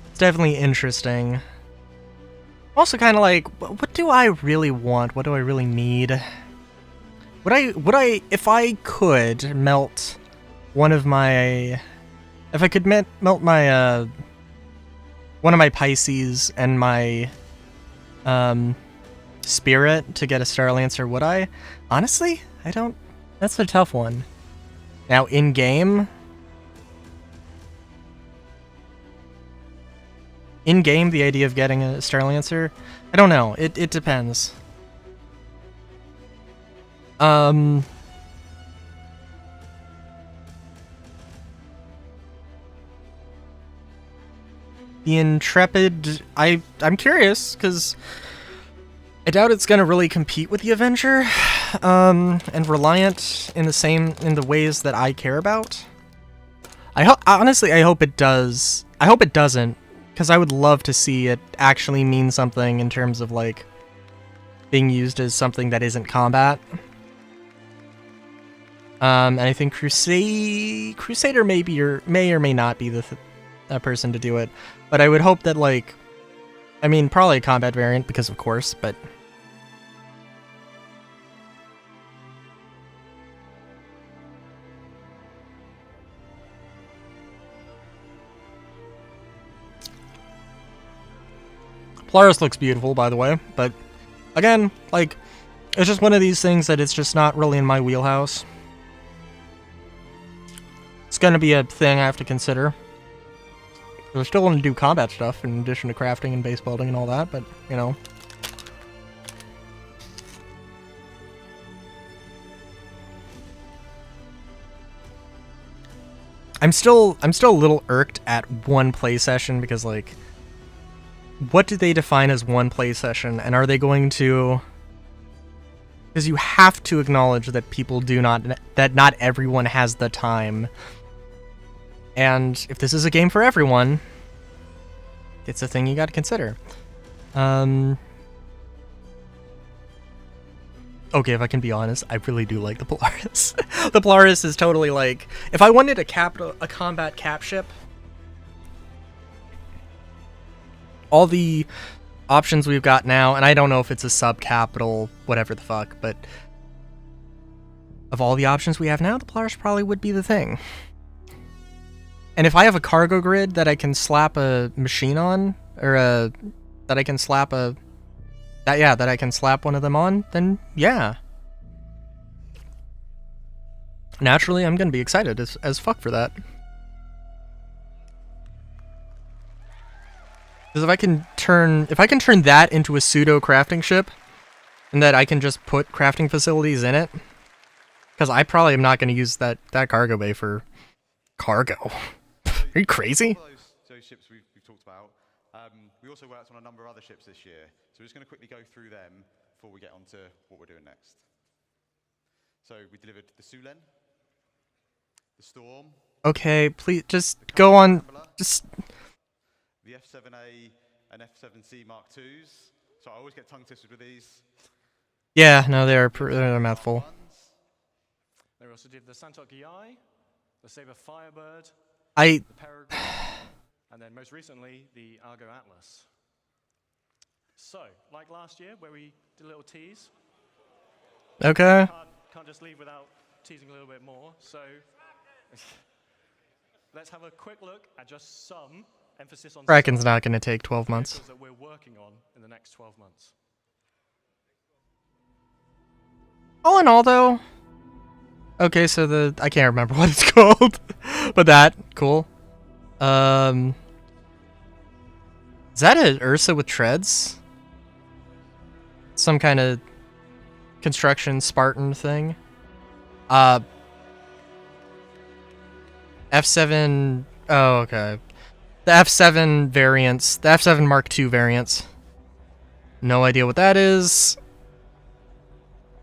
It's definitely interesting. Also kind of like, what do I really want? What do I really need? Would I, if I could melt one of my... If I could melt my, one of my Pisces and my... Spirit to get a Star Lancer, would I? Honestly, I don't... That's a tough one. Now, in-game... In-game, the idea of getting a Star Lancer? I don't know. It depends. The Intrepid... I'm curious, because... I doubt it's gonna really compete with the Avenger, and Reliant in the ways that I care about. Honestly, I hope it does. I hope it doesn't, because I would love to see it actually mean something in terms of like being used as something that isn't combat. And I think Crusader may or may not be the person to do it, but I would hope that like. I mean, probably a combat variant, because of course, but... Polaris looks beautiful, by the way, but... Again, like, it's just one of these things that it's just not really in my wheelhouse. It's gonna be a thing I have to consider. I still want to do combat stuff in addition to crafting and base building and all that, but, you know. I'm still a little irked at one play session because, like, what do they define as one play session? And are they going to... Because you have to acknowledge that that not everyone has the time. And if this is a game for everyone, it's a thing you gotta consider. Okay, if I can be honest, I really do like the Polaris. The Polaris is totally like... If I wanted a combat cap ship, all the options we've got now, and I don't know if it's a sub-capital, whatever the fuck, but... Of all the options we have now, the Polaris probably would be the thing. And if I have a cargo grid that I can slap a machine on, or that I can slap that I can slap one of them on, then yeah. Naturally, I'm gonna be excited as fuck for that. Because if I can turn that into a pseudo crafting ship, and that I can just put crafting facilities in it, because I probably am not gonna use that cargo bay for cargo. Are you crazy? Those ships we've talked about. We also worked on a number of other ships this year, so we're just going to quickly go through them before we get on to what we're doing next. So we delivered the Sulen, the Storm. Okay, please just go on. Just the F7A and F7C Mark IIs. So I always get tongue twisted with these. Yeah, no, they're a mouthful. They also did the Santok EI, the Sabre Firebird, I. the Peregrine, and then most recently the Argo Atlas. So, like last year, where we did a little tease. Okay. Can't just leave without teasing a little bit more. So, let's have a quick look at just some emphasis on. Kraken's not going to take 12 months. That we're working on in the next 12 months. All in all, though. Okay, so I can't remember what it's called, but that cool. Is that an Ursa with treads? Some kind of construction Spartan thing. F7. Oh, okay. The F7 variants. The F7 Mark II variants. No idea what that is.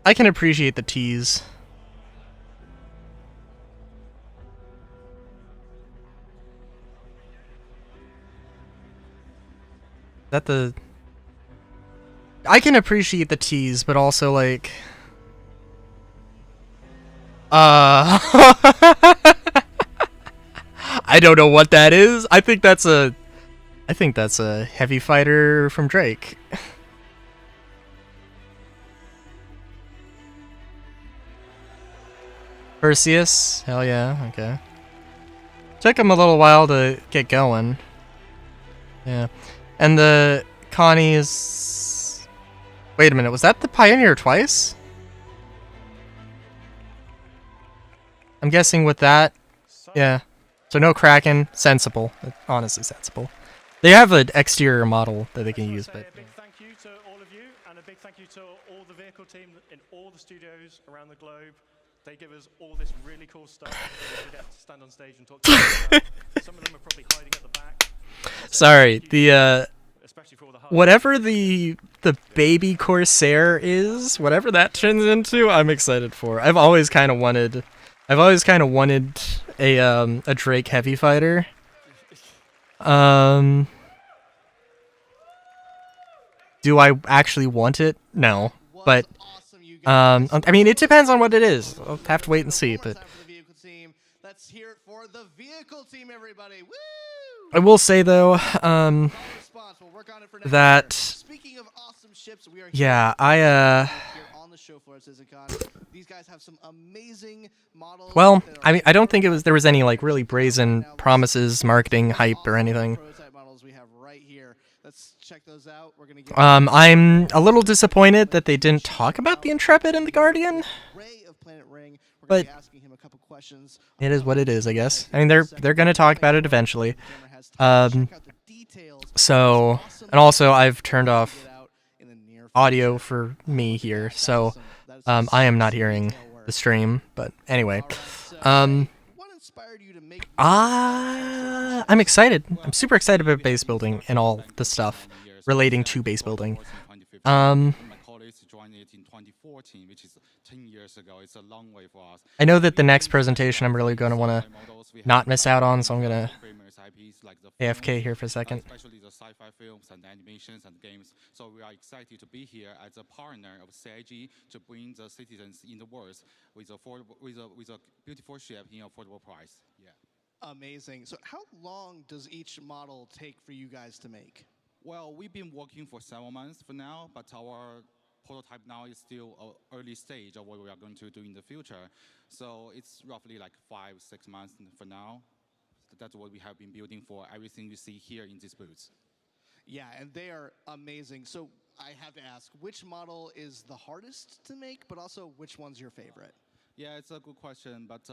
I can appreciate the tease. That the... I can appreciate the tease, but also, like... I don't know what that is. I think that's a heavy fighter from Drake. Perseus? Hell yeah, okay. Took him a little while to get going. Yeah. And the Connie's... Wait a minute, was that the Pioneer twice? I'm guessing with that... Yeah. So no Kraken. Sensible. Honestly sensible. They have an exterior model that they can use, but... A big thank you to all of you, and a big thank you to all the vehicle team in all the studios around the globe. They give us all this really cool stuff that we get to stand on stage and talk to you about. Some of them are probably hiding at the back. Sorry, whatever the baby Corsair is, whatever that turns into, I'm excited for. I've always kind of wanted a Drake heavy fighter. Do I actually want it? No, but I mean, it depends on what it is. I'll have to wait and see, but let's hear it for the vehicle team, everybody. Woo! I will say though, that Speaking of awesome ships, we are yeah, here on the show floor at CitizenCon. These guys have some amazing models. well, I mean, I don't think there was any like really brazen promises, marketing hype or anything. Prototype models we have right here. Let's check those out. We're gonna get I'm a little disappointed that they didn't talk about the Intrepid and the Guardian. But it is what it is, I guess. I mean, they're gonna talk about it eventually. So, and also I've turned off audio for me here, so I am not hearing the stream. But anyway, I'm excited. I'm super excited about base building and all the stuff relating to base building. I know that the next presentation I'm really going to want to not miss out on, so I'm going to AFK here for a second. Especially the sci-fi films and animations and games. So we are excited to be here as a partner of CIG to bring the citizens in the world with a beautiful ship in affordable price. Yeah. Amazing. So how long does each model take for you guys to make? Well, we've been working for 7 months for now, but our prototype now is still an early stage of what we are going to do in the future. So it's roughly like 5-6 months for now. That's what we have been building for everything you see here in these booths. Yeah, and they are amazing. So I have to ask, which model is the hardest to make, but also which one's your favorite? Yeah, it's a good question, but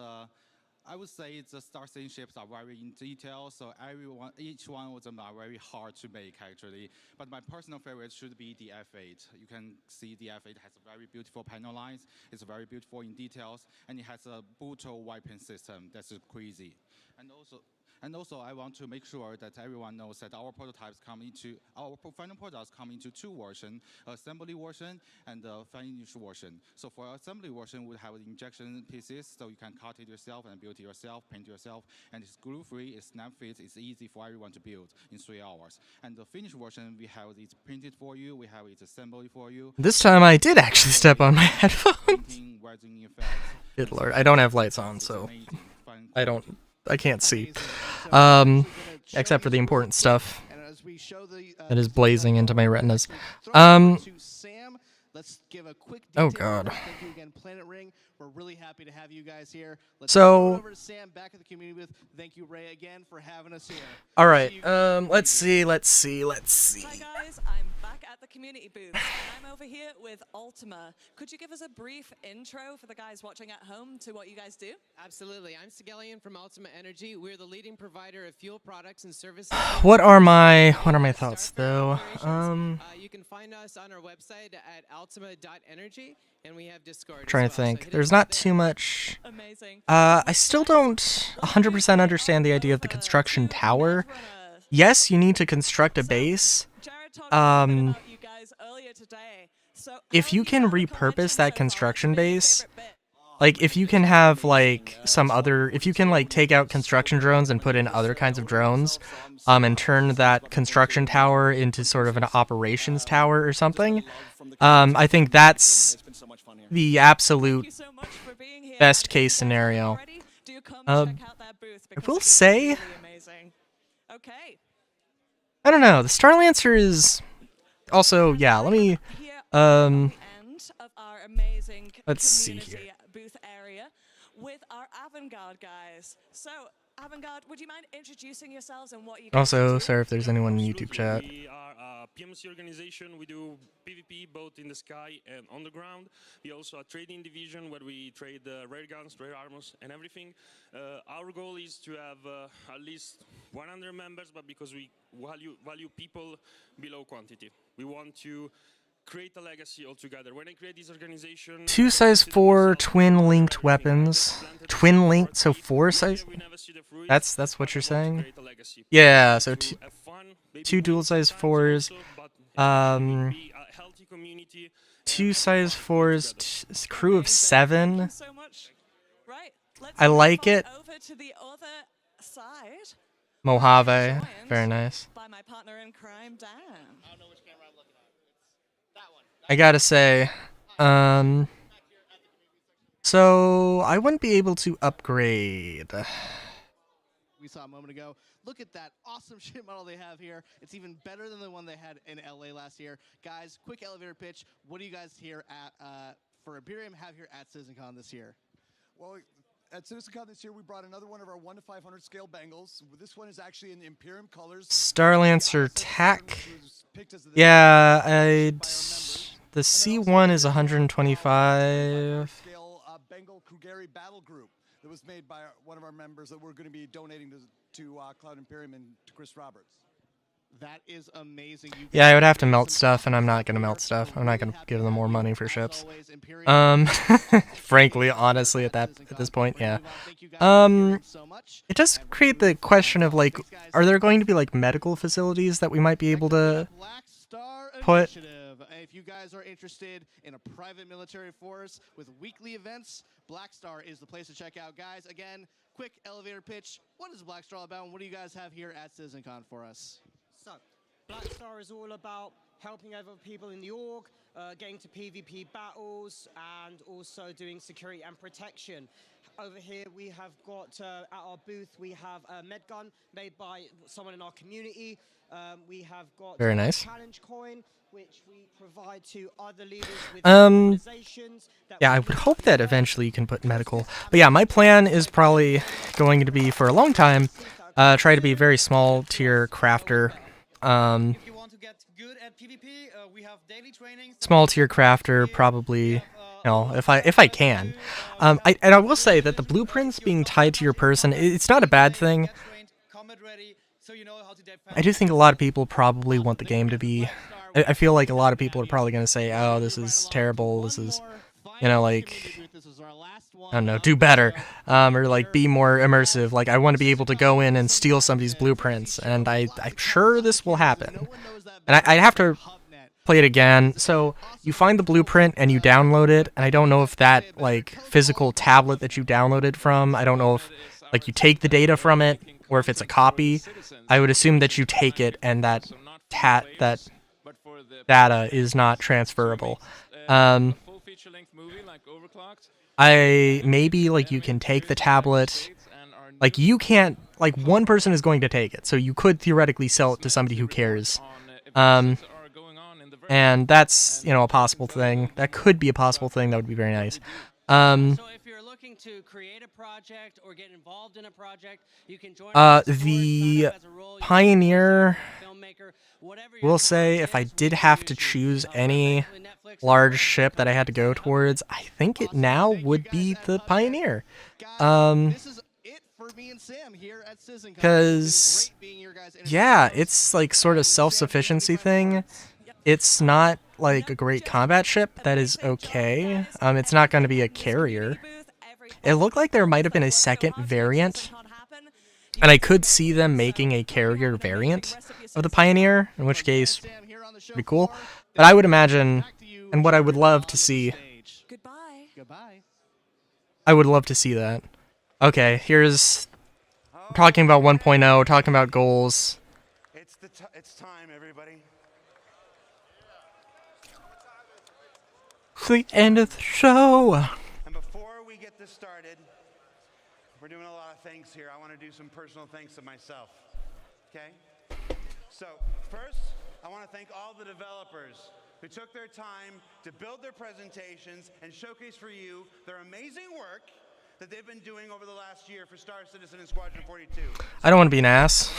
I would say the Star Citizen ships are very in detail, so each one of them are very hard to make actually. But my personal favorite should be the F8. You can see the F8 has a very beautiful panel lines, it's very beautiful in details, and it has a brutal weapon system that's crazy. And also, And also, I want to make sure that everyone knows that our prototypes our final products come into 2 versions: assembly version and finished version. So for assembly version, we have injection pieces, so you can cut it yourself and build it yourself, paint it yourself, and it's glue-free, it's snap-fit, it's easy for everyone to build in 3 hours. And the finished version, we have it printed for you, we have it assembled for you. This time I did actually step on my headphones. Good lord, I don't have lights on, so I can't see. Except for the important stuff that is blazing into my retinas. Let's give a quick Oh god. Thank you again, Planet Ring. We're really happy to have you guys here. Let's So- go over to Sam back at the community booth. Thank you, Ray, again for having us here. All right. Let's see. Hi guys, I'm back at the community booth. And I'm over here with Ultima. Could you give us a brief intro for the guys watching at home to what you guys do? Absolutely. I'm Sigelian from Ultima Energy. We're the leading provider of fuel products and services. What are my thoughts though? You can find us on our website at ultima.energy, and we have Discord. Trying to as well. So think. hit There's us not up too there. much. I still don't 100% understand the idea of the construction tower. Yes, you need to construct a base. If you can repurpose that construction base, like if you can have like if you can like take out construction drones and put in other kinds of drones, and turn that construction tower into sort of an operations tower or something, I think that's the absolute best case scenario. I will say, I don't know, the Starlancer is also, yeah, let me, let's see here. Booth area with our Avantgarde guys. So, Avantgarde, would you mind introducing yourselves and what you guys Also, do? sorry if there's anyone in YouTube chat. We are a PMC organization. We do PvP both in the sky and on the ground. We also a trading division where we trade rare guns, rare armors, and everything. Our goal is to have at least 100 members, but because we value people below quantity, we want to create a legacy altogether. When I create this organization, 2 size 4 twin linked weapons. Twin linked, so 4 size. That's what you're saying? Yeah, so 2 dual size 4s. 2 size 4s, crew of 7. I like it. Over to the other side. Mojave, very nice. By my partner in crime, Dan. I gotta say, so I wouldn't be able to upgrade. We saw a moment ago. Look at that awesome ship model they have here. It's even better than the one they had in LA last year. Guys, quick elevator pitch. What do you guys here at for Imperium have here at CitizenCon this year? Well, at CitizenCon this year, we brought another one of our 1 to 500 scale bangles. This one is actually in the Imperium colors. Starlancer TAC. Yeah, the C1 is 125. Scale Bengal Krugeri battle group that was made by one of our members that we're going to be donating to Cloud Imperium and to Chris Roberts. That is amazing. Yeah, I would have to melt stuff, and I'm not gonna melt stuff. I'm not gonna give them more money for ships. Frankly, honestly, at this point, yeah. It does create the question of like, are there going to be like medical facilities that we might be able to put? If you guys are interested in a private military force with weekly events, Black Star is the place to check out. Guys, again, quick elevator pitch. What is Black Star all about, and what do you guys have here at CitizenCon for us? So, Black Star is all about helping other people in the org, getting to PvP battles, and also doing security and protection. Over here we have got, at our booth, we have a med gun made by someone in our community. We have got Very nice. challenge coin, which we provide to other leaders with organizations. Yeah, I would hope that eventually you can put medical. But yeah, my plan is probably going to be for a long time, try to be a very small tier crafter. Small tier crafter, probably, you know, if I can. And I will say that the blueprints being tied to your person, it's not a bad thing. I do think a lot of people probably want the game to be. I feel like a lot of people are probably going to say, "Oh, this is terrible. This is you know, like, I don't know, do better, or like be more immersive. Like, I want to be able to go in and steal somebody's blueprints, and I'm sure this will happen. And I have to play it again. So you find the blueprint and you download it, and I don't know if that like physical tablet that you downloaded from, I don't know if like you take the data from it or if it's a copy. I would assume that you take it and that data is not transferable. Maybe like you can take the tablet, like you can't, like one person is going to take it, so you could theoretically sell it to somebody who cares. And that's, you know, a possible thing. That could be a possible thing. That would be very nice. So if you're looking to create a project or get involved in a project, you can join the Pioneer, will say if I did have to choose any large ship that I had to go towards, I think it now would be the Pioneer. Because, yeah, it's like sort of self-sufficiency thing. It's not like a great combat ship. That is okay. It's not going to be a carrier. It looked like there might have been a second variant, and I could see them making a carrier variant of the Pioneer, in which case, pretty cool. But I would imagine, and what I would love to see, I would love to see that. Okay, here's talking about 1.0, talking about goals. It's time, everybody. It's the end of the show. And before we get this started, we're doing a lot of things here. I want to do some personal thanks to myself. Okay? So, first, I want to thank all the developers who took their time to build their presentations and showcase for you their amazing work that they've been doing over the last year for Star Citizen and Squadron 42. I don't want to be an ass.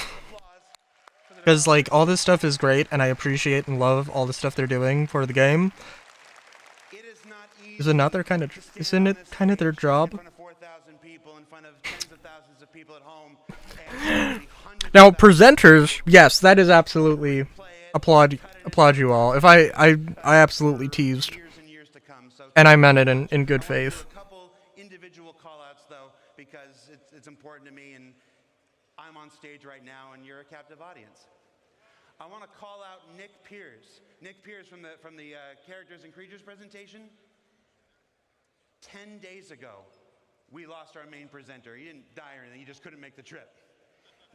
Because, like, all this stuff is great, and I appreciate and love all the stuff they're doing for the game. Is it not their kind of, isn't it kind of their job? Now, presenters, yes, that is absolutely, applaud you all. If I absolutely teased, and I meant it in good faith. Individual call-outs, though, because it's important to me, and I'm on stage right now, and you're a captive audience. I want to call out Nick Pierce. Nick Pierce from the Characters and Creatures presentation. 10 days ago, we lost our main presenter. He didn't die or anything, he just couldn't make the trip.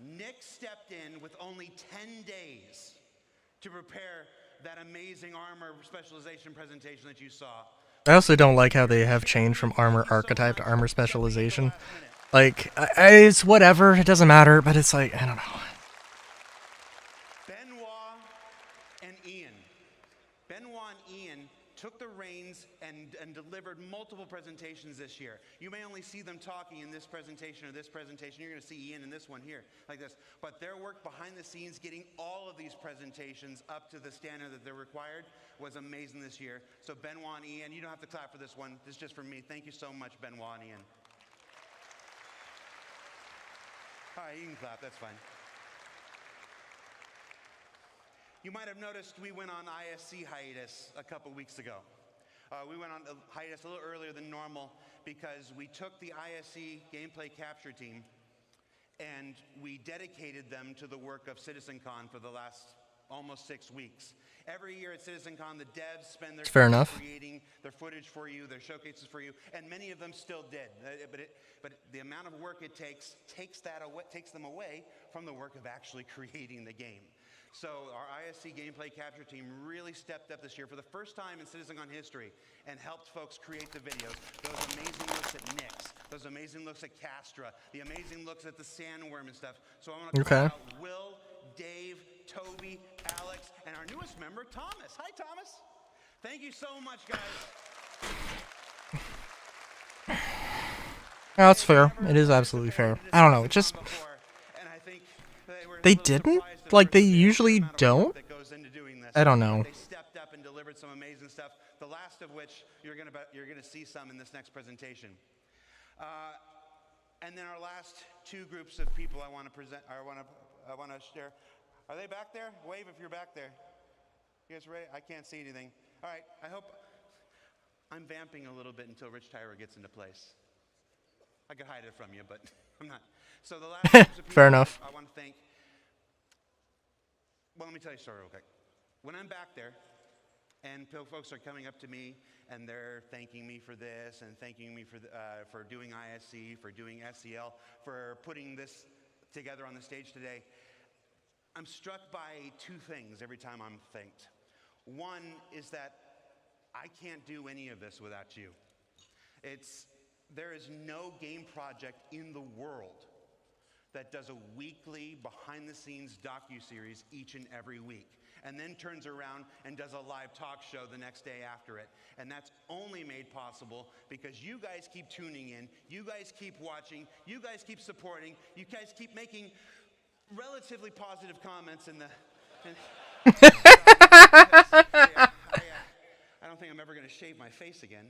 Nick stepped in with only 10 days to prepare that amazing armor specialization presentation that you saw. I also don't like how they have changed from armor archetype to armor specialization. Like, it's whatever, it doesn't matter, but it's like, I don't know. Benoit and Ian took the reins and delivered multiple presentations this year. You may only see them talking in this presentation or this presentation. You're going to see Ian in this one here, like this. But their work behind the scenes, getting all of these presentations up to the standard that they're required, was amazing this year. So Benoit and Ian, you don't have to clap for this one. This is just for me. Thank you so much, Benoit and Ian. All right, you can clap. That's fine. You might have noticed we went on ISC hiatus a couple weeks ago. We went on hiatus a little earlier than normal because we took the ISC gameplay capture team and we dedicated them to the work of CitizenCon for the last almost 6 weeks. Every year at CitizenCon, the devs spend their time creating their footage for you, their showcases for you, and many of them still did. But the amount of work it takes them away from the work of actually creating the game. So our ISC gameplay capture team really stepped up this year for the first time in CitizenCon history and helped folks create the videos. Those amazing looks at Nyx, those amazing looks at Castra, the amazing looks at the Sandworm and stuff. So I want to call out Will, Dave, Toby, Alex, and our newest member, Thomas. Hi, Thomas. Thank you so much, guys. Yeah, that's fair. It is absolutely fair. I don't know, it just... They didn't? Like, they usually don't? I don't know. They stepped up and delivered some amazing stuff, the last of which you're gonna see some in this next presentation. And then our last two groups of people I want to present, I want to share. Are they back there? Wave if you're back there. You guys ready? I can't see anything. All right, I hope I'm vamping a little bit until Rich Tyra gets into place. I could hide it from you, but I'm not. So the last groups of Fair people enough. I want to thank. Well, let me tell you a story real quick. When I'm back there, and folks are coming up to me, and they're thanking me for this, and thanking me for doing ISC, for doing SEL, for putting this together on the stage today, I'm struck by two things every time I'm thanked. One is that I can't do any of this without you. There is no game project in the world that does a weekly behind-the-scenes docuseries each and every week, and then turns around and does a live talk show the next day after it. And that's only made possible because you guys keep tuning in, you guys keep watching, you guys keep supporting, you guys keep making relatively positive comments in the... I don't think I'm ever going to shave my face again.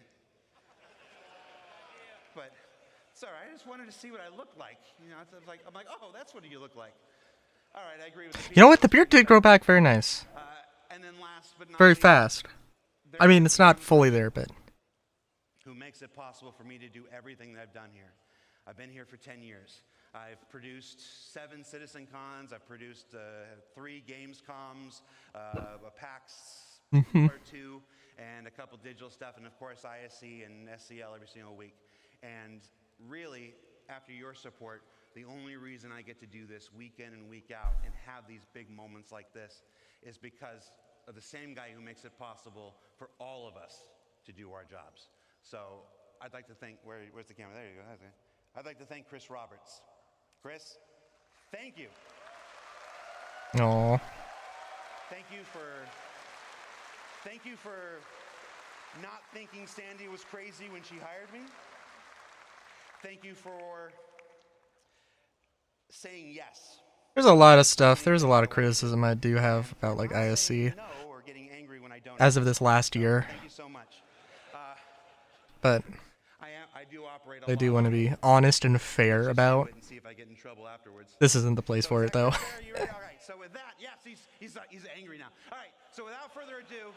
But it's all right. I just wanted to see what I looked like. You know, I'm like, oh, that's what you look like. All right, I agree with the You know what? The beard did grow back very nice. And then last but not Very least, fast. I mean, it's not fully there, but... who makes it possible for me to do everything that I've done here. I've been here for 10 years. I've produced 7 Citizen Cons. I've produced 3 Gamescoms, a PAX or 2, and a couple digital stuff, and of course ISC and SCL every single week. And really, after your support, the only reason I get to do this week in and week out and have these big moments like this is because of the same guy who makes it possible for all of us to do our jobs. So I'd like to thank, where's the camera? There you go. I'd like to thank Chris Roberts. Chris, thank you. Aww. Thank you for not thinking Sandy was crazy when she hired me. Thank you for saying yes. There's a lot of stuff. There's a lot of criticism I do have about like ISC as of this last year. Thank you so much. But I do want to be honest and fair about. This isn't the place for it, though. All right. So with that, yes, he's angry now. All right. So without further ado,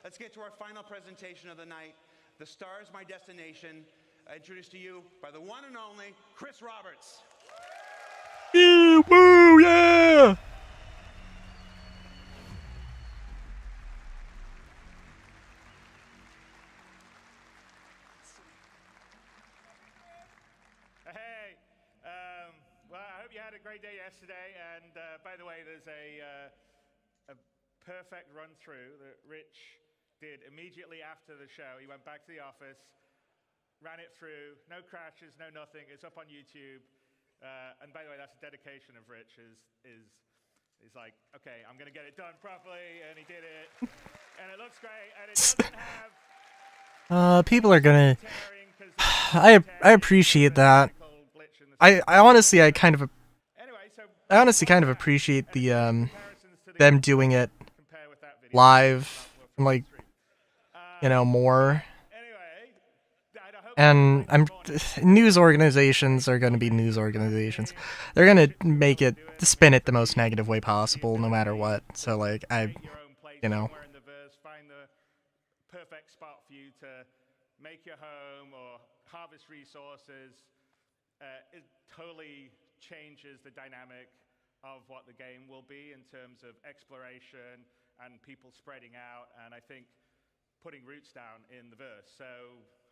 let's get to our final presentation of the night. The Star is My Destination. Introduced to you by the one and only Chris Roberts. Yeah, woo, yeah! Hey, well, I hope you had a great day yesterday. And by the way, there's a perfect run through that Rich did immediately after the show. He went back to the office, ran it through, no crashes, no nothing. It's up on YouTube. And by the way, that's a dedication of Rich. He's like, okay, I'm gonna get it done properly, and he did it, and it looks great, and it doesn't have. People are gonna. I appreciate that. I honestly kind of appreciate the them doing it live, like, you know, more. And news organizations are going to be news organizations. They're going to make it, spin it the most negative way possible, no matter what. So, like, you know. Find the perfect spot for you to make your home or harvest resources. It totally changes the dynamic of what the game will be in terms of exploration and people spreading out. And I think putting roots down in the verse. So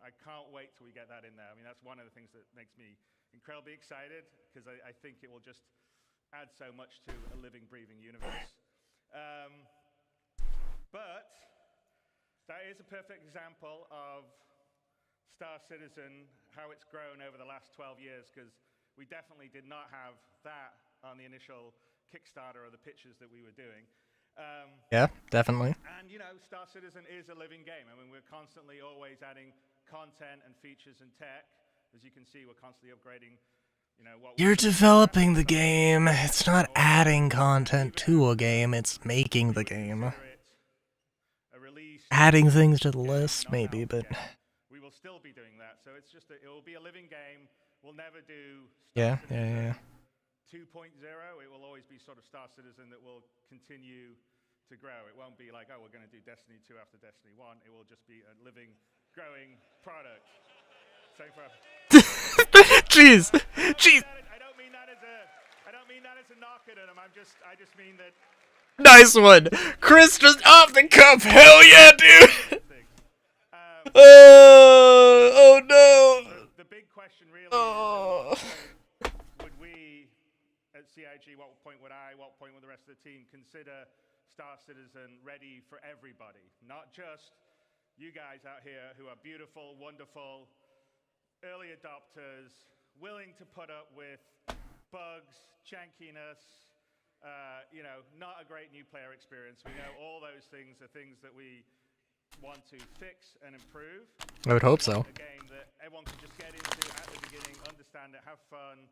I can't wait till we get that in there. I mean, that's one of the things that makes me incredibly excited, because I think it will just add so much to a living, breathing universe. But that is a perfect example of Star Citizen, how it's grown over the last 12 years, because we definitely did not have that on the initial Kickstarter or the pitches that we were doing. Yeah, definitely. And, you know, Star Citizen is a living game. I mean, we're constantly always adding content and features and tech. As you can see, we're constantly upgrading, you know, what You're developing the game. It's not adding content to a game, it's making the game. Adding things to the list, maybe, but... We will still be doing that. So it's just, it will be a living game. We'll never do Yeah. 2.0. It will always be sort of Star Citizen that will continue to grow. It won't be like, oh, we're going to do Destiny 2 after Destiny 1. It will just be a living, growing product. Same for. Jeez. Jeez. I don't mean that as a knock at them. I just mean that. Nice one. Chris just off the cuff. Hell yeah, dude. Oh no. The big question really is, would we at CIG, what point would the rest of the team consider Star Citizen ready for everybody? Not just you guys out here who are beautiful, wonderful, early adopters, willing to put up with bugs, jankiness, not a great new player experience. We know all those things are things that we want to fix and improve. I would hope so. A game that everyone can just get into at the beginning, understand it, have fun,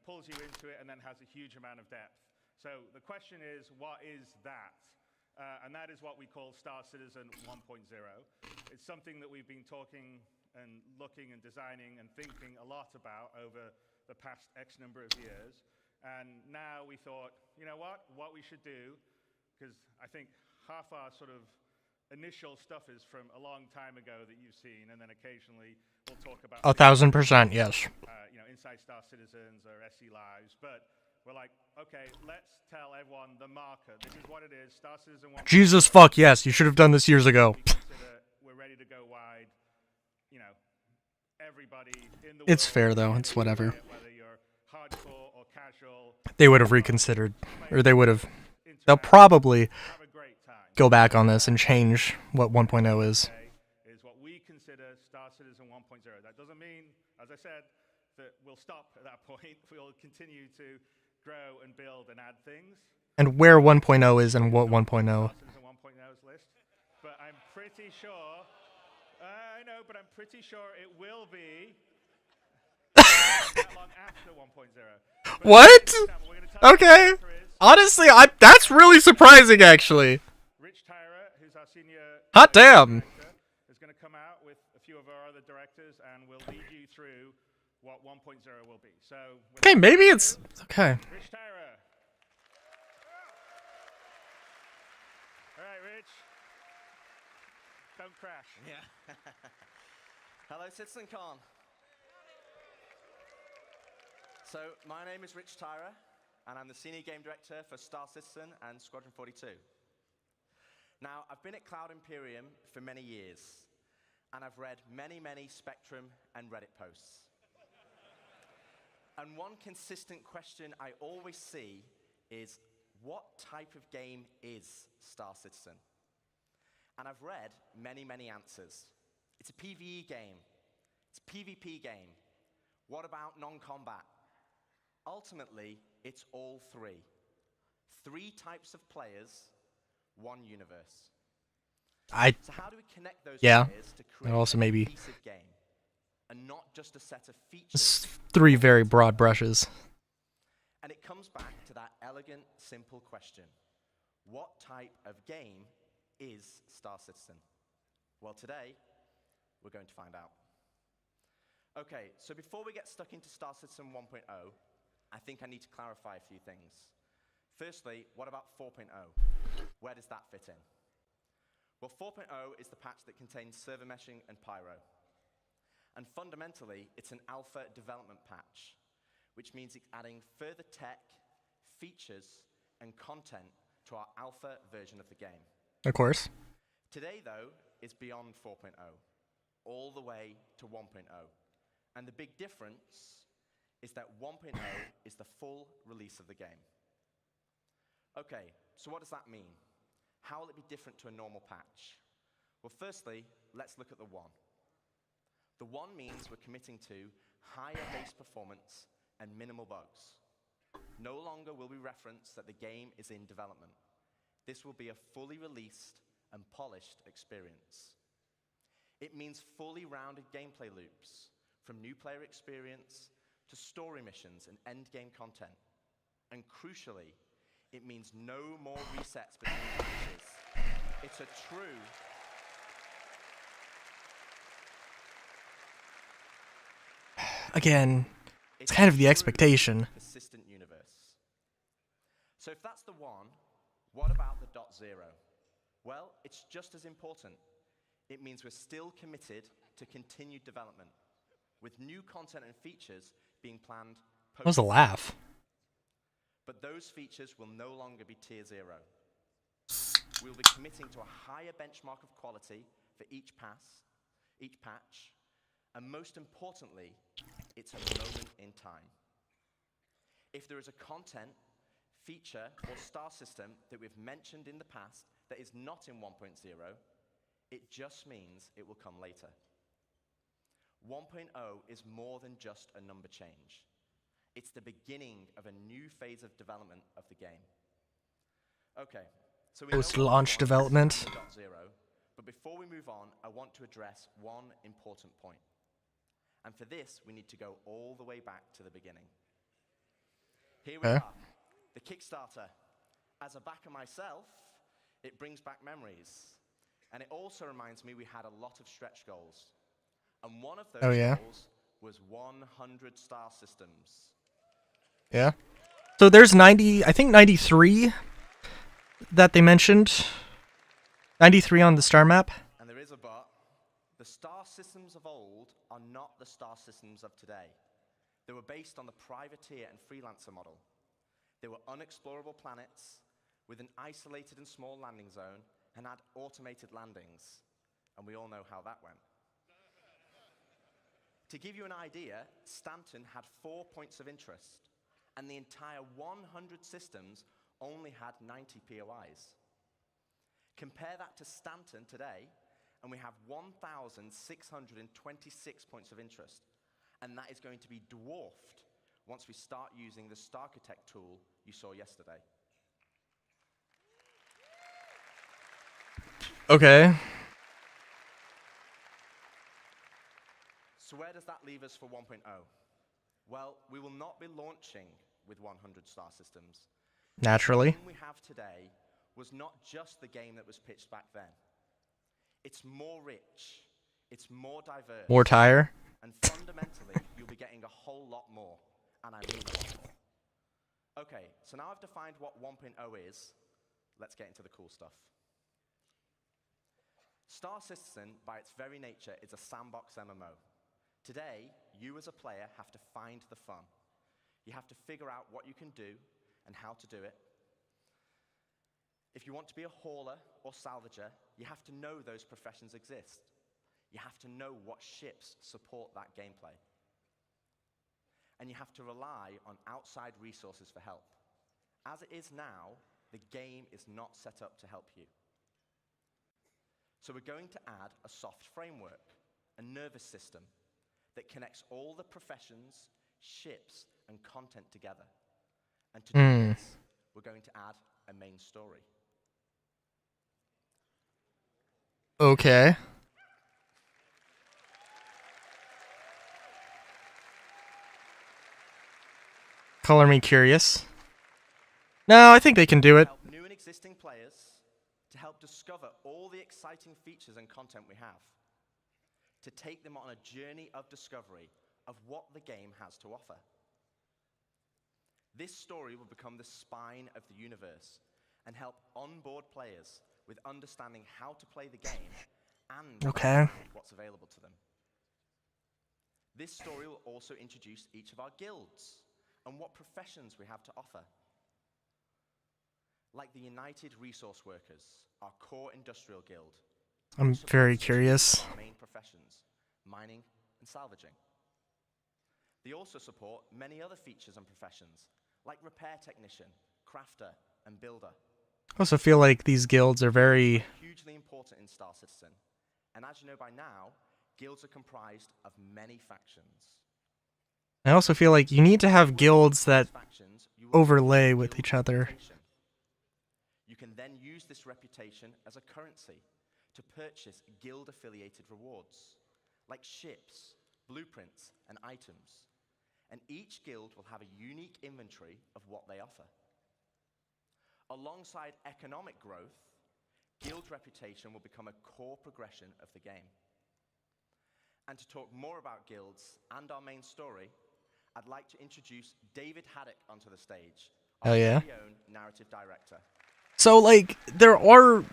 pulls you into it, and then has a huge amount of depth. So the question is, what is that? And that is what we call Star Citizen 1.0. It's something that we've been talking and looking and designing and thinking a lot about over the past X number of years. And now we thought, you know what we should do, because I think half our sort of initial stuff is from a long time ago that you've seen, and then occasionally we'll talk about 1,000%, yes. Inside Star Citizens or SE Lives, but we're like, okay, let's tell everyone the marker. This is what it is. Star Citizen 1. Jesus fuck yes, you should have done this years ago. We're ready to go wide. Everybody in the It's fair though, it's whatever. whether you're hardcore or casual. They would have reconsidered, or they'll probably go back on this and change what 1.0 is. Is what we consider Star Citizen 1.0. That doesn't mean, as I said, that we'll stop at that point. We'll continue to grow and build and add things. And where 1.0 is and what 1.0. Citizen 1.0's list. But I'm pretty sure, I know, but I'm pretty sure it will be that long after 1.0. What? Okay. Honestly, that's really surprising, actually. Rich Tyra, who's our senior hot damn, is going to come out with a few of our other directors, and we'll lead you through what 1.0 will be. So. Okay, maybe it's okay. Rich Tyra. All right, Rich. Don't crash. Yeah. Hello, CitizenCon. So, my name is Rich Tyra, and I'm the Senior Game Director for Star Citizen and Squadron 42. Now, I've been at Cloud Imperium for many years, and I've read many, many Spectrum and Reddit posts. And one consistent question I always see is, what type of game is Star Citizen? And I've read many, many answers. It's a PvE game. It's a PvP game. What about non-combat? Ultimately, it's all three. 3 types of players, 1 universe. So how do we connect those players to create also maybe a cohesive game? And not just a set of features. It's 3 very broad brushes. And it comes back to that elegant, simple question. What type of game is Star Citizen? Well, today, we're going to find out. Okay, so before we get stuck into Star Citizen 1.0, I think I need to clarify a few things. Firstly, what about 4.0? Where does that fit in? Well, 4.0 is the patch that contains server meshing and pyro. And fundamentally, it's an alpha development patch, which means it's adding further tech, features, and content to our alpha version of the game. Of course. Today, though, is beyond 4.0, all the way to 1.0. And the big difference is that 1.0 is the full release of the game. Okay, so what does that mean? How will it be different to a normal patch? Well, firstly, let's look at the 1. The 1 means we're committing to higher base performance and minimal bugs. No longer will we reference that the game is in development. This will be a fully released and polished experience. It means fully rounded gameplay loops, from new player experience to story missions and endgame content. And crucially, it means no more resets between patches. It's a true Again, it's kind of the expectation. Persistent universe. So if that's the 1, What about the .0? Well, it's just as important. It means we're still committed to continued development, with new content and features being planned. That was a laugh. But those features will no longer be tier 0. We'll be committing to a higher benchmark of quality for each patch, and most importantly, it's a moment in time. If there is a content, feature, or star system that we've mentioned in the past that is not in 1.0, it just means it will come later. 1.0 is more than just a number change. It's the beginning of a new phase of development of the game. Okay, so we know Post-launch development. 1.0, but before we move on, I want to address one important point. And for this, we need to go all the way back to the beginning. Here we are, the Kickstarter. As a backer myself, it brings back memories. And it also reminds me we had a lot of stretch goals. And one of those goals was 100 star systems. Yeah. So there's 90, I think 93 that they mentioned. 93 on the star map. And there is a but. The star systems of old are not the star systems of today. They were based on the privateer and freelancer model. They were unexplorable planets with an isolated and small landing zone and had automated landings. And we all know how that went. To give you an idea, Stanton had 4 points of interest, and the entire 100 systems only had 90 POIs. Compare that to Stanton today, and we have 1,626 points of interest, and that is going to be dwarfed once we start using the Starchitect tool you saw yesterday. Okay. So where does that leave us for 1.0? Well, we will not be launching with 100 star systems. Naturally. The game we have today was not just the game that was pitched back then. It's more rich, it's more diverse. More tire. And fundamentally, you'll be getting a whole lot more, and I mean a lot more. Okay, so now I've defined what 1.0 is, let's get into the cool stuff. Star Citizen, by its very nature, is a sandbox MMO. Today, you as a player have to find the fun. You have to figure out what you can do and how to do it. If you want to be a hauler or salvager, you have to know those professions exist. You have to know what ships support that gameplay. And you have to rely on outside resources for help. As it is now, the game is not set up to help you. So we're going to add a soft framework, a nervous system, that connects all the professions, ships, and content together. And to do this, we're going to add a main story. Okay. Color me curious. No, I think they can do it. Help new and existing players to help discover all the exciting features and content we have. To take them on a journey of discovery of what the game has to offer. This story will become the spine of the universe and help onboard players with understanding how to play the game and what's available to them. This story will also introduce each of our guilds and what professions we have to offer. Like the United Resource Workers, our core industrial guild. I'm very curious. Main professions, mining and salvaging. They also support many other features and professions, like repair technician, crafter, and builder. I also feel like these guilds are very... hugely important in Star Citizen. And as you know by now, guilds are comprised of many factions. I also feel like you need to have guilds that overlay with each other. You can then use this reputation as a currency to purchase guild-affiliated rewards, like ships, blueprints, and items. And each guild will have a unique inventory of what they offer. Alongside economic growth, guild reputation will become a core progression of the game. And to talk more about guilds and our main story, I'd like to introduce David Haddock onto the stage, our very own narrative director. So, like, there were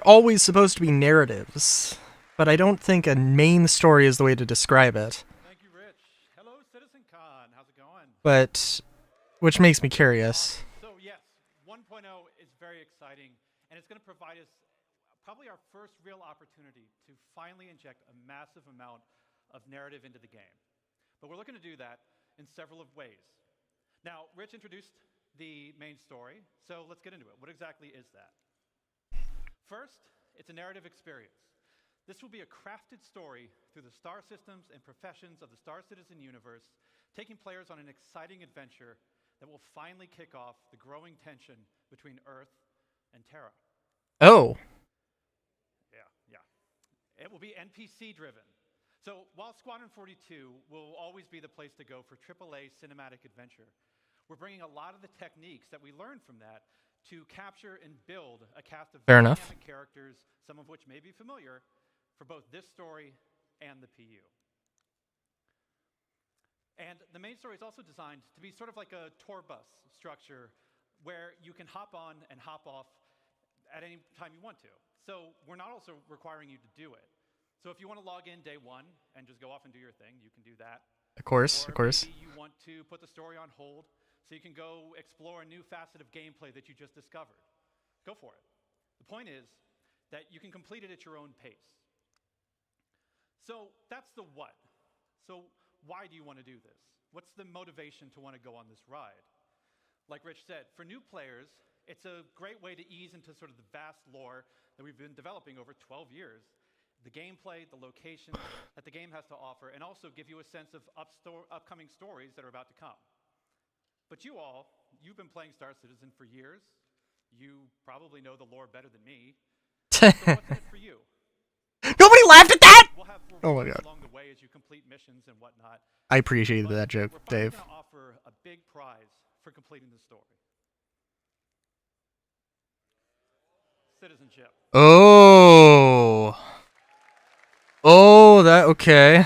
always supposed to be narratives, but I don't think a main story is the way to describe it. Thank you, Rich. Hello, Citizen Con. How's it going? But, which makes me curious. So yes, 1.0 is very exciting, and it's going to provide us probably our first real opportunity to finally inject a massive amount of narrative into the game. But we're looking to do that in several of ways. Now, Rich introduced the main story, so let's get into it. What exactly is that? First, it's a narrative experience. This will be a crafted story through the star systems and professions of the Star Citizen universe, taking players on an exciting adventure that will finally kick off the growing tension between Earth and Terra. Oh. Yeah. It will be NPC driven. So while Squadron 42 will always be the place to go for AAA cinematic adventure, we're bringing a lot of the techniques that we learned from that to capture and build a cast of Fair enough. dynamic characters, some of which may be familiar, for both this story and the PU. And the main story is also designed to be sort of like a tour bus structure where you can hop on and hop off at any time you want to. So we're not also requiring you to do it. So if you want to log in day one and just go off and do your thing, you can do that. Of course, Or of course. maybe you want to put the story on hold so you can go explore a new facet of gameplay that you just discovered. Go for it. The point is that you can complete it at your own pace. So that's the what. So why do you want to do this? What's the motivation to want to go on this ride? Like Rich said, for new players, it's a great way to ease into sort of the vast lore that we've been developing over 12 years. The gameplay, the locations that the game has to offer, and also give you a sense of upcoming stories that are about to come. But you've been playing Star Citizen for years. You probably know the lore better than me. So what's in it for you? Nobody laughed at that! We'll have Oh my rewards god. along the way as you complete missions and whatnot. I appreciated that joke, We're finally Dave. gonna offer a big prize for completing the story. Citizenship. Oh. Oh, that, okay.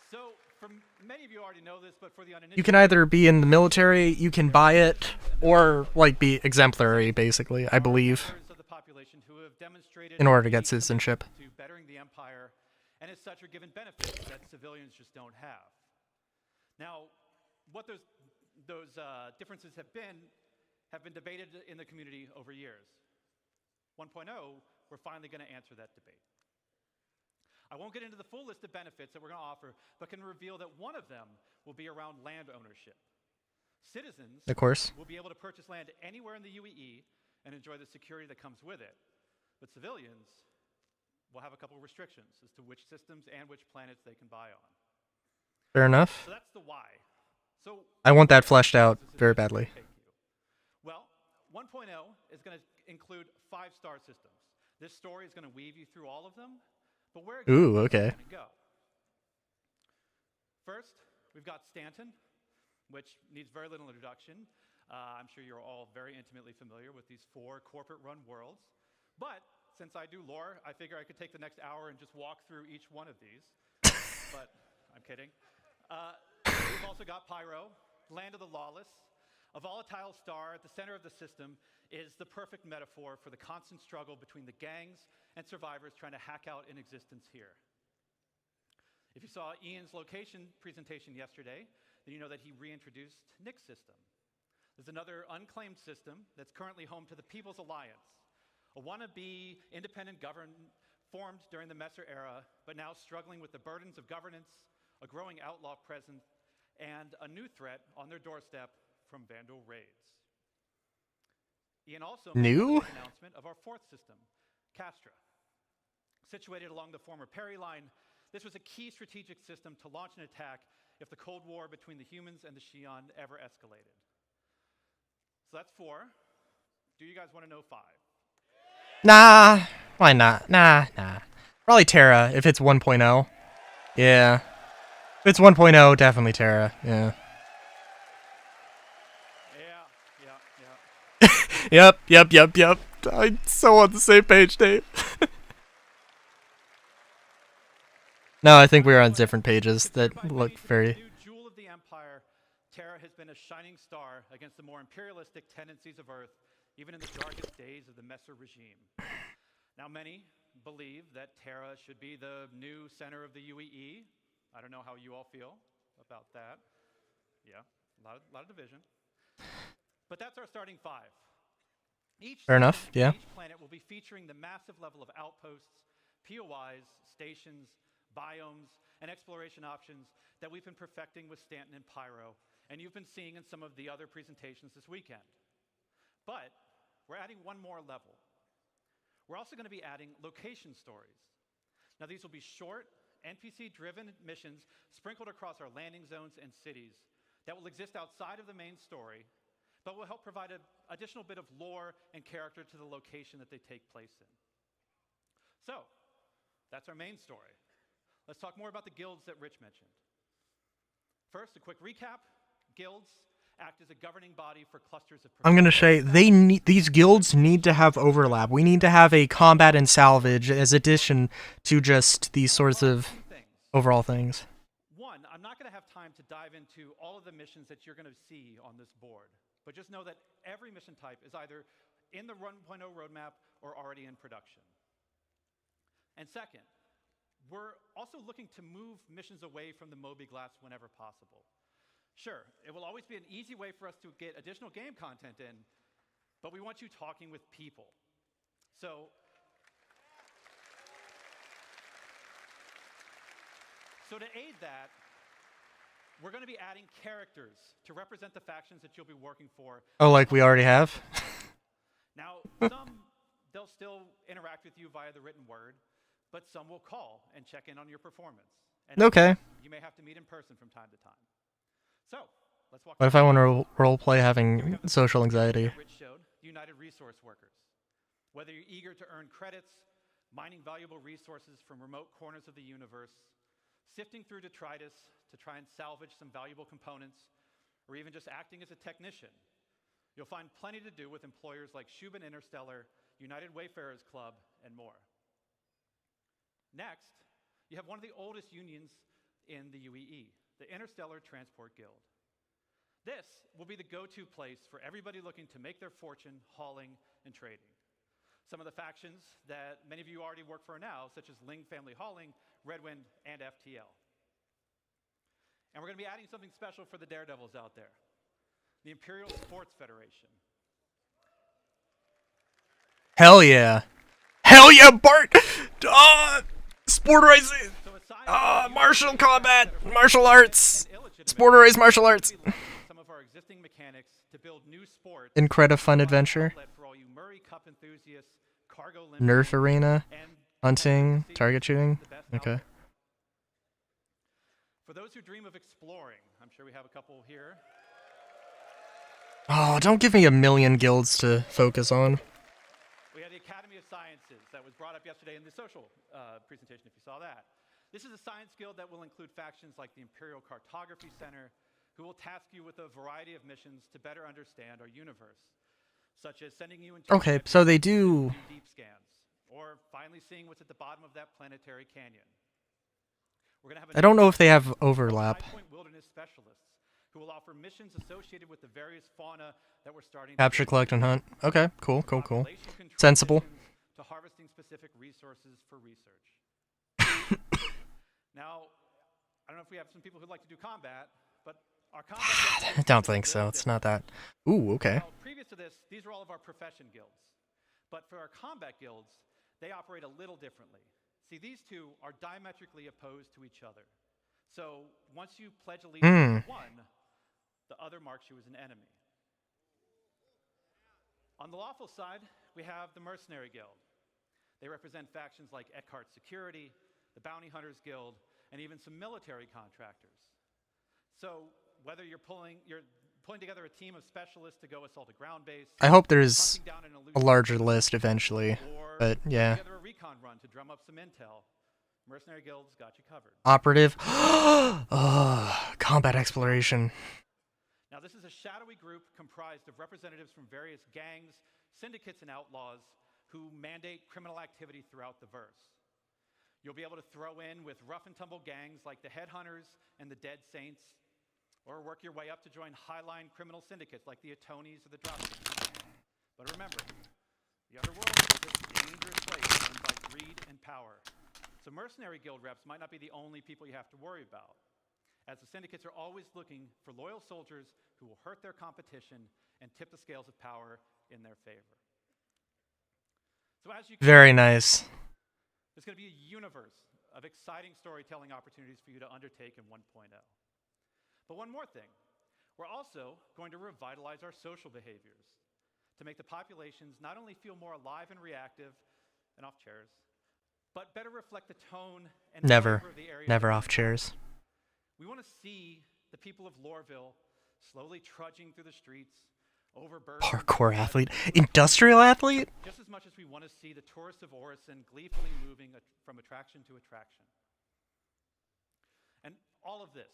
So, many of you already know this, but for the uninitiated, You can either be in the military, you can buy it, or, like, be exemplary, basically, I believe, of the population who have demonstrated in order to get citizenship. to bettering the empire, and as such are given benefits that civilians just don't have. Now, what those differences have been debated in the community over years. 1.0, we're finally going to answer that debate. I won't get into the full list of benefits that we're going to offer, but can reveal that one of them will be around land ownership. Citizens Of course. will be able to purchase land anywhere in the UEE and enjoy the security that comes with it. But civilians will have a couple of restrictions as to which systems and which planets they can buy on. Fair enough. So that's the why. So I want that fleshed out very badly. Well, 1.0 is going to include 5 star systems. This story is going to weave you through all of them, but where exactly Ooh, is it okay. going to go? First, we've got Stanton, which needs very little introduction. I'm sure you're all very intimately familiar with these 4 corporate-run worlds. But since I do lore, I figure I could take the next hour and just walk through each one of these. But I'm kidding. We've also got Pyro, Land of the Lawless. A volatile star at the center of the system is the perfect metaphor for the constant struggle between the gangs and survivors trying to hack out an existence here. If you saw Ian's location presentation yesterday, then you know that he reintroduced Nick's system. There's another unclaimed system that's currently home to the People's Alliance, a wannabe independent government formed during the Messer era, but now struggling with the burdens of governance, a growing outlaw presence, and a new threat on their doorstep from Vandal raids. Ian also made New? an announcement of our 4th system, Castra. Situated along the former Perry Line, this was a key strategic system to launch an attack if the Cold War between the humans and the Xi'an ever escalated. So that's 4. Do you guys want to know 5? Nah, why not? Nah. Probably Terra, if it's 1.0. Yeah. If it's 1.0, definitely Terra, yeah. Yep. I'm so on the same page, Dave. No, I think we were on different pages that look very... Jewel of the Empire Terra has been a shining star against the more imperialistic tendencies of Earth, even in the darkest days of the Messer regime. Now, many believe that Terra should be the new center of the UEE. I don't know how you all feel about that. Yeah, a lot of division. But that's our starting 5. Fair enough, yeah. Each planet will be featuring the massive level of outposts, POIs, stations, biomes, and exploration options that we've been perfecting with Stanton and Pyro, and you've been seeing in some of the other presentations this weekend. But we're adding one more level. We're also going to be adding location stories. Now, these will be short, NPC-driven missions sprinkled across our landing zones and cities that will exist outside of the main story, but will help provide an additional bit of lore and character to the location that they take place in. So, that's our main story. Let's talk more about the guilds that Rich mentioned. First, a quick recap. Guilds act as a governing body for clusters of... I'm gonna say these guilds need to have overlap. We need to have a combat and salvage as addition to just these sorts of overall things. One, I'm not going to have time to dive into all of the missions that you're going to see on this board, but just know that every mission type is either in the 1.0 roadmap or already in production. And second, we're also looking to move missions away from the Moby-Glass whenever possible. Sure, it will always be an easy way for us to get additional game content in, but we want you talking with people. So to aid that, we're going to be adding characters to represent the factions that you'll be working for. Oh, like we already have? Now, they'll still interact with you via the written word, but some will call and check in on your performance. And Okay. You may have to meet in person from time to time. So, let's walk. What if I want to roleplay having social anxiety? Rich showed United Resource Workers. Whether you're eager to earn credits, mining valuable resources from remote corners of the universe, sifting through detritus to try and salvage some valuable components, or even just acting as a technician, you'll find plenty to do with employers like Shubin Interstellar, United Wayfarers Club, and more. Next, you have one of the oldest unions in the UEE, the Interstellar Transport Guild. This will be the go-to place for everybody looking to make their fortune hauling and trading. Some of the factions that many of you already work for now, such as Ling Family Hauling, Redwind, and FTL. And we're going to be adding something special for the daredevils out there, the Imperial Sports Federation. Hell yeah. Hell yeah, Bart! Sport racing! Martial combat! Martial arts! Sport race martial arts! Some of our existing mechanics to build new sports. Incredible fun adventure. For all you Murray Cup enthusiasts, cargo Nerf arena. Hunting. Target shooting. Okay. For those who dream of exploring, I'm sure we have a couple here. Oh, don't give me a million guilds to focus on. We had the Academy of Sciences that was brought up yesterday in the social presentation, if you saw that. This is a science guild that will include factions like the Imperial Cartography Center, who will task you with a variety of missions to better understand our universe, such as sending you into Okay, so they do... deep scans, or finally seeing what's at the bottom of that planetary canyon. We're gonna have I don't know if they have overlap. High Point Wilderness specialists who will offer missions associated with the various fauna that we're starting Capture, to collect, and hunt. Okay, cool. Sensible. to harvesting specific resources for research. Now, I don't know if we have some people who'd like to do combat, but our combat... I don't think so. It's not that. Ooh, okay. Now, previous to this, these are all of our profession guilds. But for our combat guilds, they operate a little differently. See, these two are diametrically opposed to each other. So once you pledge allegiance to one, the other marks you as an enemy. On the lawful side, we have the Mercenary Guild. They represent factions like Eckhart Security, the Bounty Hunters Guild, and even some military contractors. So whether you're pulling together a team of specialists to go assault a ground base, I hope there's a larger list eventually, but yeah. together a recon run to drum up some intel, Mercenary Guild's got you covered. Operative. Combat exploration. Now, this is a shadowy group comprised of representatives from various gangs, syndicates, and outlaws who mandate criminal activity throughout the verse. You'll be able to throw in with rough and tumble gangs like the Headhunters and the Dead Saints, or work your way up to join highline criminal syndicates like the Atonis or the Dropkick. But remember, the underworld is a dangerous place run by greed and power. So mercenary guild reps might not be the only people you have to worry about, as the syndicates are always looking for loyal soldiers who will hurt their competition and tip the scales of power in their favor. So as you Very nice. There's going to be a universe of exciting storytelling opportunities for you to undertake in 1.0. But one more thing, we're also going to revitalize our social behaviors to make the populations not only feel more alive and reactive and off chairs, but better reflect the tone and Never. flavor of the area. Never off chairs. We want to see the people of Lorville slowly trudging through the streets, overburdened. Parkour athlete. Industrial athlete? Just as much as we want to see the tourists of Orison gleefully moving from attraction to attraction. And all of this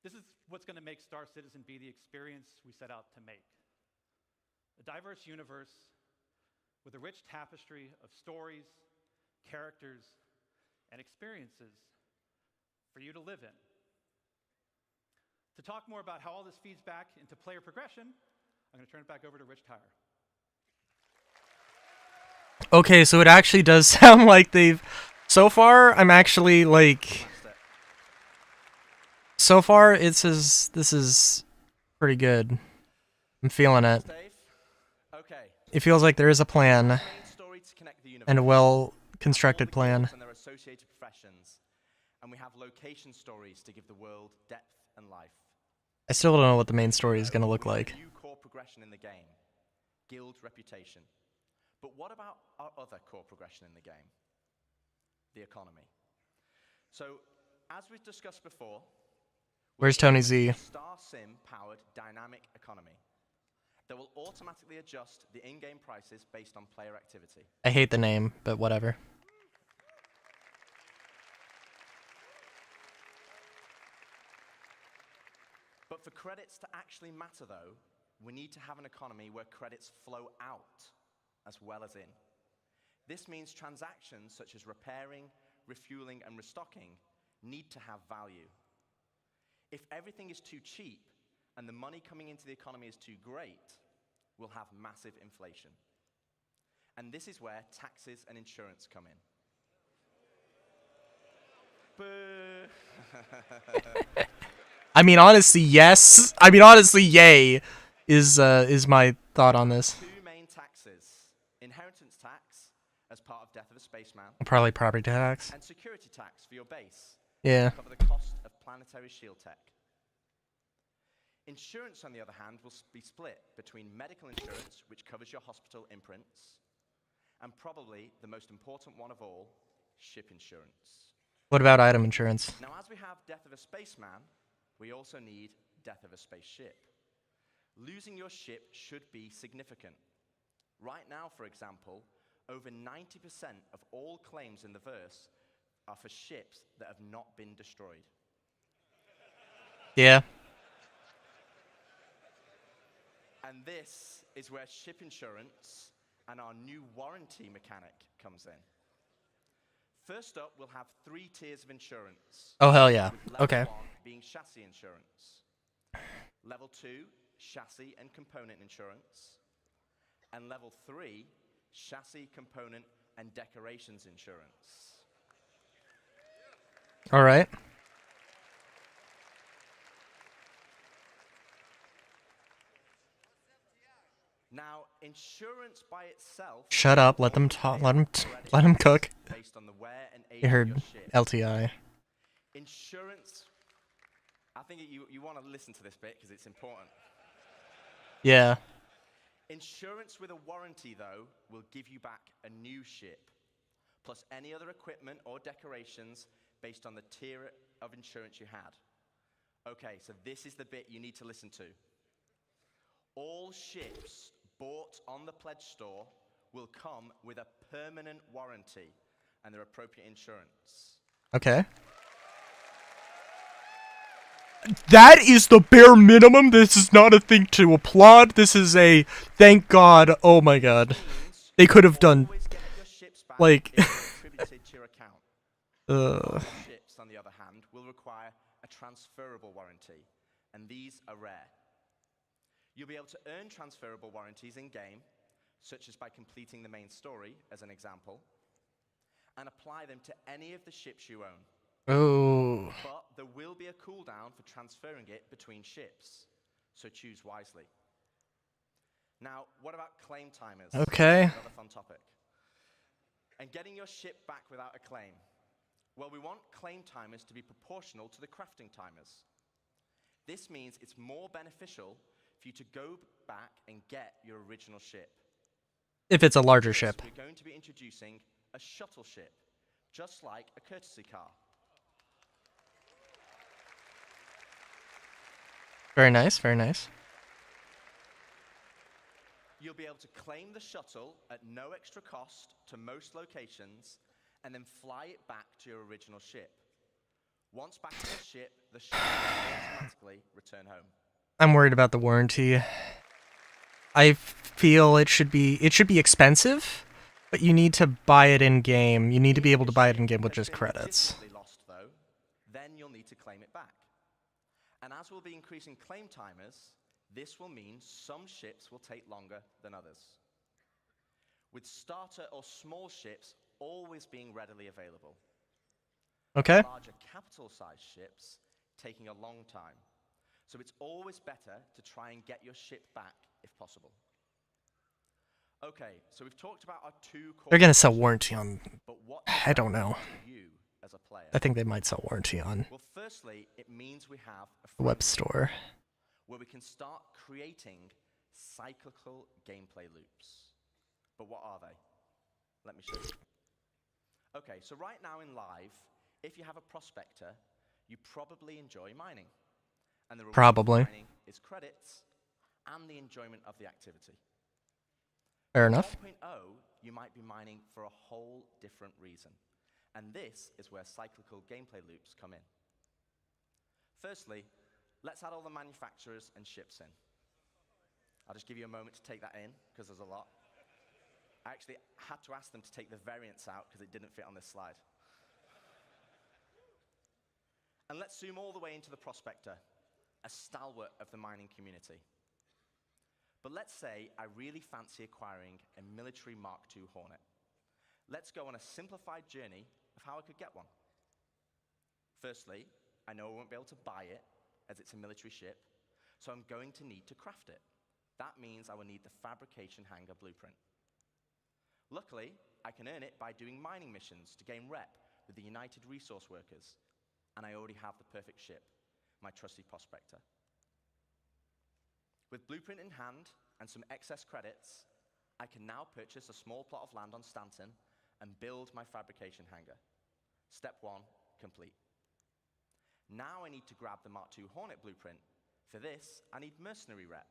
is what's going to make Star Citizen be the experience we set out to make. A diverse universe with a rich tapestry of stories, characters, and experiences for you to live in. To talk more about how all this feeds back into player progression, I'm going to turn it back over to Rich Tyre. Okay, so it actually does sound like they've... So far, I'm actually, like... So far, this is pretty good. I'm feeling it. It feels like there is a plan. And a well-constructed plan. And their associated professions, and we have location stories to give the world depth and life. I still don't know what the main story is going to look like. New core progression in the game, guild reputation. But what about our other core progression in the game? The economy. So, as we've discussed before, Where's Tony Z? Star Sim powered dynamic economy that will automatically adjust the in-game prices based on player activity. I hate the name, but whatever. But for credits to actually matter, though, we need to have an economy where credits flow out as well as in. This means transactions such as repairing, refueling, and restocking need to have value. If everything is too cheap and the money coming into the economy is too great, we'll have massive inflation. And this is where taxes and insurance come in. Boo! I mean, honestly, yes. I mean, honestly, yay is my thought on this. Two main taxes: inheritance tax as part of Death of a Spaceman, Probably property tax. and security tax for your base. Yeah. To cover the cost of planetary shield tech. Insurance, on the other hand, will be split between medical insurance, which covers your hospital imprints, and probably the most important one of all, ship insurance. What about item insurance? Now, as we have Death of a Spaceman, we also need Death of a Spaceship. Losing your ship should be significant. Right now, for example, over 90% of all claims in the verse are for ships that have not been destroyed. Yeah. And this is where ship insurance and our new warranty mechanic comes in. First up, we'll have 3 tiers of insurance. Oh, hell yeah. With level Okay. 1 being chassis insurance. Level 2, chassis and component insurance. And level 3, chassis, component, and decorations insurance. All right. Now, insurance by itself... Shut up. Let them talk. Let them cook. Based on the wear and age You of heard your ship. LTI. Insurance... I think you want to listen to this bit because it's important. Yeah. Insurance with a warranty, though, will give you back a new ship, plus any other equipment or decorations based on the tier of insurance you had. Okay, so this is the bit you need to listen to. All ships bought on the Pledge Store will come with a permanent warranty and their appropriate insurance. Okay. That is the bare minimum. This is not a thing to applaud. This is a thank God. Oh my God. They could have done like Attributed to your account. Ships, on the other hand, will require a transferable warranty. You'll be able to earn transferable warranties in-game, such as by completing the main story, as an example, and apply them to any of the ships you own. Oh. But there will be a cooldown for transferring it between ships, so choose wisely. Now, what about claim timers? Okay. Another fun topic. And getting your ship back without a claim. Well, we want claim timers to be proportional to the crafting timers. This means it's more beneficial for you to go back and get your original ship. If it's a larger ship. We're going to be introducing a shuttle ship, just like a courtesy car. Very nice, very nice. You'll be able to claim the shuttle at no extra cost to most locations and then fly it back to your original ship. Once back to the ship will automatically return home. I'm worried about the warranty. I feel it should be expensive, but you need to buy it in game. You need to be able to buy it in game with just credits. Lost, though, then you'll need to claim it back. And as we'll be increasing claim timers, this will mean some ships will take longer than others. With starter or small ships always being readily available. Okay. Larger capital-sized ships taking a long time. So it's always better to try and get your ship back if possible. Okay, so we've talked about our two core... They're gonna sell warranty on... But what I don't know. you as a player? I think they might sell warranty on Well, firstly, it means we have a the web store. where we can start creating cyclical gameplay loops. But what are they? Let me show you. Okay, so right now in live, if you have a prospector, you probably enjoy mining. And the reward Probably. for mining is credits and the enjoyment of the activity. Fair enough. 1.0, you might be mining for a whole different reason. And this is where cyclical gameplay loops come in. Firstly, let's add all the manufacturers and ships in. I'll just give you a moment to take that in, because there's a lot. I actually had to ask them to take the variants out, because it didn't fit on this slide. And let's zoom all the way into the prospector, a stalwart of the mining community. But let's say I really fancy acquiring a military Mark II Hornet. Let's go on a simplified journey of how I could get one. Firstly, I know I won't be able to buy it, as it's a military ship, so I'm going to need to craft it. That means I will need the fabrication hangar blueprint. Luckily, I can earn it by doing mining missions to gain rep with the United Resource Workers, and I already have the perfect ship, my trusty prospector. With blueprint in hand and some excess credits, I can now purchase a small plot of land on Stanton and build my fabrication hangar. Step 1, complete. Now I need to grab the Mark II Hornet blueprint. For this, I need mercenary rep,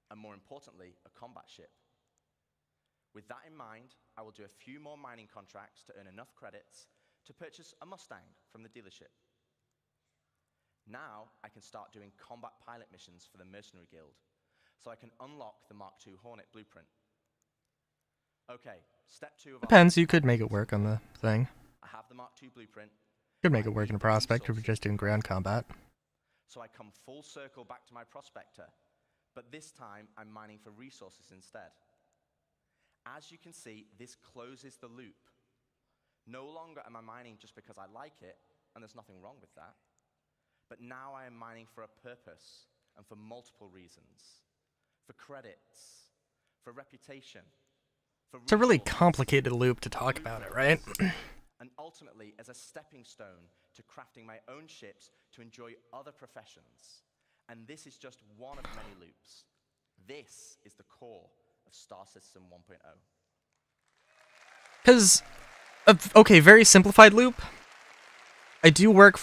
and more importantly, a combat ship. With that in mind, I will do a few more mining contracts to earn enough credits to purchase a Mustang from the dealership. Now I can start doing combat pilot missions for the Mercenary Guild, so I can unlock the Mark II Hornet blueprint. Okay, step 2 of Depends, you could make it work on the thing. I have the Mark II blueprint. Could make it work in a prospector if you're just doing ground combat. So I come full circle back to my prospector, but this time I'm mining for resources instead. As you can see, this closes the loop. No longer am I mining just because I like it, and there's nothing wrong with that. But now I am mining for a purpose and for multiple reasons. For credits, for reputation, for It's a really complicated loop to talk about it, right? and ultimately as a stepping stone to crafting my own ships to enjoy other professions. And this is just one of many loops. This is the core of Star Citizen 1.0. Because, okay, very simplified loop. I do work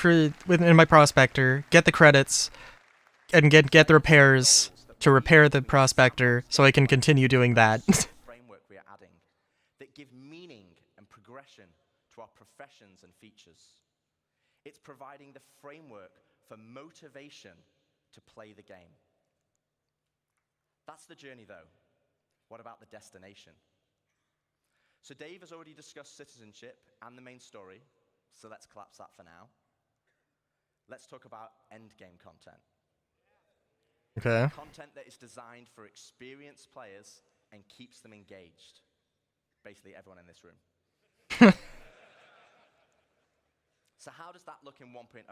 within my prospector, get the credits, and get the repairs to repair the prospector, so I can continue doing that. Framework we are adding that give meaning and progression to our professions and features. It's providing the framework for motivation to play the game. That's the journey, though. What about the destination? So Dave has already discussed citizenship and the main story, so let's collapse that for now. Let's talk about endgame content. Okay. Content that is designed for experienced players and keeps them engaged. Basically, everyone in this room. So how does that look in 1.0?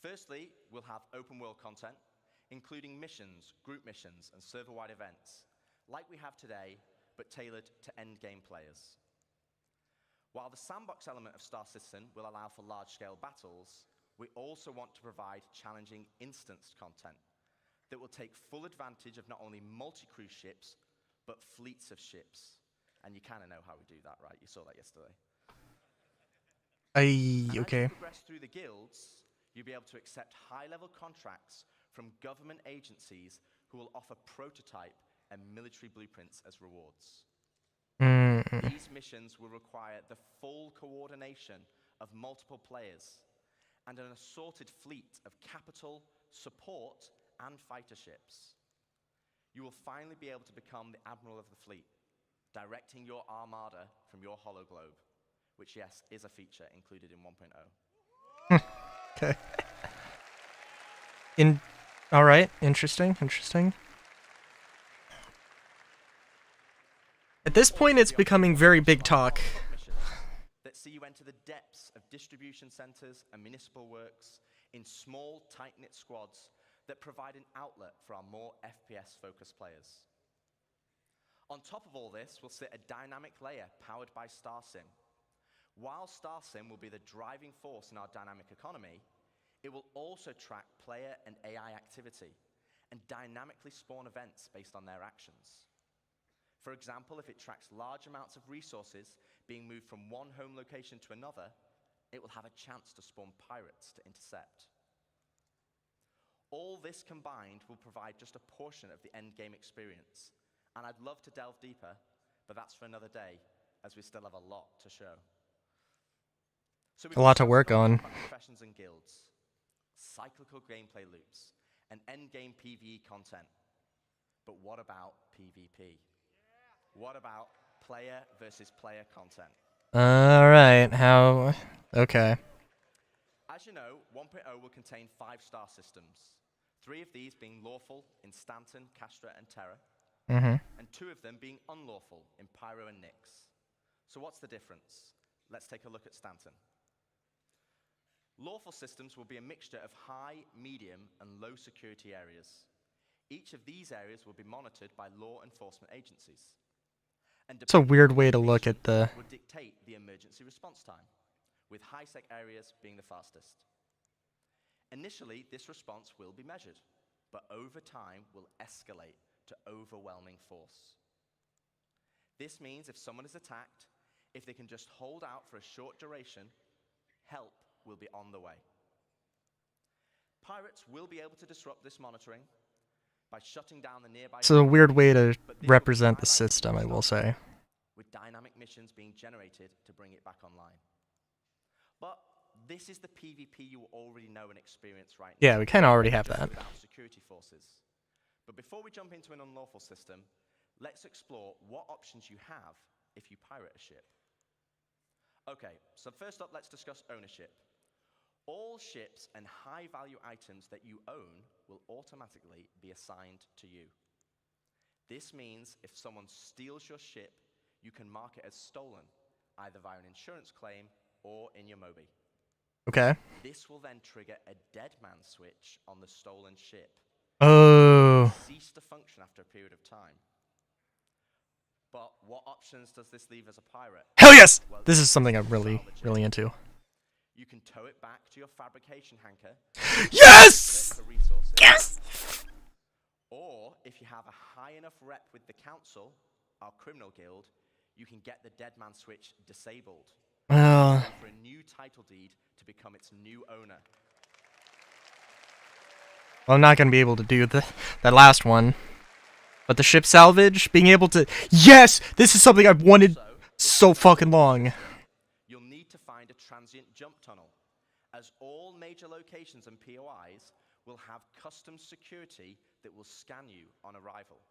Firstly, we'll have open world content, including missions, group missions, and server-wide events, like we have today, but tailored to endgame players. While the sandbox element of Star Citizen will allow for large-scale battles, we also want to provide challenging instanced content that will take full advantage of not only multi-cruise ships, but fleets of ships. And you kind of know how we do that, right? You saw that yesterday. Okay. As you progress through the guilds, you'll be able to accept high-level contracts from government agencies who will offer prototype and military blueprints as rewards. These missions will require the full coordination of multiple players and an assorted fleet of capital, support, and fighter ships. You will finally be able to become the admiral of the fleet, directing your armada from your hologlobe, which, yes, is a feature included in 1.0. Okay. All right. Interesting. At this point, it's becoming very big talk. That see you enter the depths of distribution centers and municipal works in small, tight-knit squads that provide an outlet for our more FPS-focused players. On top of all this, we'll sit a dynamic layer powered by StarSim. While StarSim will be the driving force in our dynamic economy, it will also track player and AI activity and dynamically spawn events based on their actions. For example, if it tracks large amounts of resources being moved from one home location to another, it will have a chance to spawn pirates to intercept. All this combined will provide just a portion of the endgame experience, and I'd love to delve deeper, but that's for another day, as we still have a lot to show. So A lot to work on. Professions and guilds, cyclical gameplay loops, and endgame PvE content. But what about PvP? What about player versus player content? All right. How? Okay. As you know, 1.0 will contain 5-star systems. 3 of these being lawful in Stanton, Castra, and Terra, and 2 of them being unlawful in Pyro and Nyx. So what's the difference? Let's take a look at Stanton. Lawful systems will be a mixture of high, medium, and low security areas. Each of these areas will be monitored by law enforcement agencies. And It's a weird way to look at the... would dictate the emergency response time, with high-sec areas being the fastest. Initially, this response will be measured, but over time will escalate to overwhelming force. This means if someone is attacked, if they can just hold out for a short duration, help will be on the way. Pirates will be able to disrupt this monitoring by shutting down the nearby... It's a weird way to represent the system, I will say. With dynamic missions being generated to bring it back online. But this is the PvP you already know and experience right now. Yeah, we kind of already have that. Without security forces. But before we jump into an unlawful system, let's explore what options you have if you pirate a ship. Okay, so first up, let's discuss ownership. All ships and high-value items that you own will automatically be assigned to you. This means if someone steals your ship, you can mark it as stolen, either via an insurance claim or in your Mobi. Okay. This will then trigger a dead man switch on the stolen ship. Oh. Cease to function after a period of time. But what options does this leave as a pirate? Hell yes! Well, This is something I'm really into. You can tow it back to your fabrication hangar. Yes! For resources. Yes! Or if you have a high enough rep with the council, our criminal guild, you can get the dead man switch disabled. Well, For a new title deed to become its new owner. I'm not going to be able to do that last one. But the ship salvage, being able to... Yes! This is something I've wanted so fucking long. You'll need to find a transient jump tunnel, as all major locations and POIs will have custom security that will scan you on arrival.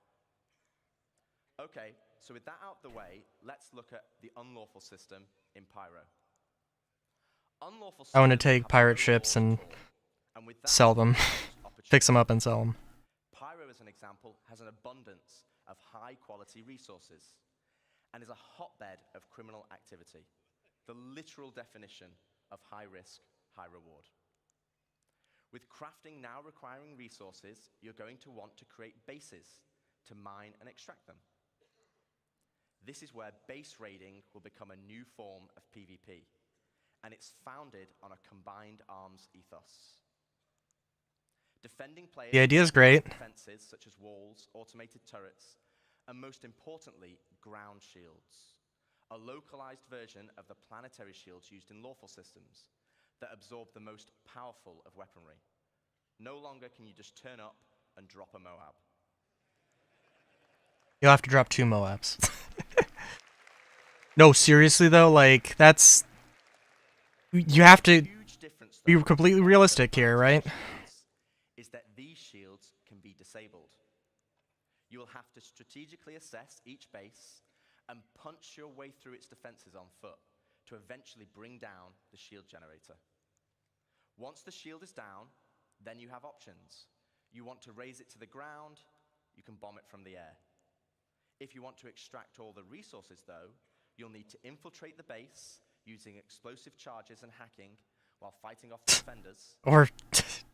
Okay, so with that out the way, let's look at the unlawful system in Pyro. Unlawful I want to systems take have pirate no ships and and with that sell them. comes Fix them up and sell them. has an abundance of high-quality resources and is a hotbed of criminal activity, the literal definition of high risk, high reward. With crafting now requiring resources, you're going to want to create bases to mine and extract them. This is where base raiding will become a new form of PvP, and it's founded on a combined arms ethos. Defending players The idea is great. defenses such as walls, automated turrets, and most importantly, ground shields, a localized version of the planetary shields used in lawful systems that absorb the most powerful of weaponry. No longer can you just turn up and drop a Moab. You'll have to drop 2 Moabs. No, seriously though, like, that's... You have to be completely realistic here, right? Is that these shields can be disabled. You will have to strategically assess each base and punch your way through its defenses on foot to eventually bring down the shield generator. Once the shield is down, then you have options. You want to raise it to the ground, you can bomb it from the air. If you want to extract all the resources though, you'll need to infiltrate the base using explosive charges and hacking while fighting off the defenders. Or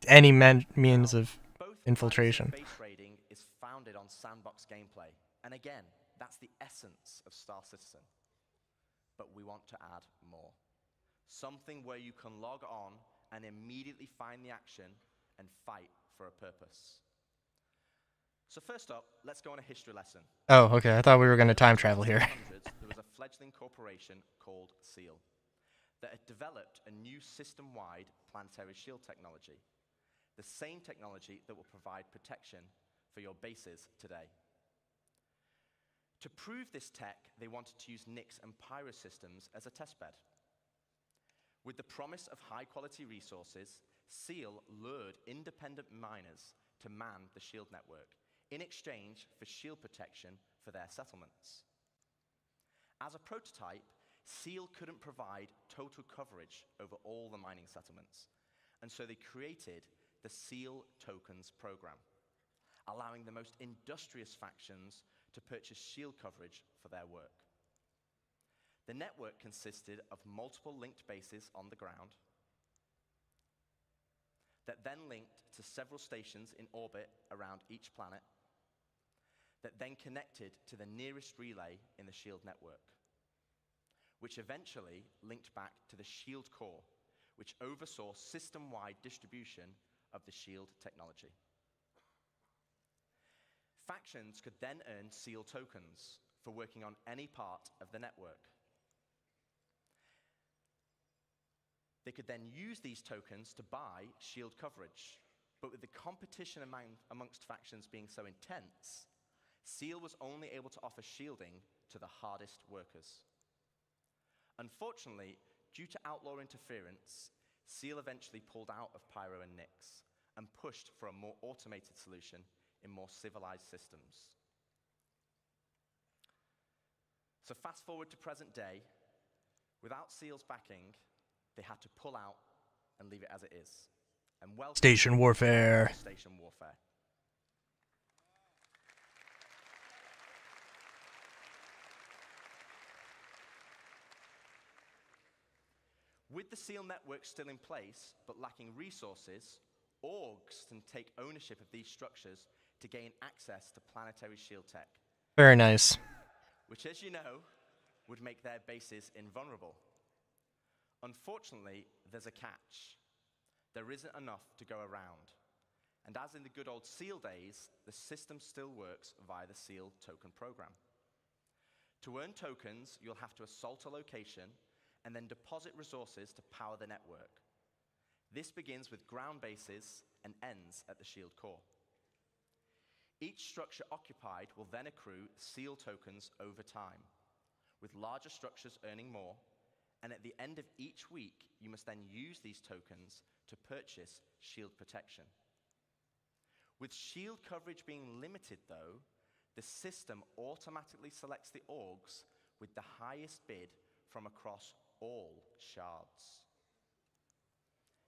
any means of infiltration. Base raiding is founded on sandbox gameplay. And again, that's the essence of Star Citizen. But we want to add more. Something where you can log on and immediately find the action and fight for a purpose. So first up, let's go on a history lesson. Oh, okay. I thought we were going to time travel here. There was a fledgling corporation called SEAL that had developed a new system-wide planetary shield technology, the same technology that will provide protection for your bases today. To prove this tech, they wanted to use Nyx and Pyro systems as a testbed. With the promise of high-quality resources, SEAL lured independent miners to man the shield network in exchange for shield protection for their settlements. As a prototype, SEAL couldn't provide total coverage over all the mining settlements, and so they created the SEAL Tokens program, allowing the most industrious factions to purchase shield coverage for their work. The network consisted of multiple linked bases on the ground that then linked to several stations in orbit around each planet that then connected to the nearest relay in the shield network, which eventually linked back to the shield core, which oversaw system-wide distribution of the shield technology. Factions could then earn SEAL tokens for working on any part of the network. They could then use these tokens to buy shield coverage, but with the competition amongst factions being so intense, SEAL was only able to offer shielding to the hardest workers. Unfortunately, due to outlaw interference, SEAL eventually pulled out of Pyro and Nyx and pushed for a more automated solution in more civilized systems. So fast forward to present day, without SEAL's backing, they had to pull out and leave it as it is. And welcome Station warfare. Station warfare. With the SEAL network still in place, but lacking resources, orgs can take ownership of these structures to gain access to planetary shield tech. Very nice. Which, as you know, would make their bases invulnerable. Unfortunately, there's a catch. There isn't enough to go around. And as in the good old SEAL days, the system still works via the SEAL token program. To earn tokens, you'll have to assault a location and then deposit resources to power the network. This begins with ground bases and ends at the shield core. Each structure occupied will then accrue SEAL tokens over time, with larger structures earning more, and at the end of each week, you must then use these tokens to purchase shield protection. With shield coverage being limited though, the system automatically selects the orgs with the highest bid from across all shards.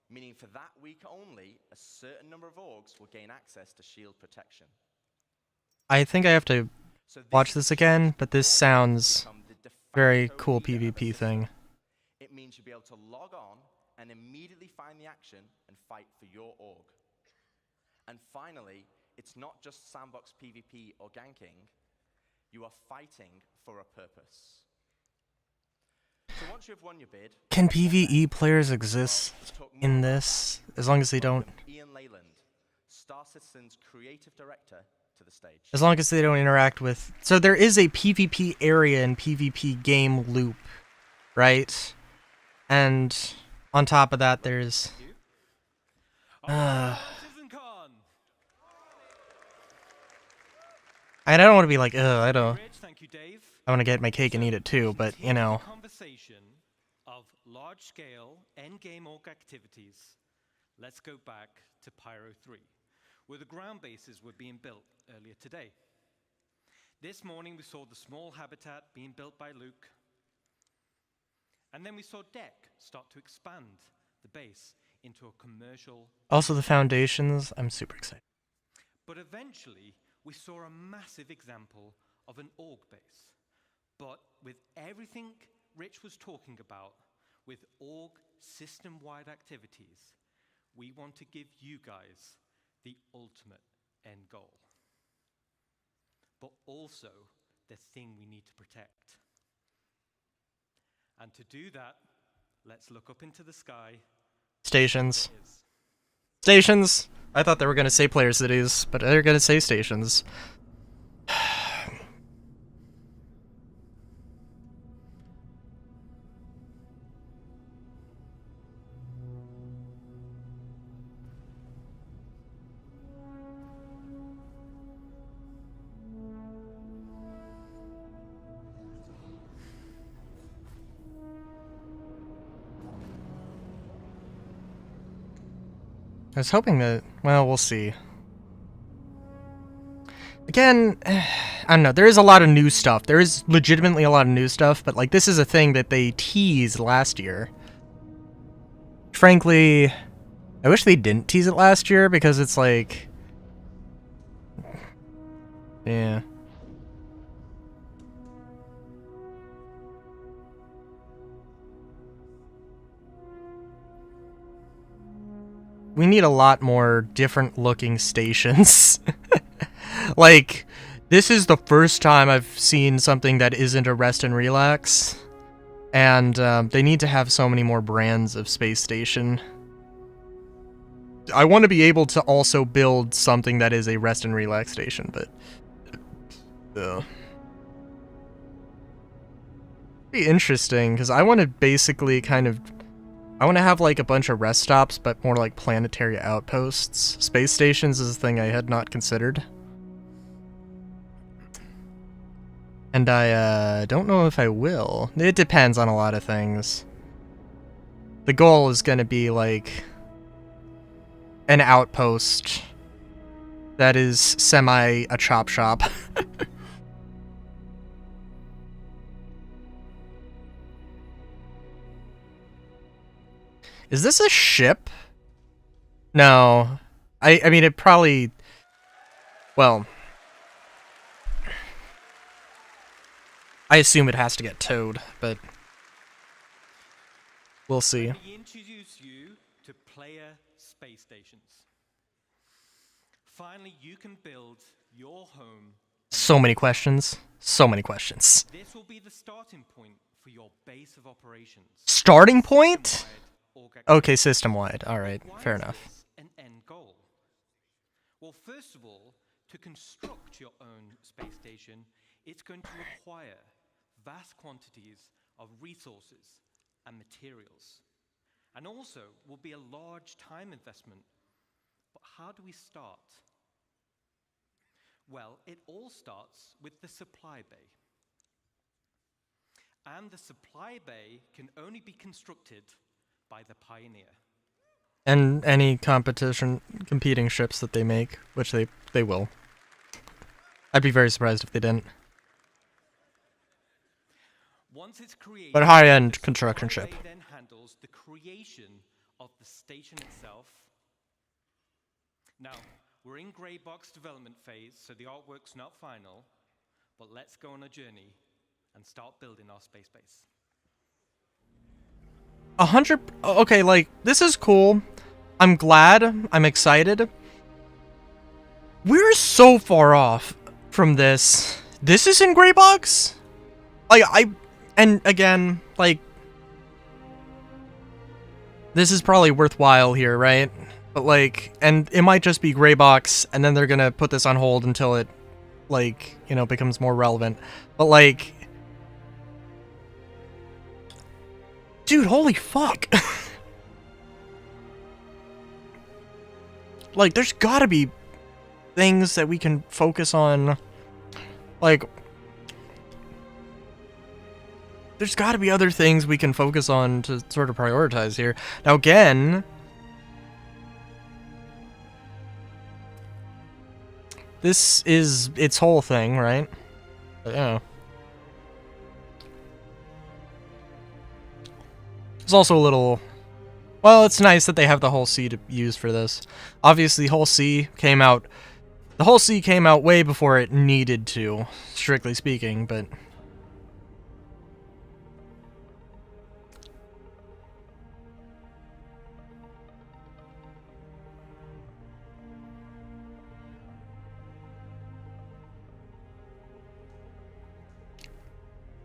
Meaning for that week only, a certain number of orgs will gain access to shield protection. I think I have to watch this again, but this sounds very cool PvP thing. It means you'll be able to log on and immediately find the action and fight for your org. And finally, it's not just sandbox PvP or ganking, you are fighting for a purpose. So once you've won your bid, Can PvE players exist in this as long as they don't? Ian Leyland, Star Citizen's creative director, to the stage. As long as they don't interact with. So there is a PvP area and PvP game loop, right? And on top of that, there's. I don't want to be like, I don't. I want to get my cake and eat it too, but you know. Conversation of large-scale endgame org activities. Let's go back to Pyro 3, where the ground bases were being built earlier today. This morning we saw the small habitat being built by Luke, and then we saw Deck start to expand the base into a commercial. Also, the foundations. I'm super excited. But eventually, we saw a massive example of an org base. But with everything Rich was talking about, with org system-wide activities, we want to give you guys the ultimate end goal. But also the thing we need to protect. And to do that, let's look up into the sky. Stations. Stations! I thought they were going to say player cities, but they're going to say stations. I was hoping that, well, we'll see. Again, I don't know, there is a lot of new stuff. There is legitimately a lot of new stuff, but like this is a thing that they teased last year. Frankly, I wish they didn't tease it last year because it's like... Yeah. We need a lot more different looking stations. Like, this is the first time I've seen something that isn't a rest and relax. And they need to have so many more brands of space station. I want to be able to also build something that is a rest and relax station, but... Be interesting, because I want to basically kind of... I want to have like a bunch of rest stops, but more like planetary outposts. Space stations is a thing I had not considered. And I don't know if I will. It depends on a lot of things. The goal is going to be like an outpost that is semi a chop shop. Is this a ship? No. I mean, it probably... Well... I assume it has to get towed, but... We'll see. Let me introduce you to player space stations. Finally, you can build your home. So many questions. So many questions. This will be the starting point for your base of operations. Starting point? Okay, system-wide. Alright, fair enough. An end goal. Well, first of all, to construct your own space station, it's going to require vast quantities of resources and materials. And also will be a large time investment. But how do we start? Well, it all starts with the supply bay. And the supply bay can only be constructed by the Pioneer. And any competing ships that they make, which they will. I'd be very surprised if they didn't. Once it's created, but high-end construction the ship. then handles the creation of the station itself. Now, we're in grey box development phase, so the artwork's not final, but let's go on a journey and start building our space base. 100. Okay, like, this is cool. I'm glad. I'm excited. We're so far off from this. This is in gray box? Like, and again, like, this is probably worthwhile here, right? But like, and it might just be gray box, and then they're gonna put this on hold until it, like, you know, becomes more relevant. But like, dude, holy fuck. Like, there's gotta be things that we can focus on. Like, there's gotta be other things we can focus on to sort of prioritize here. Now, again, this is its whole thing, right? But, yeah. It's also a little... Well, it's nice that they have the whole C to use for this. Obviously, whole C came out... The whole C came out way before it needed to, strictly speaking, but...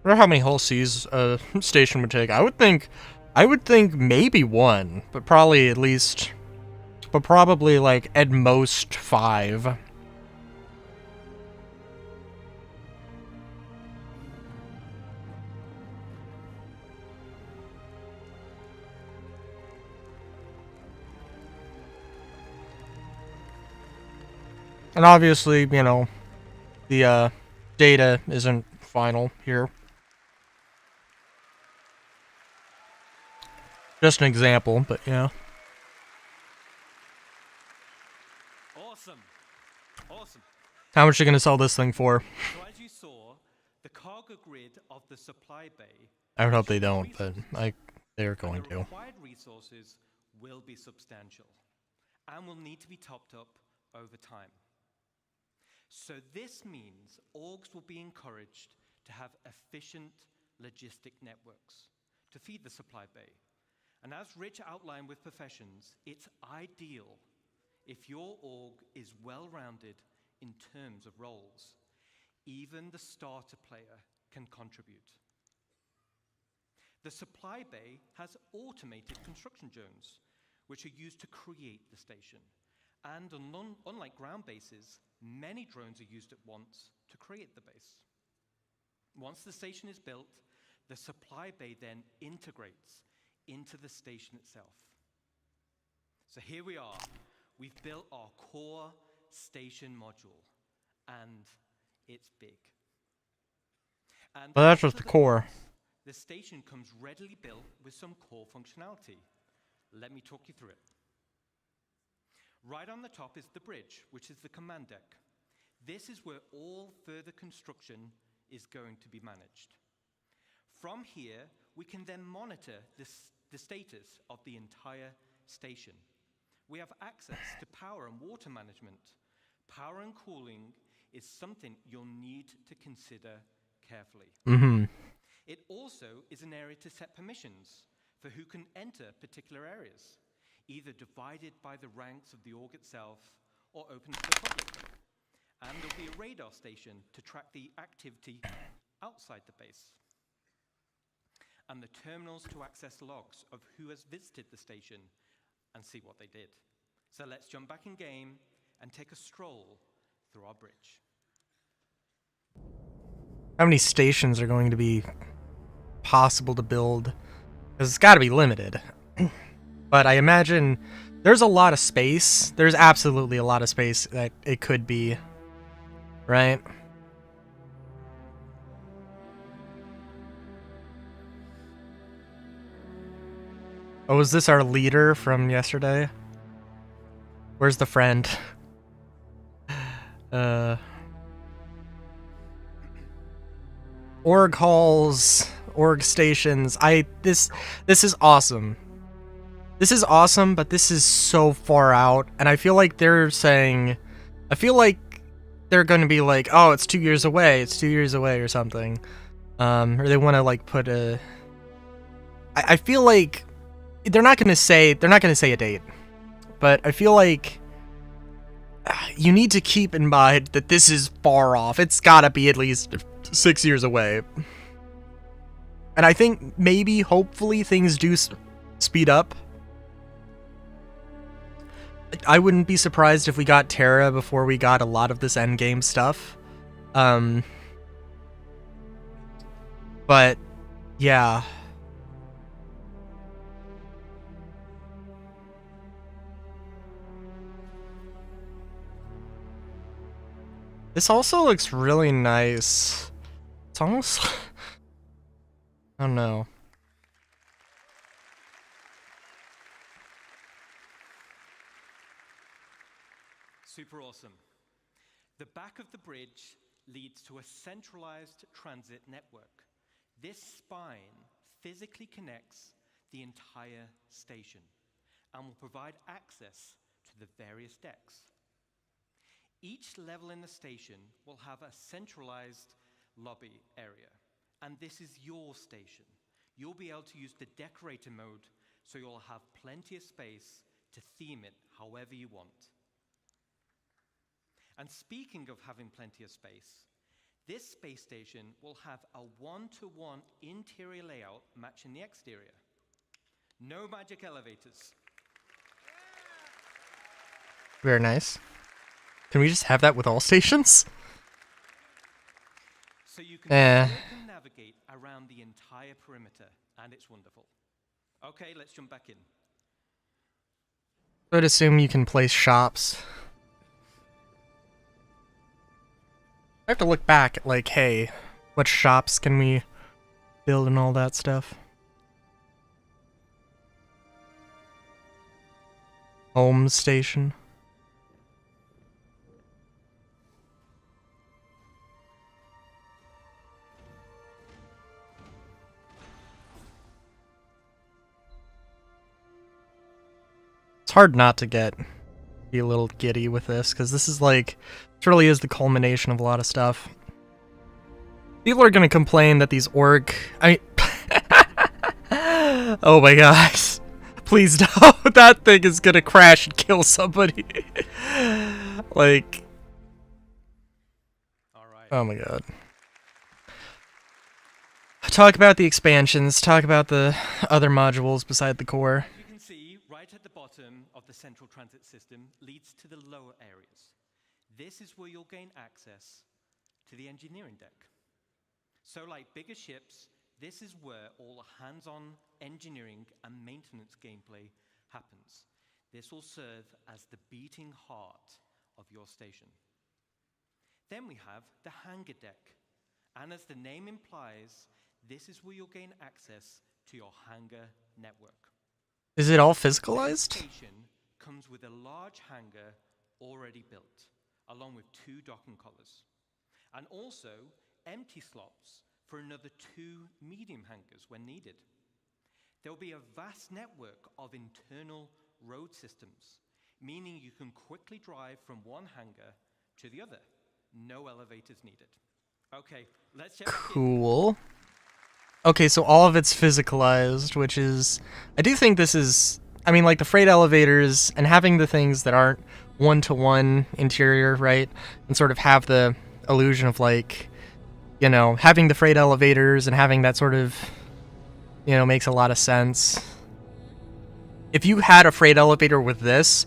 I wonder how many whole C's a station would take. I would think maybe one, but probably at least, but probably like at most 5. And obviously, you know, the data isn't final here. Just an example, but yeah. Awesome. Awesome. How much are you gonna sell this thing for? So as you saw, the cargo grid of the supply bay. I would hope they don't, but they're going The to. required resources will be substantial and will need to be topped up over time. So this means orgs will be encouraged to have efficient logistic networks to feed the supply bay. And as Rich outlined with professions, it's ideal if your org is well-rounded in terms of roles. Even the starter player can contribute. The supply bay has automated construction zones, which are used to create the station. And unlike ground bases, many drones are used at once to create the base. Once the station is built, the supply bay then integrates into the station itself. So here we are. We've built our core station module, and it's big. And Well, that's just the core. The station comes readily built with some core functionality. Let me talk you through it. Right on the top is the bridge, which is the command deck. This is where all further construction is going to be managed. From here, we can then monitor the status of the entire station. We have access to power and water management. Power and cooling is something you'll need to consider carefully. Mm-hmm. It also is an area to set permissions for who can enter particular areas, either divided by the ranks of the org itself or open to the public. And there'll be a radar station to track the activity outside the base. And the terminals to access logs of who has visited the station and see what they did. So let's jump back in game and take a stroll through our bridge. How many stations are going to be possible to build? Because it's got to be limited. But I imagine there's a lot of space. There's absolutely a lot of space that it could be, right? Oh, is this our leader from yesterday? Where's the friend? Org halls, org stations. This is awesome. This is awesome, but this is so far out, and I feel like they're saying I feel like they're going to be like, oh, it's 2 years away, it's 2 years away or something. Or they want to like put a... I feel like they're not going to say a date, but I feel like you need to keep in mind that this is far off. It's gotta be at least 6 years away. And I think maybe, hopefully, things do speed up. I wouldn't be surprised if we got Terra before we got a lot of this endgame stuff. But, yeah. This also looks really nice. It's almost... I don't know. Super awesome. The back of the bridge leads to a centralized transit network. This spine physically connects the entire station and will provide access to the various decks. Each level in the station will have a centralized lobby area, and this is your station. You'll be able to use the decorator mode, so you'll have plenty of space to theme it however you want. And speaking of having plenty of space, this space station will have a one-to-one interior layout matching the exterior. No magic elevators. Very nice. Can we just have that with all stations? So you can navigate around the entire perimeter, and it's wonderful. Okay, let's jump back in. I would assume you can place shops. I have to look back at, like, hey, what shops can we build and all that stuff. Home station. It's hard not to be a little giddy with this, because this is like, this really is the culmination of a lot of stuff. People are gonna complain that these orc... I mean... oh my gosh. Please don't. That thing is gonna crash and kill somebody. Like... oh my god. Talk about the expansions, talk about the other modules beside the core. You can see right at the bottom of the central transit system leads to the lower areas. This is where you'll gain access to the engineering deck. So like bigger ships, this is where all the hands-on engineering and maintenance gameplay happens. This will serve as the beating heart of your station. Then we have the hangar deck. And as the name implies, this is where you'll gain access to your hangar network. Is it all physicalized? The station comes with a large hangar already built, along with 2 docking collars, and also empty slots for another 2 medium hangars when needed. There will be a vast network of internal road systems, meaning you can quickly drive from one hangar to the other. No elevators needed. Okay, let's check. Cool. Okay, so all of it's physicalized, which is... I do think this is... I mean, like, the freight elevators and having the things that aren't one-to-one interior, right? And sort of have the illusion of, like, you know, having the freight elevators and having that sort of, you know, makes a lot of sense. If you had a freight elevator with this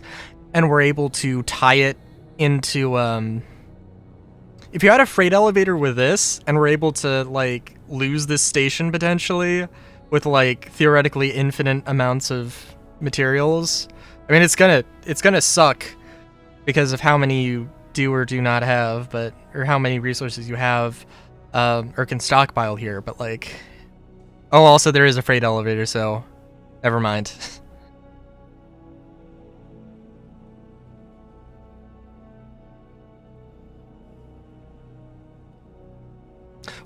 and were able to tie it into, if you had a freight elevator with this and were able to, like, lose this station potentially with, like, theoretically infinite amounts of materials, I mean, it's gonna suck because of how many you do or do not have, but, or how many resources you have, or can stockpile here, but, like, oh, also there is a freight elevator, so never mind.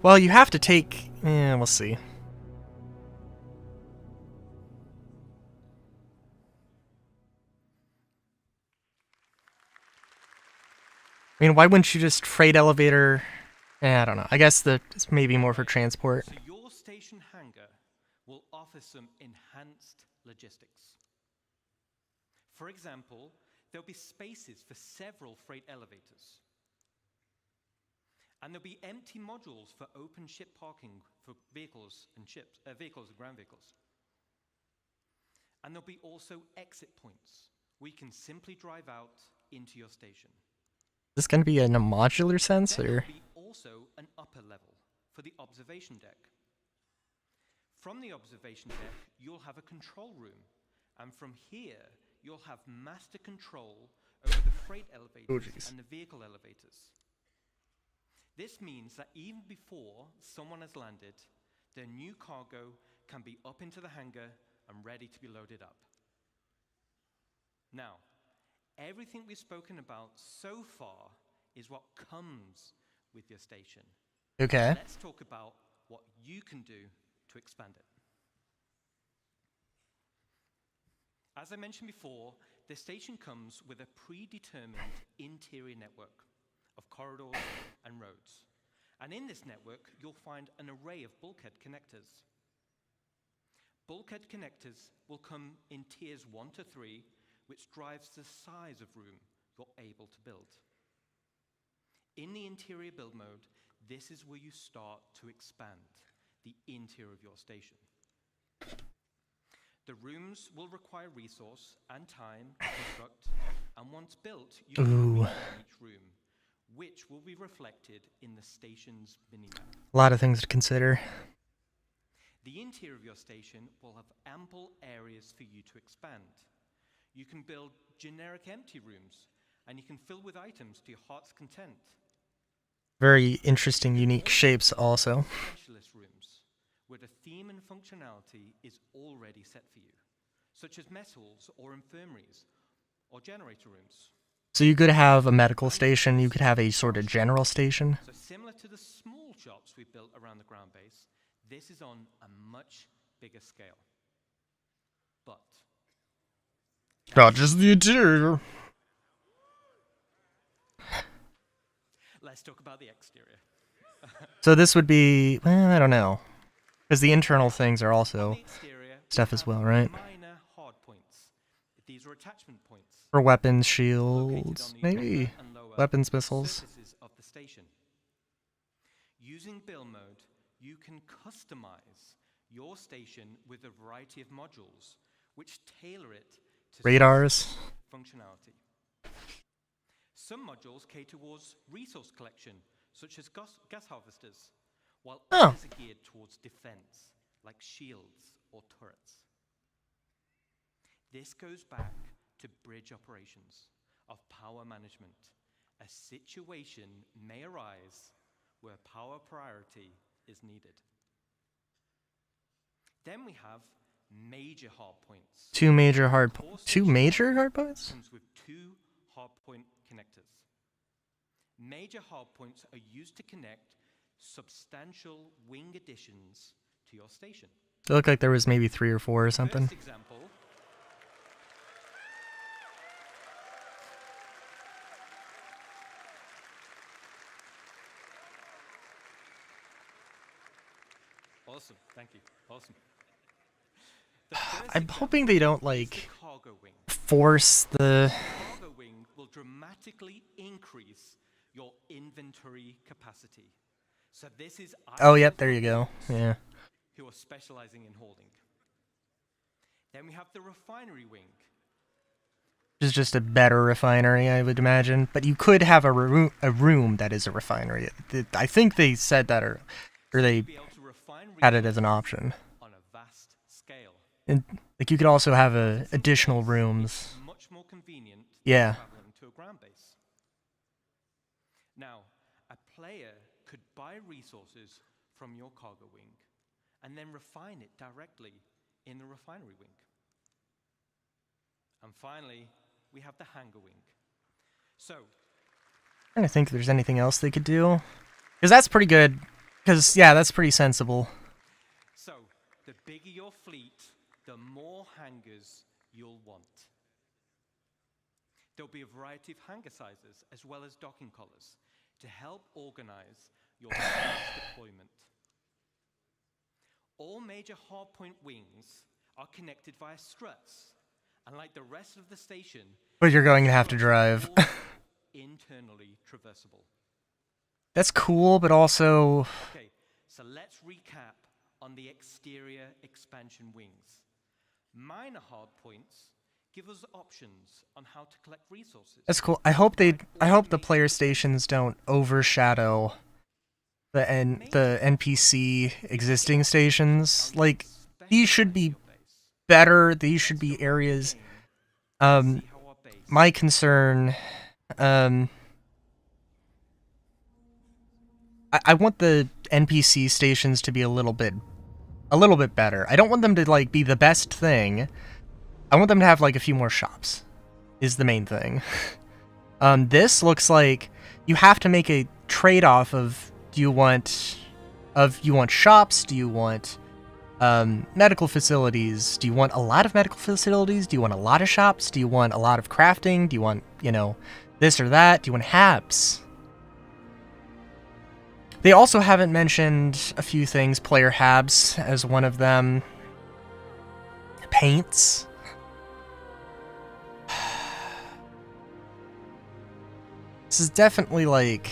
Well, you have to take... we'll see. I mean, why wouldn't you just freight elevator? I don't know. I guess it's maybe more for transport. So your station hangar will offer some enhanced logistics. For example, there'll be spaces for several freight elevators. And there'll be empty modules for open ship parking for vehicles and ground vehicles. And there'll be also exit points where you can simply drive out into your station. Is this going to be in a modular sense, There or? will be also an upper level for the observation deck. From the observation deck, you'll have a control room, and from here, you'll have master control over the freight elevators and the vehicle elevators. This means that even before someone has landed, their new cargo can be up into the hangar and ready to be loaded up. Now, everything we've spoken about so far is what comes with your station. Okay. Let's talk about what you can do to expand it. As I mentioned before, the station comes with a predetermined interior network of corridors and roads. And in this network, you'll find an array of bulkhead connectors. Bulkhead connectors will come in tiers 1 to 3, which drives the size of room you're able to build. In the interior build mode, this is where you start to expand the interior of your station. The rooms will require resource and time to construct, and once built, you can rename each room, which will be reflected in the station's minimap. A lot of things to consider. The interior of your station will have ample areas for you to expand. You can build generic empty rooms, and you can fill with items to your heart's content. Very interesting, unique shapes also. Specialist rooms, where the theme and functionality is already set for you, such as mess halls or infirmaries or generator rooms. So you could have a medical station, you could have a sort of general station. So similar to the small shops we built around the ground base, this is on a much bigger scale. But not just the interior. Let's talk about the exterior. So this would be, well, I don't know, because the internal things are also stuff as well, right? Minor hard points. These are attachment points. For weapons, shields, maybe weapons, missiles. Surfaces of the station. Using build mode, you can customize your station with a variety of modules, which tailor it to Radars. functionality. Some modules cater towards resource collection, such as gas harvesters, while others are geared towards defense, like shields or turrets. This goes back to bridge operations of power management. A situation may arise where power priority is needed. Then we have major hard points. Two major hard points. Comes with two hardpoint connectors. Major hardpoints are used to connect substantial wing additions to your station. It looked like there was maybe 3 or 4 or something. First example. Awesome, thank you. Awesome. I'm hoping they don't like force the. Cargo wing will dramatically increase your inventory capacity. So this is Oh, yep, there you go. Yeah. who are specializing in holding. Then we have the refinery wing. Which is just a better refinery, I would imagine. But you could have a room that is a refinery. I think they said that, or they had it as an option. On a vast scale. And like you could also have additional rooms. Much more convenient Yeah. than traveling to a ground base. Now, a player could buy resources from your cargo wing and then refine it directly in the refinery wing. And finally, we have the hangar wing. So, I'm trying to think if there's anything else they could do. Because that's pretty good. Because, yeah, that's pretty sensible. so the bigger your fleet, the more hangars you'll want. There'll be a variety of hangar sizes as well as docking collars to help organize your space deployment. All major hardpoint wings are connected via struts, and like the rest of the station, But you're going to have to drive. internally traversable. That's cool, but also... Okay, so let's recap on the exterior expansion wings. Minor hardpoints give us options on how to collect resources. That's cool. I hope the player stations don't overshadow the NPC existing stations. Like, these should be better. These should be areas. My concern, I want the NPC stations to be a little bit better. I don't want them to like be the best thing. I want them to have like a few more shops, is the main thing. This looks like you have to make a trade-off of do you want shops? Do you want medical facilities? Do you want a lot of medical facilities? Do you want a lot of shops? Do you want a lot of crafting? Do you want, this or that? Do you want hubs? They also haven't mentioned a few things, player habs as one of them. Paints. This is definitely like...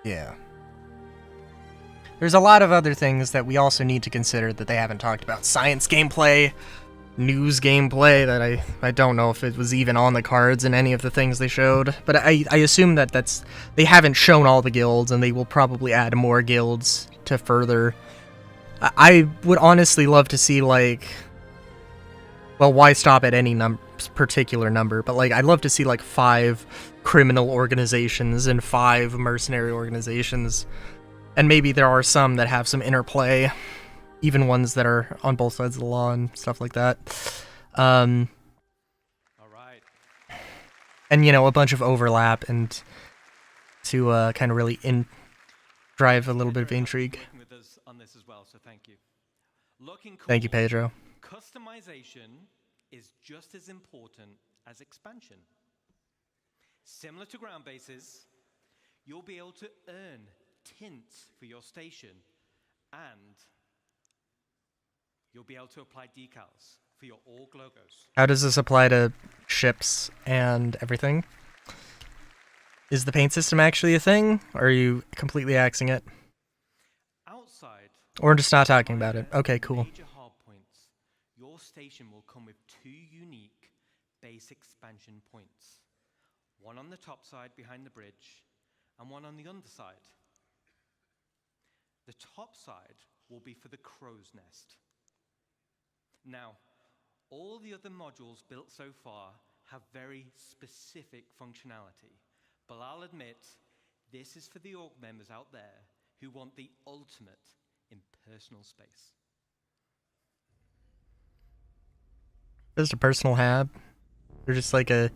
Yeah. There's a lot of other things that we also need to consider that they haven't talked about. Science gameplay, news gameplay that I don't know if it was even on the cards in any of the things they showed. But I assume that they haven't shown all the guilds, and they will probably add more guilds to further... I would honestly love to see, like... Well, why stop at any particular number? But, like, I'd love to see, like, 5 criminal organizations and 5 mercenary organizations. And maybe there are some that have some interplay. Even ones that are on both sides of the law and stuff like that. All right. And, a bunch of overlap and to kind of really drive a little bit of intrigue. With us on this as well, so thank you. Thank you, Pedro. Customization is just as important as expansion. Similar to ground bases, you'll be able to earn tints for your station, and you'll be able to apply decals for your org logos. How does this apply to ships and everything? Is the paint system actually a thing, or are you completely axing it? Outside, or just not talking about it? Okay, cool. Major hardpoints, your station will come with 2 unique base expansion points. One on the top side behind the bridge, and one on the underside. The top side will be for the crow's nest. Now, all the other modules built so far have very specific functionality, but I'll admit, this is for the org members out there who want the ultimate in personal space. Just a personal hab? Or just like a...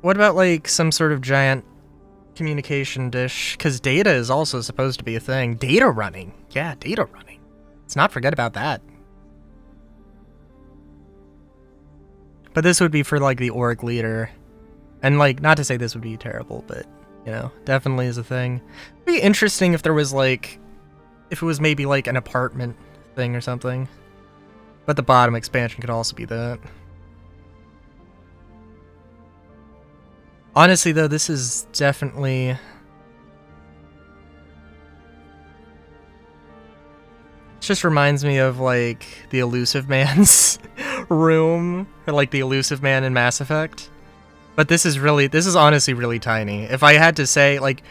What about like some sort of giant communication dish? Because data is also supposed to be a thing. Data running. Yeah, data running. Let's not forget about that. But this would be for like the org leader. And like, not to say this would be terrible, but definitely is a thing. It'd be interesting if there was like, if it was maybe like an apartment thing or something. But the bottom expansion could also be that. Honestly, though, this is definitely... It just reminds me of, like, the Elusive Man's room. Or, like, the Elusive Man in Mass Effect. But this is honestly really tiny. If I had to say, like,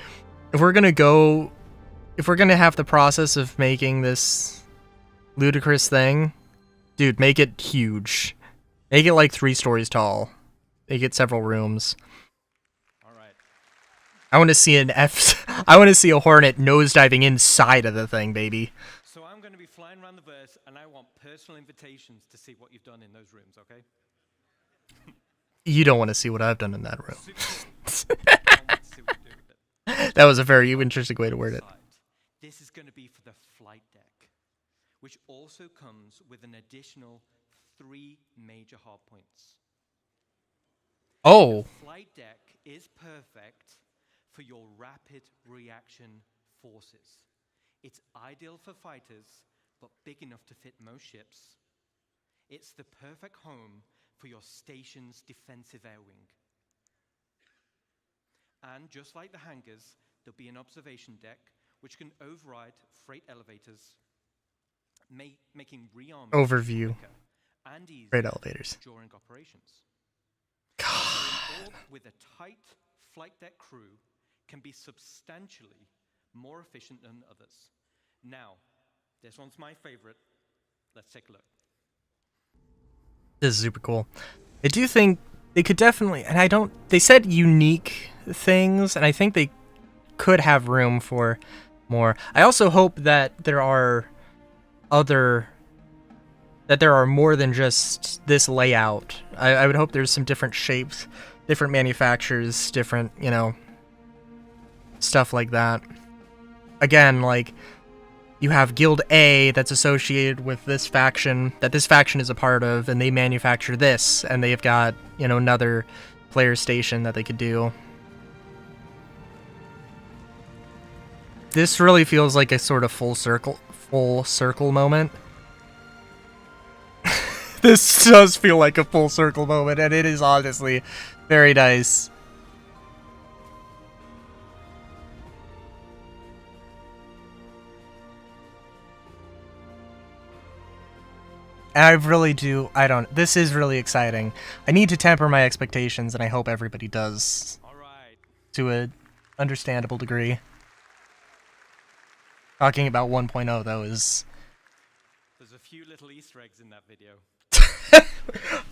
if we're gonna have the process of making this ludicrous thing, dude, make it huge. Make it, like, 3 stories tall. Make it several rooms. I want to see I want to see a Hornet nosediving inside of the thing, baby. So I'm going to be flying around the verse, and I want personal invitations to see what you've done in those rooms, okay? You don't want to see what I've done in that room. That was a very interesting way to word it. This is going to be for the flight deck, which also comes with an additional 3 major hardpoints. Oh. The flight deck is perfect for your rapid reaction forces. It's ideal for fighters, but big enough to fit most ships. It's the perfect home for your station's defensive air wing. And just like the hangars, there'll be an observation deck which can override freight elevators, making rearming Overview. quicker and easier Freight elevators. during operations. God. With a tight flight deck crew can be substantially more efficient than others. Now, this one's my favorite. Let's take a look. This is super cool. I do think they could definitely, and they said unique things, and I think they could have room for more. I also hope that there are more than just this layout. I would hope there's some different shapes, different manufacturers, different, stuff like that. Again, like, you have Guild A that's associated with this faction, that this faction is a part of, and they manufacture this, and they've got, another player station that they could do. This really feels like a sort of full circle moment. This does feel like a full circle moment, and it is honestly very nice. And I really do, this is really exciting. I need to temper my expectations, and I hope everybody does. To a understandable degree. Talking about 1.0, though, is... There's a few little Easter eggs in that video.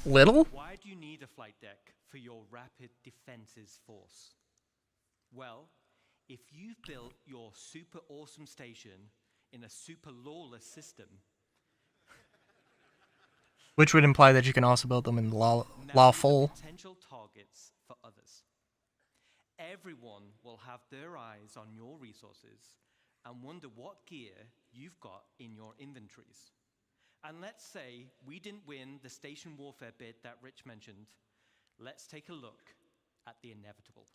Little? Why do you need a flight deck for your rapid defenses force? Well, if you've built your super awesome station in a super lawless system... Which would imply that you can also build them in lawful. Potential targets for others. Everyone will have their eyes on your resources and wonder what gear you've got in your inventories. And let's say we didn't win the station warfare bid that Rich mentioned. Let's take a look at the inevitable.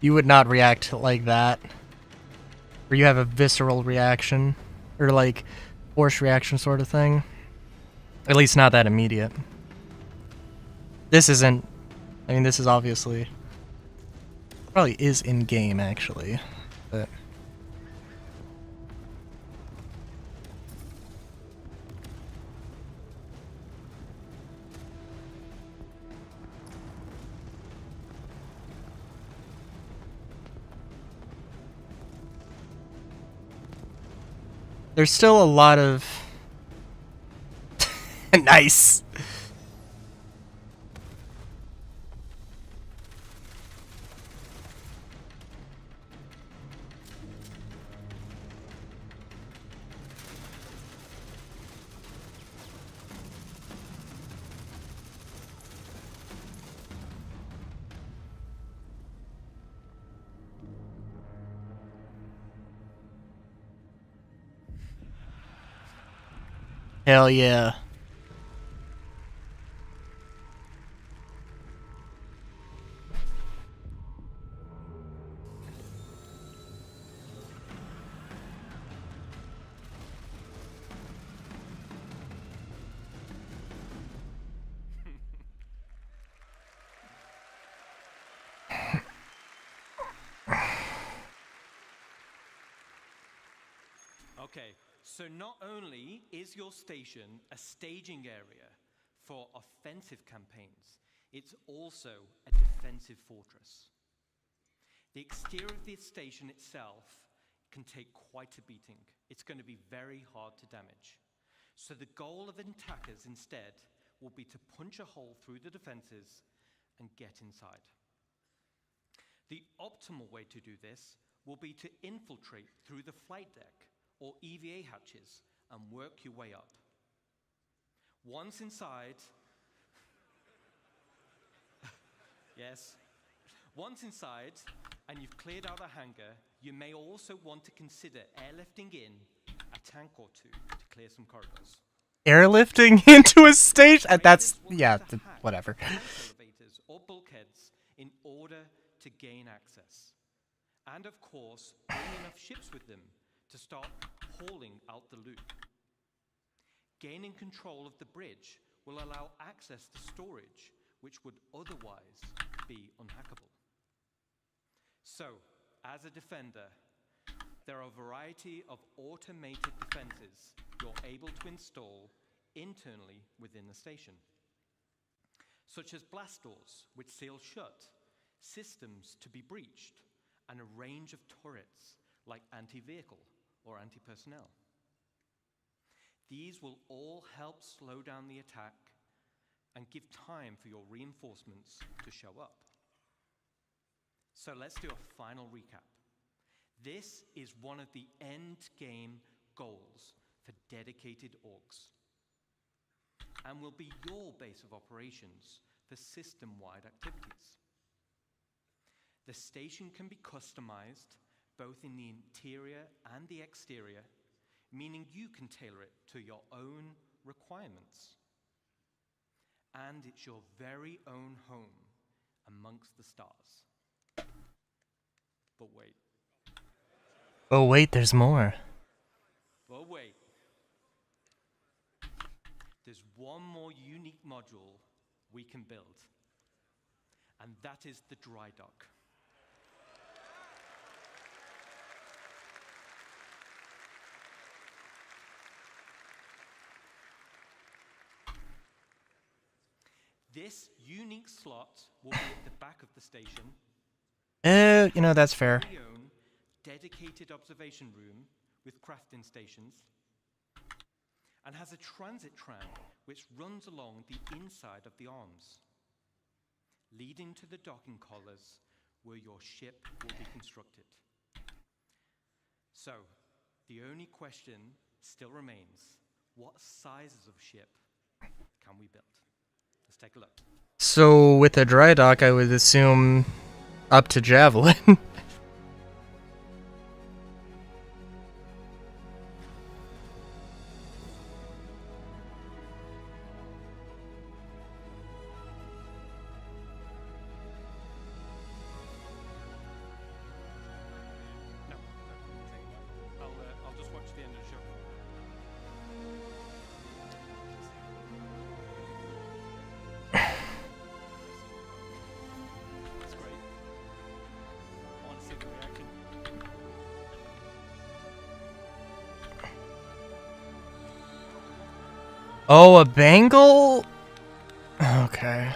You would not react like that. Or you have a visceral reaction. Or like, force reaction sort of thing. At least not that immediate. This isn't... I mean, this is obviously... Probably is in-game, actually. But... There's still a lot of... Nice! Hell yeah. Okay, so not only is your station a staging area for offensive campaigns, it's also a defensive fortress. The exterior of the station itself can take quite a beating. It's going to be very hard to damage. So the goal of attackers instead will be to punch a hole through the defenses and get inside. The optimal way to do this will be to infiltrate through the flight deck or EVA hatches and work your way up. Once inside, yes, once inside and you've cleared out the hangar, you may also want to consider airlifting in a tank or two to clear some corridors. Airlifting into a station? That's, yeah, whatever. Elevators or bulkheads in order to gain access. And of course, bring enough ships with them to start hauling out the loot. Gaining control of the bridge will allow access to storage, which would otherwise be unhackable. So, as a defender, there are a variety of automated defenses you're able to install internally within the station, such as blast doors, which seal shut, systems to be breached, and a range of turrets like anti-vehicle or anti-personnel. These will all help slow down the attack and give time for your reinforcements to show up. So let's do a final recap. This is one of the end game goals for dedicated orgs, and will be your base of operations for system-wide activities. The station can be customized both in the interior and the exterior, meaning you can tailor it to your own requirements. And it's your very own home amongst the stars. But wait. Oh wait, there's more. But wait. There's one more unique module we can build, and that is the dry dock. This unique slot will be at the back of the station. You know, that's fair. Very own dedicated observation room with crafting stations, and has a transit tram which runs along the inside of the arms, leading to the docking collars where your ship will be constructed. So, the only question still remains: what sizes of ship can we build? Let's take a look. So with a dry dock, I would assume up to Javelin. I'll just watch the end of the show. That's great. I want to see the reaction. Oh, a bangle? Okay.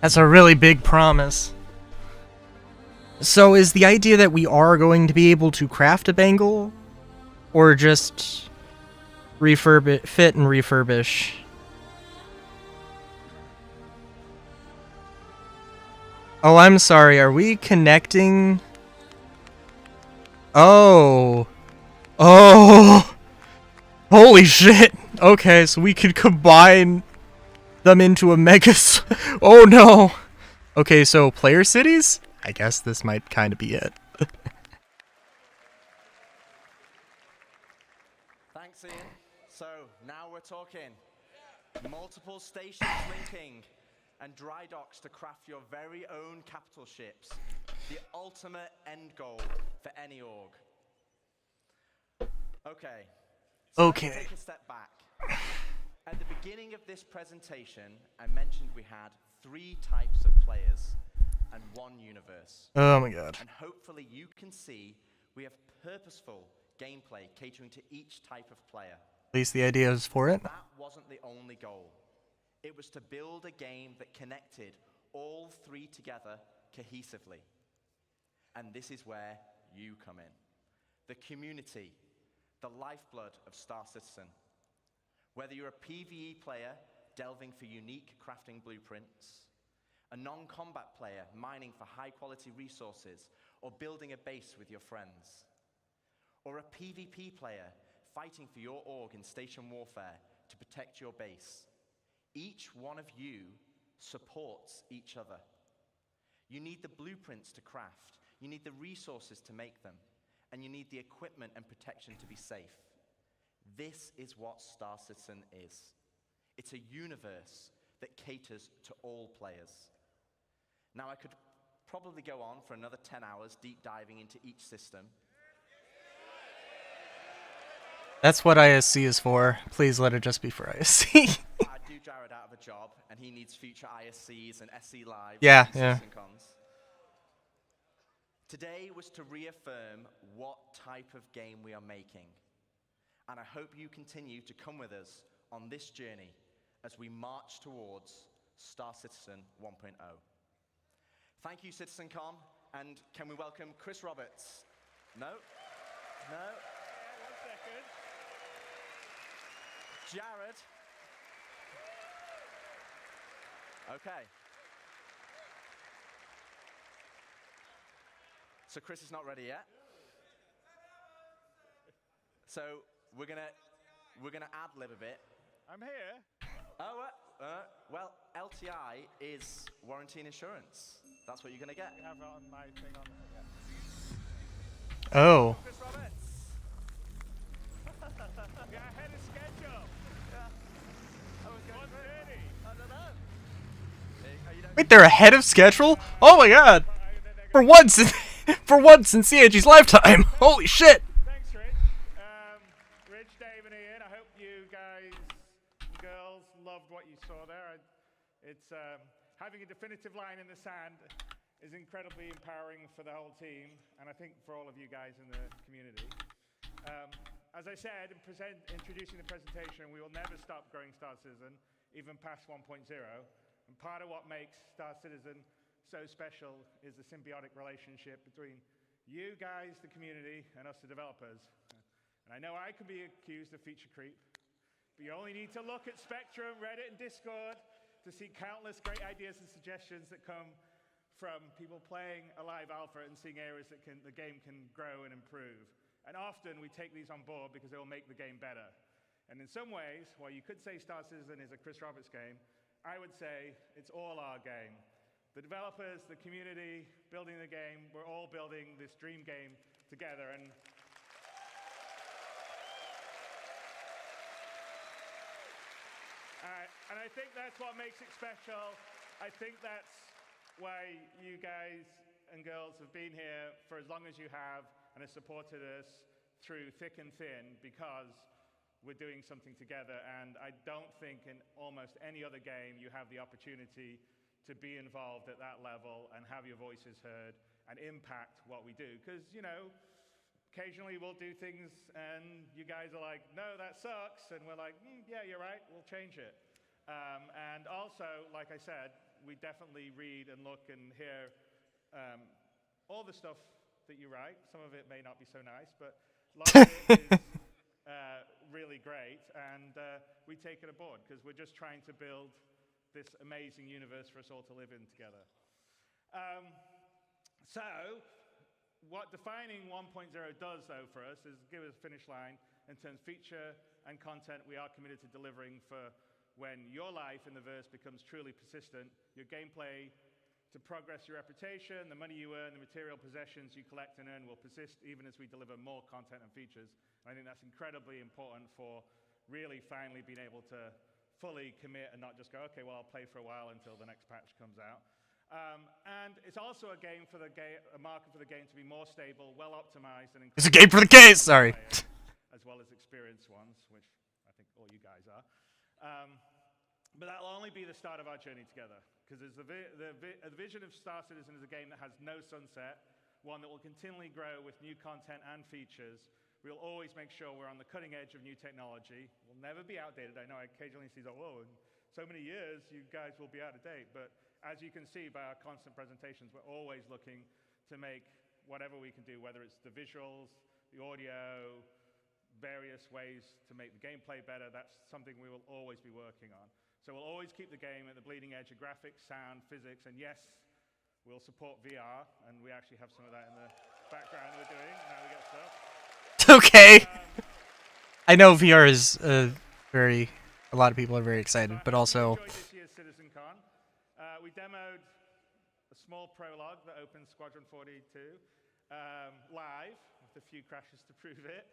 That's a really big promise. So is the idea that we are going to be able to craft a bangle? Or just fit and refurbish? Oh, I'm sorry, are we connecting? Oh. Oh. Holy shit. Okay, so we could combine them into a mega... Oh no! Okay, so player cities? I guess this might kind of be it. Thanks, Ian. So, now we're talking. Multiple stations linking. and dry docks to craft your very own capital ships, the ultimate end goal for any org. Okay. So let's take a step back. At the beginning of this presentation, I mentioned we had 3 types of players and 1 universe. Oh my god. And hopefully you can see we have purposeful gameplay catering to each type of player. At least the idea is for it. That wasn't the only goal. It was to build a game that connected all 3 together cohesively. And this is where you come in. The community, the lifeblood of Star Citizen. Whether you're a PvE player delving for unique crafting blueprints, a non-combat player mining for high-quality resources or building a base with your friends, or a PvP player fighting for your org in station warfare to protect your base, each one of you supports each other. You need the blueprints to craft, you need the resources to make them, and you need the equipment and protection to be safe. This is what Star Citizen is. It's a universe that caters to all players. Now, I could probably go on for another 10 hours deep diving into each system. That's what ISC is for. Please let it just be for ISC. I do Jared out of a job, and he needs future ISCs and SC Live. Yeah, and yeah. Cons. Today was to reaffirm what type of game we are making. And I hope you continue to come with us on this journey as we march towards Star Citizen 1.0. Thank you, CitizenCon, and can we welcome Chris Roberts? No? No? 1 second. Jared? Okay. So Chris is not ready yet. So we're gonna ad-lib a bit. I'm here. Oh, well, LTI is warranty and insurance. That's what you're gonna get. I have it on my thing on there. Oh. Chris Roberts. Yeah, ahead of schedule. Yeah. I was going 1:30. I don't know. Wait, they're ahead of schedule? Oh my god. For once in CIG's lifetime. Holy shit. Thanks, Rich. Rich, Dave, and Ian, I hope you guys and girls loved what you saw there. It's having a definitive line in the sand is incredibly empowering for the whole team, and I think for all of you guys in the community. As I said, introducing the presentation, we will never stop growing Star Citizen, even past 1.0. And part of what makes Star Citizen so special is the symbiotic relationship between you guys, the community, and us, the developers. And I know I can be accused of feature creep, but you only need to look at Spectrum, Reddit, and Discord to see countless great ideas and suggestions that come from people playing a live alpha and seeing areas that the game can grow and improve. And often we take these on board because they will make the game better. And in some ways, while you could say Star Citizen is a Chris Roberts game, I would say it's all our game. The developers, the community, building the game, we're all building this dream game together. And I think that's what makes it special. I think that's why you guys and girls have been here for as long as you have and have supported us through thick and thin, because we're doing something together. And I don't think in almost any other game you have the opportunity to be involved at that level and have your voices heard and impact what we do. Because, you know, occasionally we'll do things and you guys are like, no, that sucks. And we're like, yeah, you're right, we'll change it. And also, like I said, we definitely read and look and hear all the stuff that you write. Some of it may not be so nice, but a lot of it is really great. And we take it aboard because we're just trying to build this amazing universe for us all to live in together. So, what defining 1.0 does, though, for us is give us a finish line in terms of feature and content we are committed to delivering for when your life in the verse becomes truly persistent, your gameplay to progress your reputation, the money you earn, the material possessions you collect and earn will persist even as we deliver more content and features. And I think that's incredibly important for really finally being able to fully commit and not just go, okay, well, I'll play for a while until the next patch comes out. And it's also a game for the a market for the game to be more stable, well optimized, and It's a game for the case. Sorry. as well as experienced ones, which I think all you guys are. But that'll only be the start of our journey together, because the vision of Star Citizen is a game that has no sunset, one that will continually grow with new content and features. We'll always make sure we're on the cutting edge of new technology. We'll never be outdated. I know I occasionally see, whoa, in so many years, you guys will be out of date. But as you can see by our constant presentations, we're always looking to make whatever we can do, whether it's the visuals, the audio, various ways to make the gameplay better. That's something we will always be working on. So we'll always keep the game at the bleeding edge of graphics, sound, physics, and yes, we'll support VR, and we actually have some of that in the background we're doing, how we get stuff. Okay. I know VR is a lot of people are very excited, but also. Enjoyed this year's CitizenCon. We demoed a small prologue that opens Squadron 42 live, with a few crashes to prove it.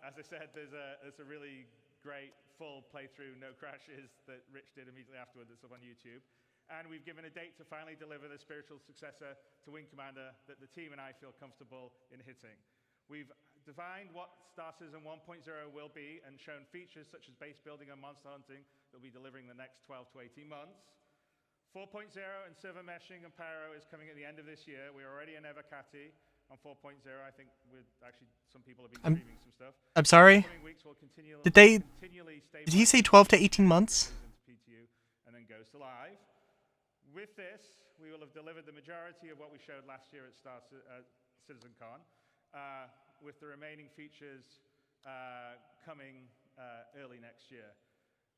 As I said, there's a really great full playthrough, no crashes, that Rich did immediately afterward that's up on YouTube. And we've given a date to finally deliver the spiritual successor to Wing Commander that the team and I feel comfortable in hitting. We've defined what Star Citizen 1.0 will be and shown features such as base building and monster hunting that will be delivering the next 12 to 18 months. 4.0 and server meshing and Pyro is coming at the end of this year. We're already in Evocati on 4.0. I think some people have been streaming some stuff. I'm sorry? Did he say 12 to 18 months? PTU and then goes to live. With this, we will have delivered the majority of what we showed last year at CitizenCon, with the remaining features coming early next year.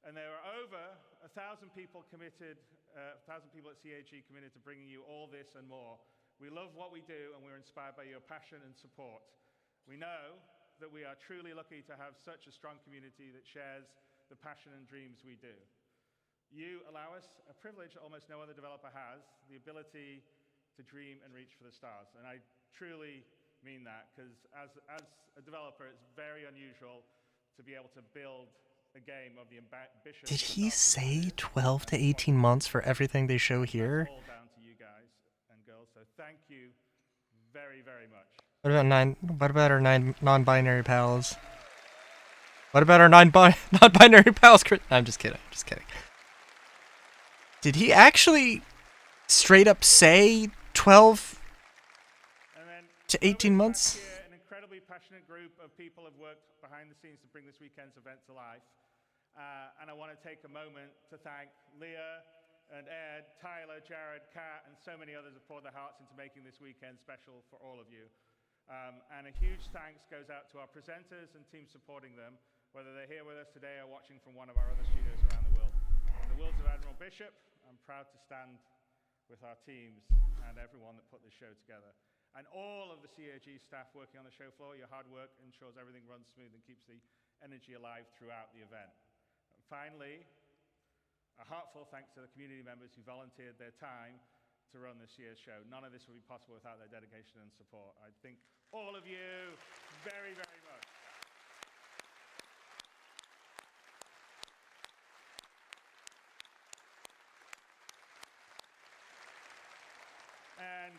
And there are over 1,000 people committed, 1,000 people at CAG committed to bringing you all this and more. We love what we do, and we're inspired by your passion and support. We know that we are truly lucky to have such a strong community that shares the passion and dreams we do. You allow us a privilege that almost no other developer has, the ability to dream and reach for the stars. And I truly mean that, because as a developer, it's very unusual to be able to build a game of the ambitious. Did he say 12 to 18 months for everything they show here? All down to you guys and girls. So thank you very, very much. What about our non-binary pals? What about our non-binary pals? I'm just kidding. Just kidding. Did he actually straight up say 12 to 18 months? An incredibly passionate group of people have worked behind the scenes to bring this weekend's event to life. And I want to take a moment to thank Leah and Ed, Tyler, Jared, Kat, and so many others who poured their hearts into making this weekend special for all of you. And a huge thanks goes out to our presenters and teams supporting them, whether they're here with us today or watching from one of our other studios around the world. In the words of Admiral Bishop, I'm proud to stand with our teams and everyone that put this show together. And all of the CAG staff working on the show floor, your hard work ensures everything runs smooth and keeps the energy alive throughout the event. And finally, a heartfelt thanks to the community members who volunteered their time to run this year's show. None of this would be possible without their dedication and support. I thank all of you very, very much. And,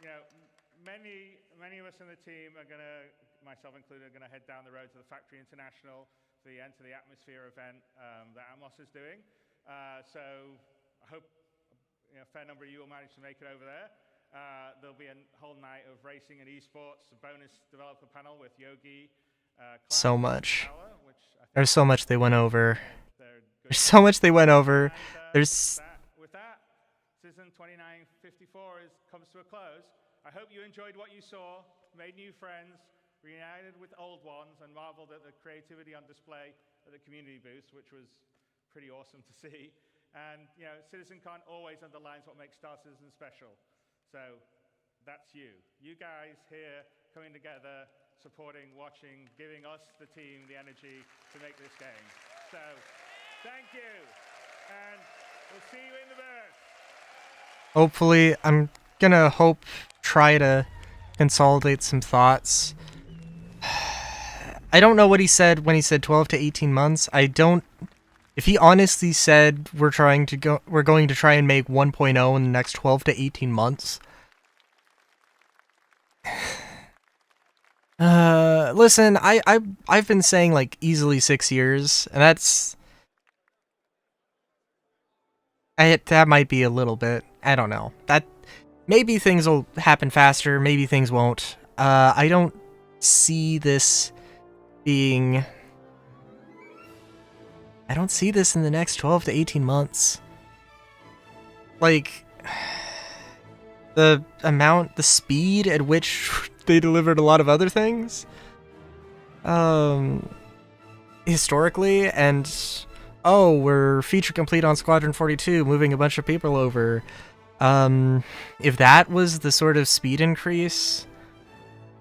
you know, many of us in the team are going to, myself included, are going to head down the road to the Factory International for the Enter the Atmosphere event that Atmos is doing. So I hope a fair number of you will manage to make it over there. There'll be a whole night of racing and esports, a bonus developer panel with Yogi. So much. There's so much they went over. There's so much they went over. There's. With that, Citizen 2954 comes to a close. I hope you enjoyed what you saw, made new friends, reunited with old ones, and marveled at the creativity on display at the community booth, which was pretty awesome to see. And, you know, CitizenCon always underlines what makes Star Citizen special. So that's you. You guys here coming together, supporting, watching, giving us, the team, the energy to make this game. So thank you. And we'll see you in the booth. Hopefully, I'm gonna try to consolidate some thoughts. I don't know what he said when he said 12 to 18 months. I don't. If he honestly said we're going to try and make 1.0 in the next 12 to 18 months. Listen, I've been saying like easily 6 years, and that might be a little bit. I don't know. That maybe things will happen faster, maybe things won't. I don't see this being. I don't see this in the next 12 to 18 months. Like, the speed at which they delivered a lot of other things, historically, and, oh, we're feature complete on Squadron 42, moving a bunch of people over. If that was the sort of speed increase,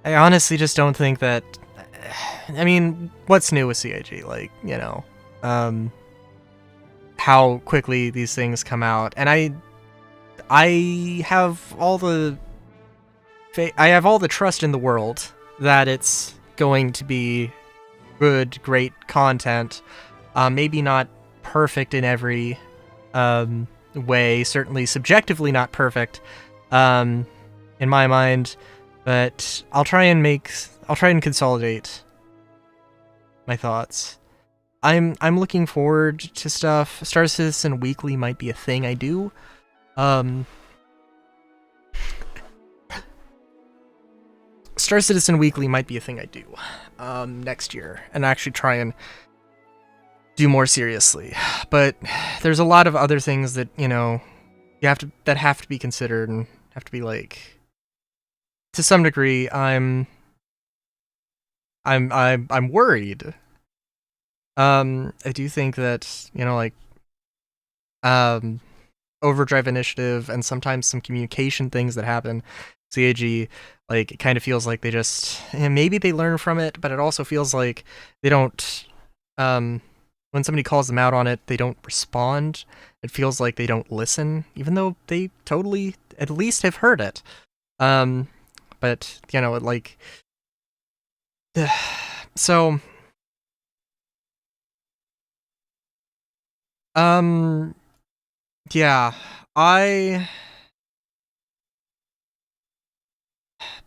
I honestly just don't think that. I mean, what's new with CIG? Like, you know, how quickly these things come out, and I have all the trust in the world that it's going to be good, great content. Maybe not perfect in every way, certainly subjectively not perfect in my mind, but I'll try and consolidate my thoughts. I'm looking forward to stuff. Star Citizen Weekly might be a thing I do. Star Citizen Weekly might be a thing I do next year, and actually try and do more seriously. But there's a lot of other things that, you know, that have to be considered and have to be, like, to some degree. I'm worried. I do think that, you know, like, Overdrive Initiative and sometimes some communication things that happen, CAG, like, it kind of feels like they just, maybe they learn from it, but it also feels like they don't, when somebody calls them out on it, they don't respond. It feels like they don't listen, even though they totally, at least, have heard it. But, you know, like, so, yeah, I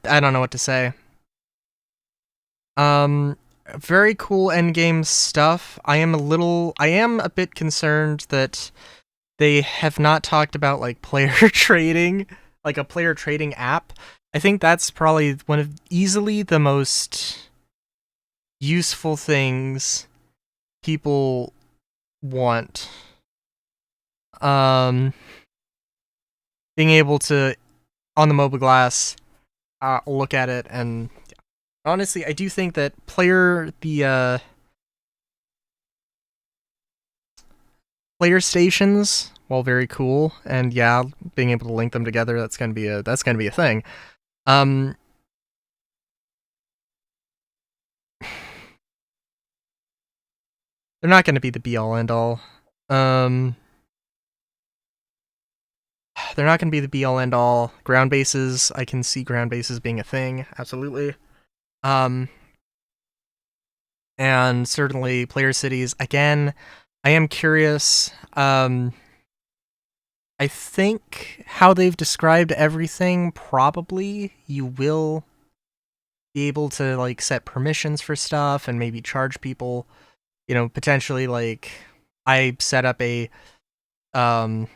don't know what to say. Very cool endgame stuff. I am a bit concerned that they have not talked about, like, player trading, like a player trading app. I think that's probably one of easily the most useful things people want. Being able to, on the Mobiglass, look at it, and honestly, I do think that player stations, while very cool, and yeah, being able to link them together, that's gonna be a thing. They're not gonna be the be-all end-all. They're not gonna be the be-all end-all. Ground bases, I can see ground bases being a thing, absolutely. And certainly player cities. Again, I am curious. I think how they've described everything, probably you will be able to, like, set permissions for stuff and maybe charge people, you know, potentially, like, I set up I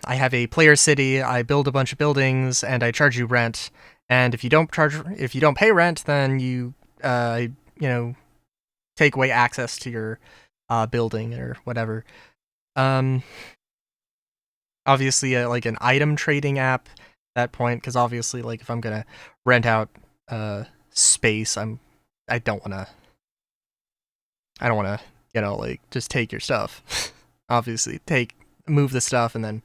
have a player city, I build a bunch of buildings, and I charge you rent, and if you don't pay rent, then you know, take away access to your building or whatever. Obviously, like an item trading app at that point, because obviously, like, if I'm gonna rent out space, I don't wanna, you know, like, just take your stuff. Obviously, move the stuff and then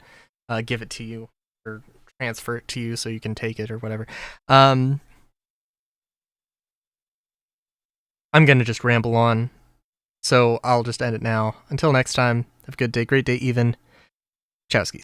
give it to you or transfer it to you so you can take it or whatever. I'm gonna just ramble on, so I'll just end it now. Until next time, have a good day, great day even. Chowski.